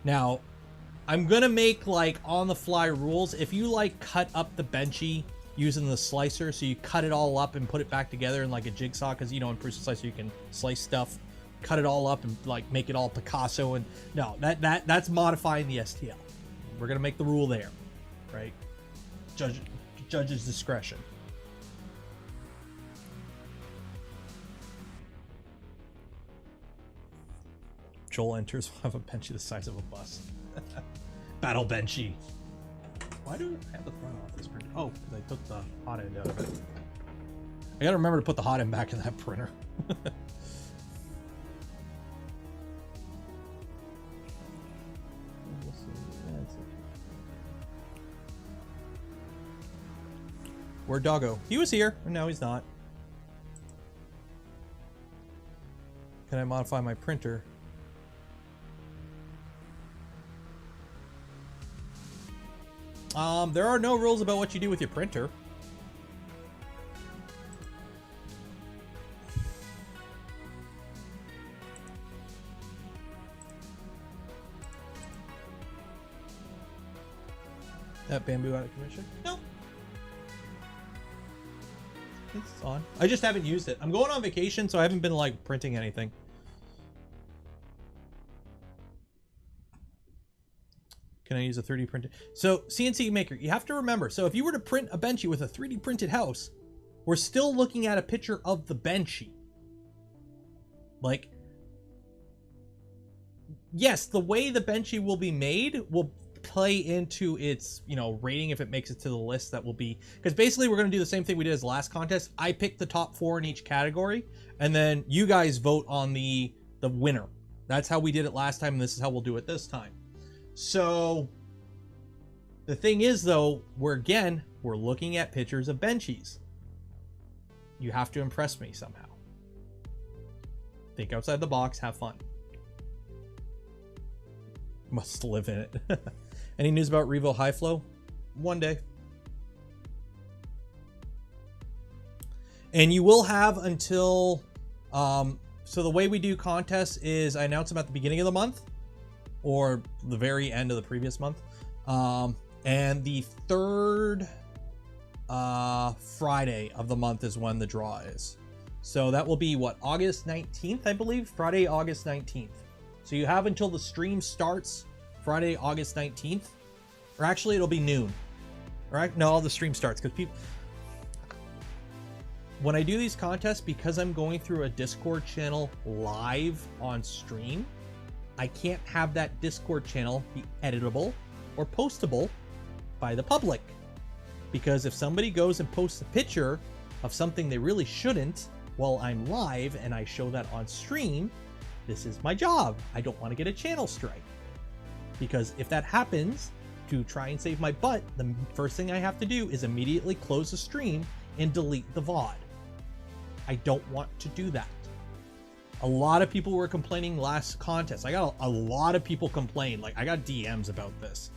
Now, I'm gonna make like on the fly rules. If you like cut up the Benchy using the slicer, so you cut it all up and put it back together in like a jigsaw, because you know in Prusa slicer you can slice stuff, cut it all up and like make it all Picasso, and no, that's modifying the STL. We're gonna make the rule there, right? Judge's discretion. Joel enters, will have a Benchy the size of a bus. Battle Benchy. Why do I have the front off this printer? Oh, because I took the hot end out of it. I gotta remember to put the hot end back in that printer. Where'd Doggo? He was here, and now he's not. can I modify my printer? There are no rules about what you do with your printer. That bamboo out of commission? No. It's on. I just haven't used it. I'm going on vacation, so I haven't been like printing anything. Can I use a 3D printed? So CNC maker, you have to remember. So if you were to print a Benchy with a 3D printed house, we're still looking at a picture of the Benchy. Like, yes, the way the Benchy will be made will play into its, you know, rating if it makes it to the list. That will be, because basically we're going to do the same thing we did as the last contest. I picked the top 4 in each category, and then you guys vote on the winner. That's how we did it last time, and this is how we'll do it this time. So the thing is, though, we're looking at pictures of Benchies. You have to impress me somehow. Think outside the box, have fun. Must live in it. Any news about Revo High Flow? One day. And you will have until, so the way we do contests is I announce them at the beginning of the month or the very end of the previous month. And the third Friday of the month is when the draw is. So that will be what, August 19th, I believe? Friday, August 19th. So you have until the stream starts Friday, August 19th. Or actually, it'll be noon. Right? No, the stream starts because people... When I do these contests, because I'm going through a Discord channel live on stream, I can't have that Discord channel be editable or postable by the public. Because if somebody goes and posts a picture of something they really shouldn't while I'm live and I show that on stream, this is my job. I don't want to get a channel strike. Because if that happens, to try and save my butt, the first thing I have to do is immediately close the stream and delete the VOD. I don't want to do that. A lot of people were complaining last contest. I got a lot of people complain. Like, I got DMs about this.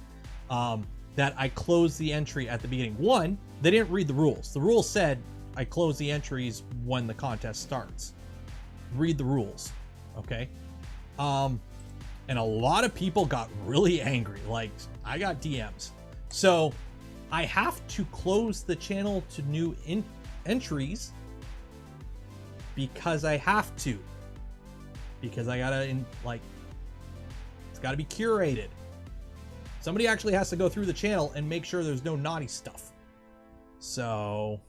That I closed the entry at the beginning. One, they didn't read the rules. The rules said I close the entries when the contest starts. Read the rules, okay? And a lot of people got really angry. Like, I got DMs. So I have to close the channel to new entries because I have to. Because I gotta, it's gotta be curated. Somebody actually has to go through the channel and make sure there's no naughty stuff. So,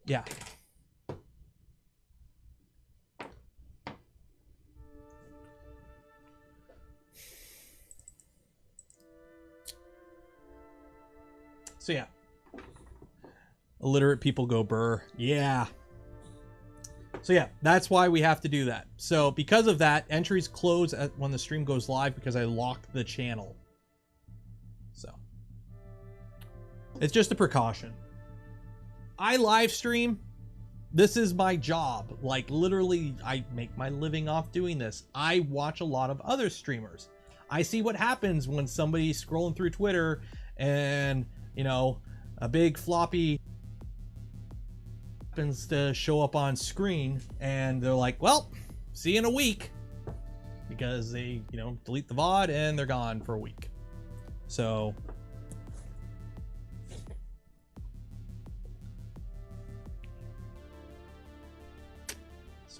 yeah. So, yeah. Illiterate people go burr. Yeah. So yeah, that's why we have to do that. So because of that, entries close when the stream goes live because I locked the channel. So it's just a precaution. I live stream. This is my job. Like, literally, I make my living off doing this. I watch a lot of other streamers. I see what happens when somebody's scrolling through Twitter and, you know, a big floppy happens to show up on screen and they're like, well, see you in a week, because they, you know, delete the VOD and they're gone for a week. So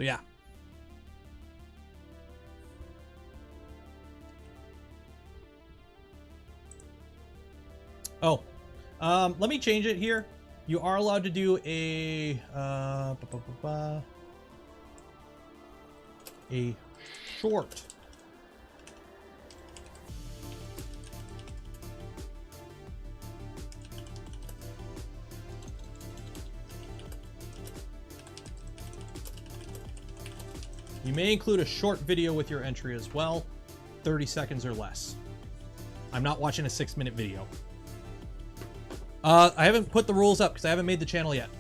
yeah. Oh, let me change it here. You are allowed to do a short. You may include a short video with your entry as well, 30 seconds or less. I'm not watching a 6-minute video. I haven't put the rules up because I haven't made the channel yet.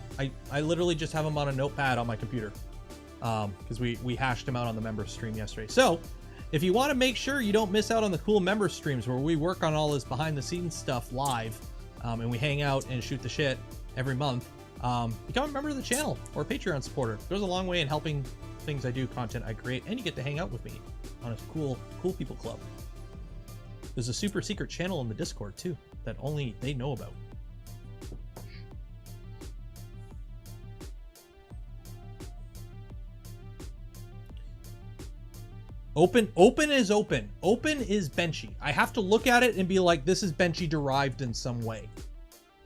I literally just have them on a notepad on my computer. because we hashed them out on the member stream yesterday. So if you want to make sure you don't miss out on the cool member streams where we work on all this behind the scenes stuff live, and we hang out and shoot the shit every month, become a member of the channel or a Patreon supporter. It goes a long way in helping things I do, content I create, and you get to hang out with me on a cool people club. There's a super secret channel in the Discord too that only they know about. Open is open. Open is Benchy. I have to look at it and be like, this is Benchy derived in some way.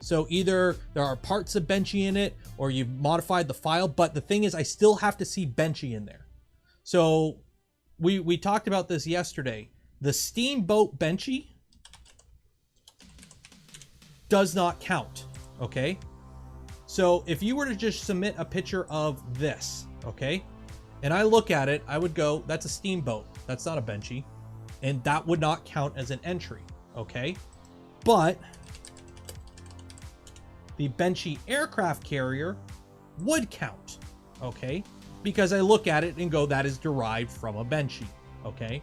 So either there are parts of Benchy in it or you've modified the file, but the thing is I still have to see Benchy in there. So we talked about this yesterday. The Steamboat Benchy does not count, okay? So if you were to just submit a picture of this, okay? And I look at it, I would go, that's a Steamboat. That's not a Benchy. And that would not count as an entry, okay? But the Benchy aircraft carrier would count, okay? Because I look at it and go, that is derived from a Benchy, okay?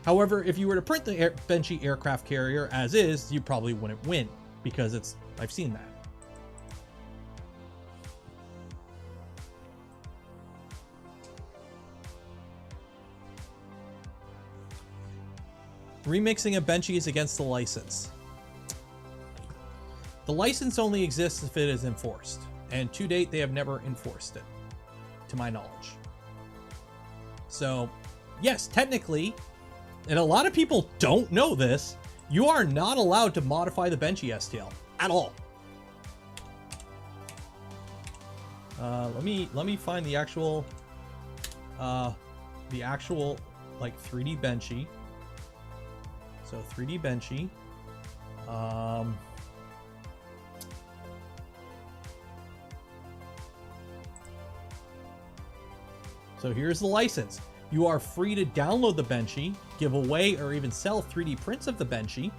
However, if you were to print the Benchy aircraft carrier as is, you probably wouldn't win because I've seen that. Remixing a Benchy is against the license. The license only exists if it is enforced, and to date they have never enforced it, to my knowledge. So, yes, technically, and a lot of people don't know this, you are not allowed to modify the Benchy STL at all. Let me find the actual like 3D Benchy. So 3D Benchy. So here's the license. You are free to download the Benchy, give away or even sell 3D prints of the Benchy,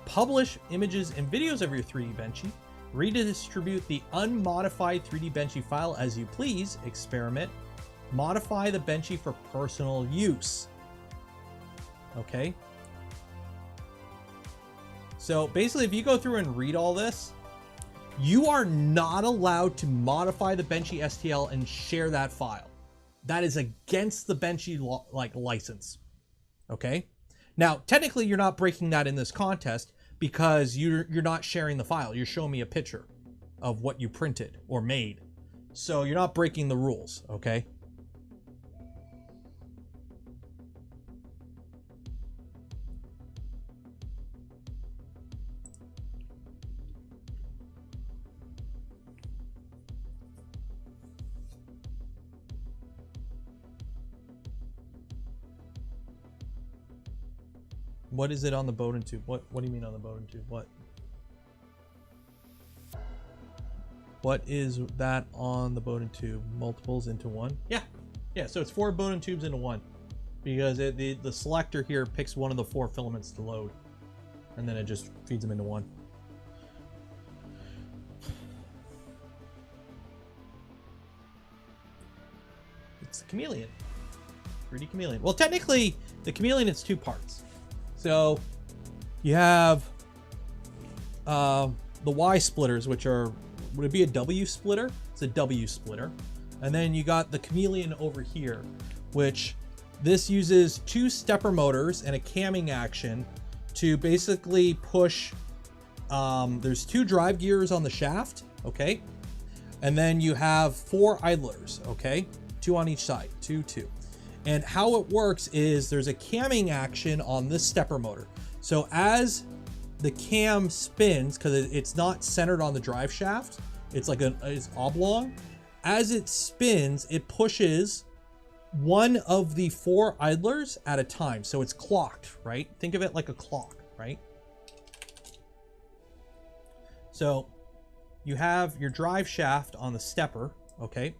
publish images and videos of your 3D Benchy, redistribute the unmodified 3D Benchy file as you please, experiment, modify the Benchy for personal use. Okay? So basically, if you go through and read all this, you are not allowed to modify the Benchy STL and share that file. That is against the Benchy license. Okay? Now, technically, you're not breaking that in this contest because you're not sharing the file. You're showing me a picture of what you printed or made. So you're not breaking the rules, okay? What is it on the Bowden tube? What do you mean on the Bowden tube? What is that on the Bowden tube? Multiples into one? Yeah. So it's 4 Bowden tubes into one because the selector here picks one of the 4 filaments to load, and then it just feeds them into one. It's the Chameleon. 3D Chameleon. Well, technically, the Chameleon is 2 parts. So you have the Y splitters, which are, would it be a W splitter? It's a W splitter. And then you got the Chameleon over here, which this uses 2 stepper motors and a camming action to basically push, there's 2 drive gears on the shaft, okay? And then you have 4 idlers, okay? 2 on each side, 2, 2. And how it works is there's a camming action on this stepper motor. So as the cam spins, because it's not centered on the drive shaft, it's like it's oblong. As it spins, it pushes one of the 4 idlers at a time. So it's clocked, right? Think of it like a clock, right? So you have your drive shaft on the stepper, okay?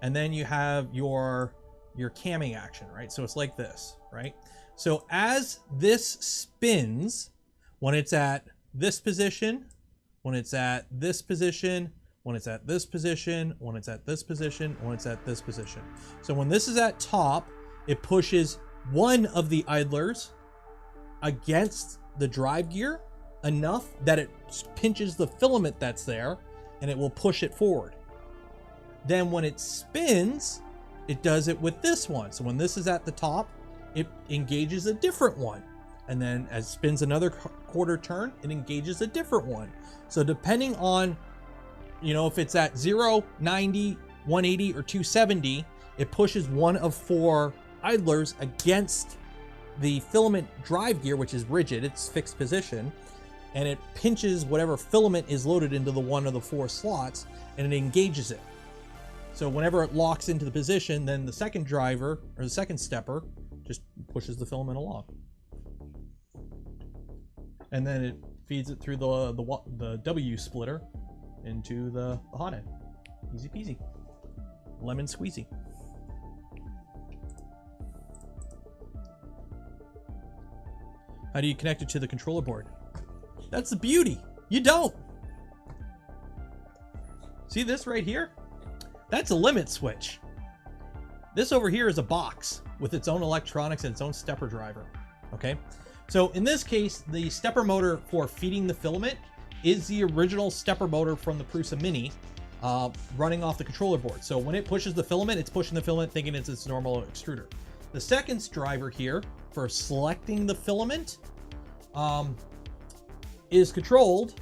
And then you have your camming action, right? So it's like this, right? So as this spins, when it's at this position, when it's at this position, when it's at this position, when it's at this position, when it's at this position. So when this is at top, it pushes one of the idlers against the drive gear enough that it pinches the filament that's there, and it will push it forward. Then when it spins, it does it with this one. So when this is at the top, it engages a different one. And then as it spins another quarter turn, it engages a different one. So depending on, you know, if it's at 0, 90, 180, or 270, it pushes one of 4 idlers against the filament drive gear, which is rigid, it's fixed position, and it pinches whatever filament is loaded into the one of the 4 slots, and it engages it. So whenever it locks into the position, then the second driver, or the second stepper, just pushes the filament along. And then it feeds it through the W splitter into the hot end. Easy peasy. Lemon squeezy. How do you connect it to the controller board? That's the beauty. You don't. See this right here? That's a limit switch. This over here is a box with its own electronics and its own stepper driver. Okay? So in this case, the stepper motor for feeding the filament is the original stepper motor from the Prusa Mini, running off the controller board. So when it pushes the filament, it's pushing the filament thinking it's its normal extruder. The second driver here for selecting the filament is controlled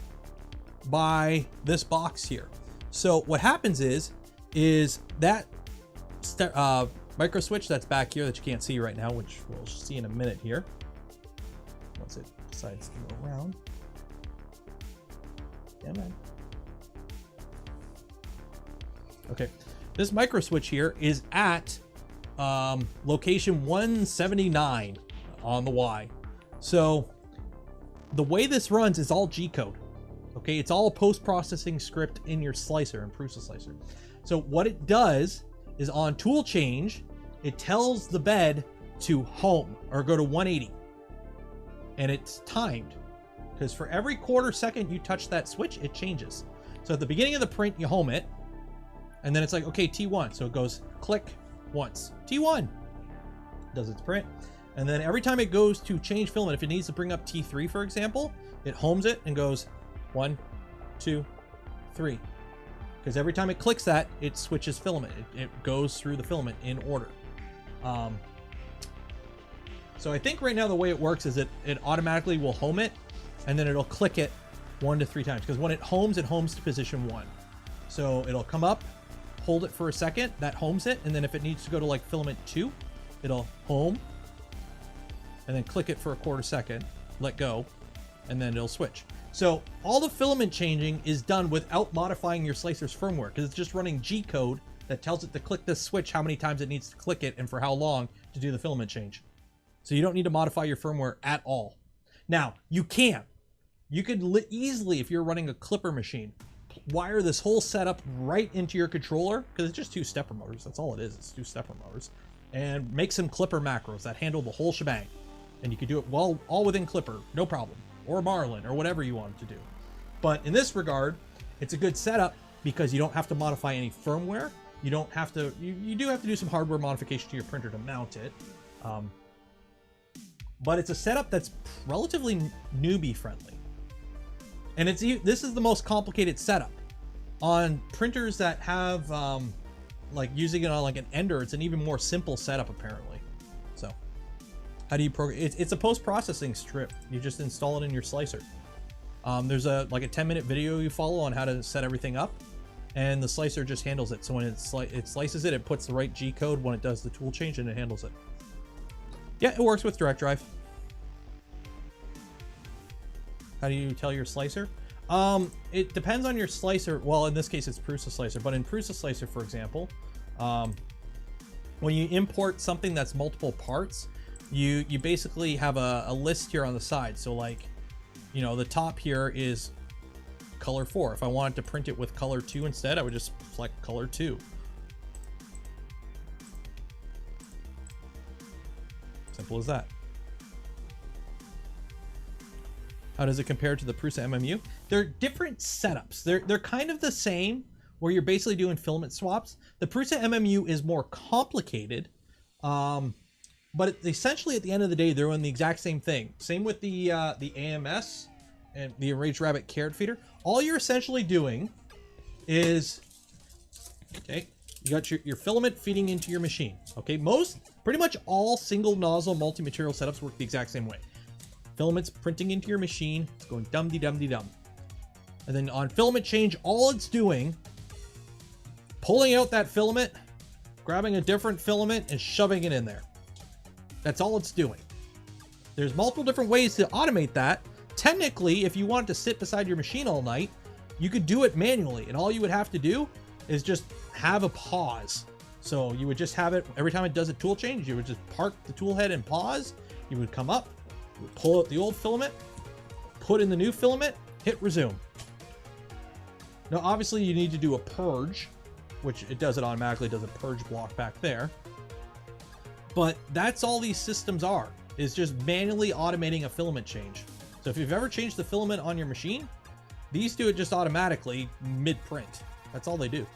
by this box here. So what happens is that micro switch that's back here that you can't see right now, which we'll see in a minute here, once it decides to go around. Yeah, man. Okay, this micro switch here is at location 179 on the Y. So the way this runs is all G code. Okay, it's all a post-processing script in your slicer, in Prusa Slicer. So what it does is on tool change, it tells the bed to home or go to 180. And it's timed, because for every quarter second you touch that switch, it changes. So at the beginning of the print, you home it, and then it's like, okay, T1. So it goes click once, T1, does its print. And then every time it goes to change filament, if it needs to bring up T3, for example, it homes it and goes 1, 2, 3. Because every time it clicks that, it switches filament. It goes through the filament in order. So I think right now the way it works is it automatically will home it, and then it'll click it 1 to 3 times. Because when it homes to position 1. So it'll come up, hold it for a second, that homes it, and then if it needs to go to like filament 2, it'll home, and then click it for a quarter second, let go, and then it'll switch. So all the filament changing is done without modifying your slicer's firmware, because it's just running G code that tells it to click this switch, how many times it needs to click it, and for how long to do the filament change. So you don't need to modify your firmware at all. Now, you can. You could easily, if you're running a clipper machine, wire this whole setup right into your controller, because it's just 2 stepper motors. That's all it is. It's 2 stepper motors. And make some clipper macros that handle the whole shebang. And you can do it all within Clipper, no problem. Or Marlin, or whatever you want it to do. But in this regard, it's a good setup because you don't have to modify any firmware. You don't have to, you do have to do some hardware modification to your printer to mount it. But it's a setup that's relatively newbie friendly. And this is the most complicated setup. On printers that have, like using it on like an Ender, it's an even more simple setup apparently. So, how do you program? It's a post-processing strip. You just install it in your slicer. There's like a 10-minute video you follow on how to set everything up, and the slicer just handles it. So when it slices it, it puts the right G code when it does the tool change, and it handles it. Yeah, it works with direct drive. How do you tell your slicer? It depends on your slicer. Well, in this case, it's Prusa Slicer, but in Prusa Slicer, for example, when you import something that's multiple parts, you basically have a list here on the side. So like, you know, the top here is color 4. If I wanted to print it with color 2 instead, I would just select color 2. Simple as that. How does it compare to the Prusa MMU? They're different setups. They're kind of the same, where you're basically doing filament swaps. The Prusa MMU is more complicated, but essentially at the end of the day, they're doing the exact same thing. Same with the AMS and the Enraged Rabbit carrot feeder. All you're essentially doing is, okay, you got your filament feeding into your machine. Okay, pretty much all single nozzle multi-material setups work the exact same way. Filament's printing into your machine, it's going dum-de-dum-de-dum. And then on filament change, all it's doing, pulling out that filament, grabbing a different filament and shoving it in there. That's all it's doing. There's multiple different ways to automate that. Technically, if you wanted to sit beside your machine all night, you could do it manually, and all you would have to do is just have a pause. So you would just have it, every time it does a tool change, you would just park the tool head and pause. You would come up, you would pull out the old filament, put in the new filament, hit resume. Now, obviously you need to do a purge, which it does it automatically, does a purge block back there. But that's all these systems are, is just manually automating a filament change. So if you've ever changed the filament on your machine, these do it just automatically mid-print. That's all they do.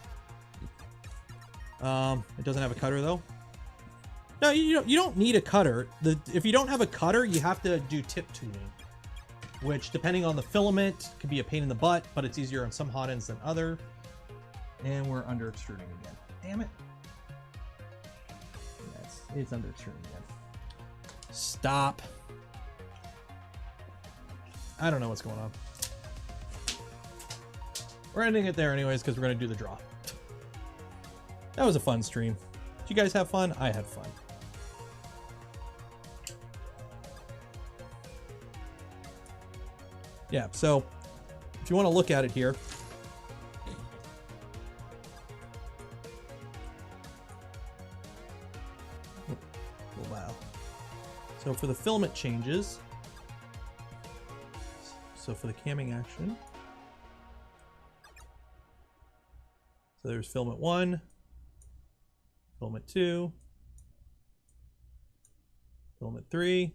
It doesn't have a cutter though. No, you don't need a cutter. If you don't have a cutter, you have to do tip tuning, which depending on the filament could be a pain in the butt, but it's easier on some hot ends than other. And we're under extruding again. Damn it. Yes, it's under extruding again. Stop. I don't know what's going on. We're ending it there anyways because we're going to do the draw. That was a fun stream. Did you guys have fun? I had fun. Yeah, so if you want to look at it here. Oh, wow. So for the filament changes, so for the camming action, so there's filament 1, filament 2, filament 3.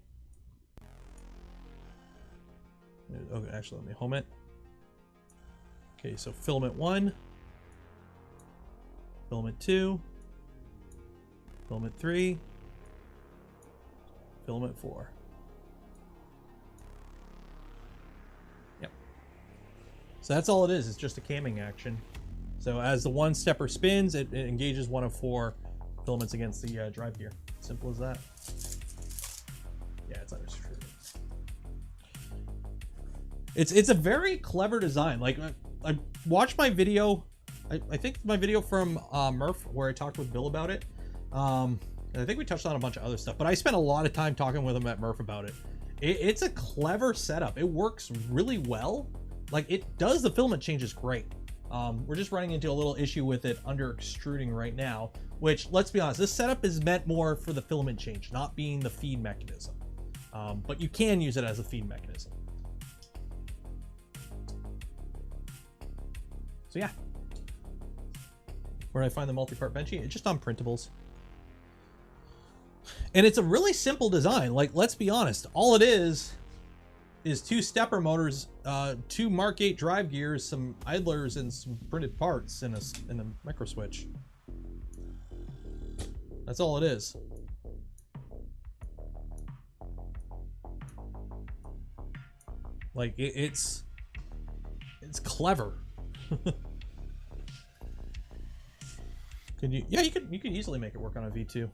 Okay, actually, let me home it. Okay, so filament 1, filament 2, filament 3, filament 4. Yep. So that's all it is. It's just a camming action. So as the one stepper spins, it engages one of 4 filaments against the drive gear. Simple as that. Yeah, it's understood. It's a very clever design. Like I watched my video, I think my video from Murph where I talked with Bill about it. And I think we touched on a bunch of other stuff, but I spent a lot of time talking with him at Murph about it. It's a clever setup. It works really well. Like it does the filament changes great. We're just running into a little issue with it under extruding right now, which, let's be honest, this setup is meant more for the filament change, not being the feed mechanism. But you can use it as a feed mechanism. So yeah. Where did I find the multi-part benchy? It's just on printables. And it's a really simple design. Like, let's be honest, all it is 2 stepper motors, 2 Mark 8 drive gears, some idlers, and some printed parts, and a micro switch. That's all it is. Like it's clever. Can you? Yeah, you could easily make it work on a V2.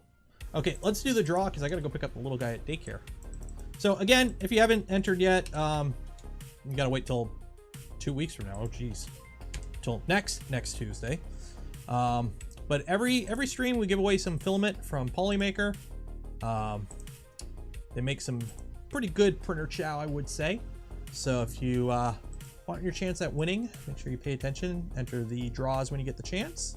Okay, let's do the draw because I gotta go pick up the little guy at daycare. So again, if you haven't entered yet, you gotta wait till 2 weeks from now. Oh geez, till next Tuesday. But every stream we give away some filament from Polymaker. They make some pretty good printer chow, I would say. So if you want your chance at winning, make sure you pay attention. Enter the draws when you get the chance.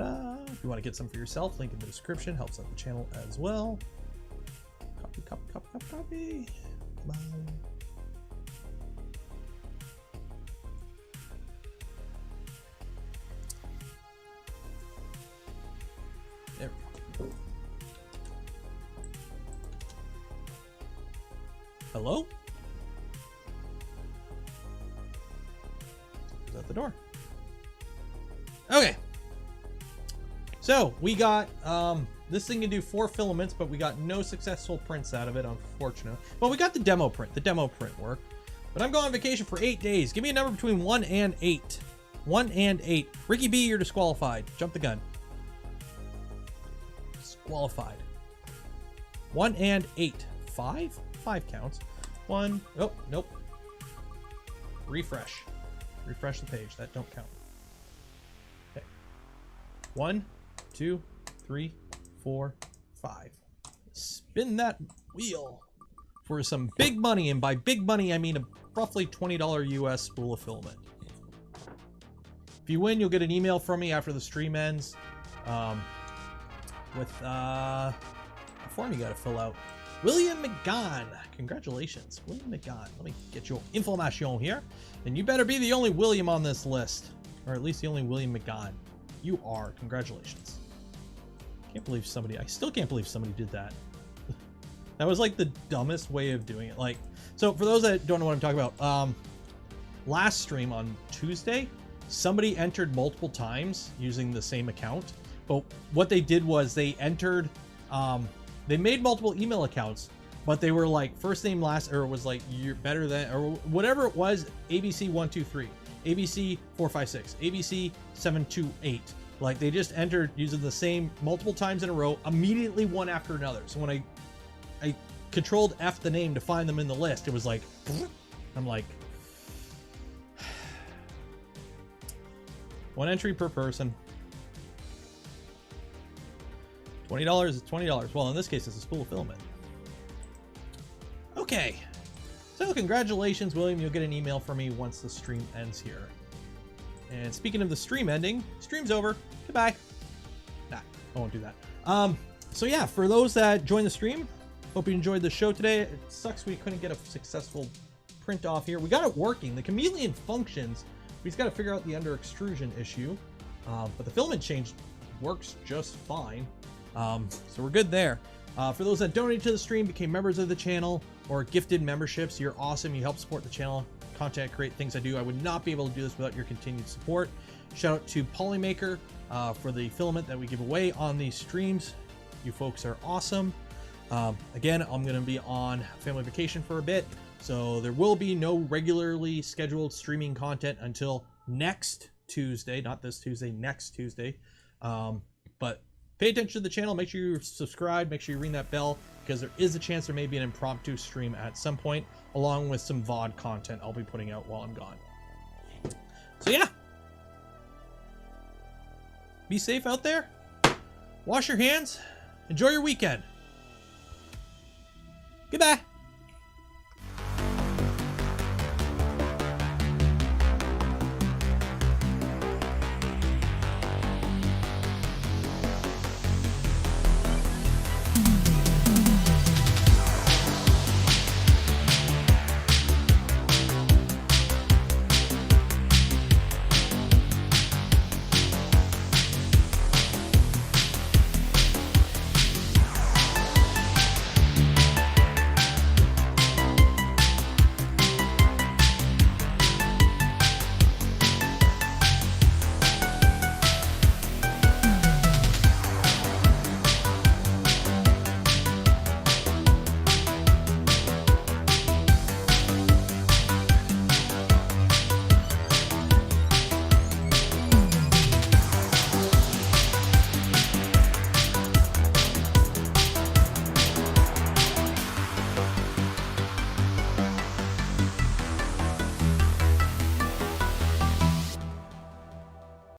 If you want to get some for yourself, link in the description. Helps out the channel as well. Copy, copy, copy, copy, copy. Come on. There we go. Hello? Who's at the door? Okay. So we got, this thing can do 4 filaments, but we got no successful prints out of it, unfortunately. Well, we got the demo print. The demo print worked. But I'm going on vacation for 8 days. Give me a number between 1 and 8. 1 and 8. Ricky B, you're disqualified. Jump the gun. Disqualified. 1 and 8. 5? 5 counts. 1. Oh, nope. Refresh. Refresh the page. That don't count. Okay. 1, 2, 3, 4, 5. Spin that wheel for some big money, and by big money I mean a roughly $20 US spool of filament. If you win, you'll get an email from me after the stream ends with a form you got to fill out. William McGon, congratulations, William McGon. Let me get your information here, and you better be the only William on this list, or at least the only William McGon. You are. Congratulations. Can't believe somebody. I still can't believe somebody did that. That was like the dumbest way of doing it. Like, so for those that don't know what I'm talking about, last stream on Tuesday, somebody entered multiple times using the same account. But what they did was they entered, they made multiple email accounts, but they were like first name, last, or it was like you're better than, or whatever it was, ABC123, ABC456, ABC728. Like they just entered using the same multiple times in a row, immediately one after another. So when I controlled F the name to find them in the list, it was like, I'm like, one entry per person. $20 is $20. Well, in this case, it's a spool of filament. Okay. So congratulations, William. You'll get an email from me once the stream ends here. And speaking of the stream ending, stream's over. Goodbye. Nah, I won't do that. So yeah, for those that joined the stream, hope you enjoyed the show today. It sucks we couldn't get a successful print off here. We got it working. The Chameleon functions. We just got to figure out the under extrusion issue. But the filament change works just fine. So we're good there. For those that donated to the stream, became members of the channel, or gifted memberships, you're awesome. You help support the channel, content, create things I do. I would not be able to do this without your continued support. Shout out to Polymaker for the filament that we give away on these streams. You folks are awesome. Again, I'm going to be on family vacation for a bit, so there will be no regularly scheduled streaming content until next Tuesday, not this Tuesday, next Tuesday. But pay attention to the channel. Make sure you subscribe. Make sure you ring that bell, because there is a chance there may be an impromptu stream at some point, along with some VOD content I'll be putting out while I'm gone. So yeah. Be safe out there. Wash your hands. Enjoy your weekend. Goodbye.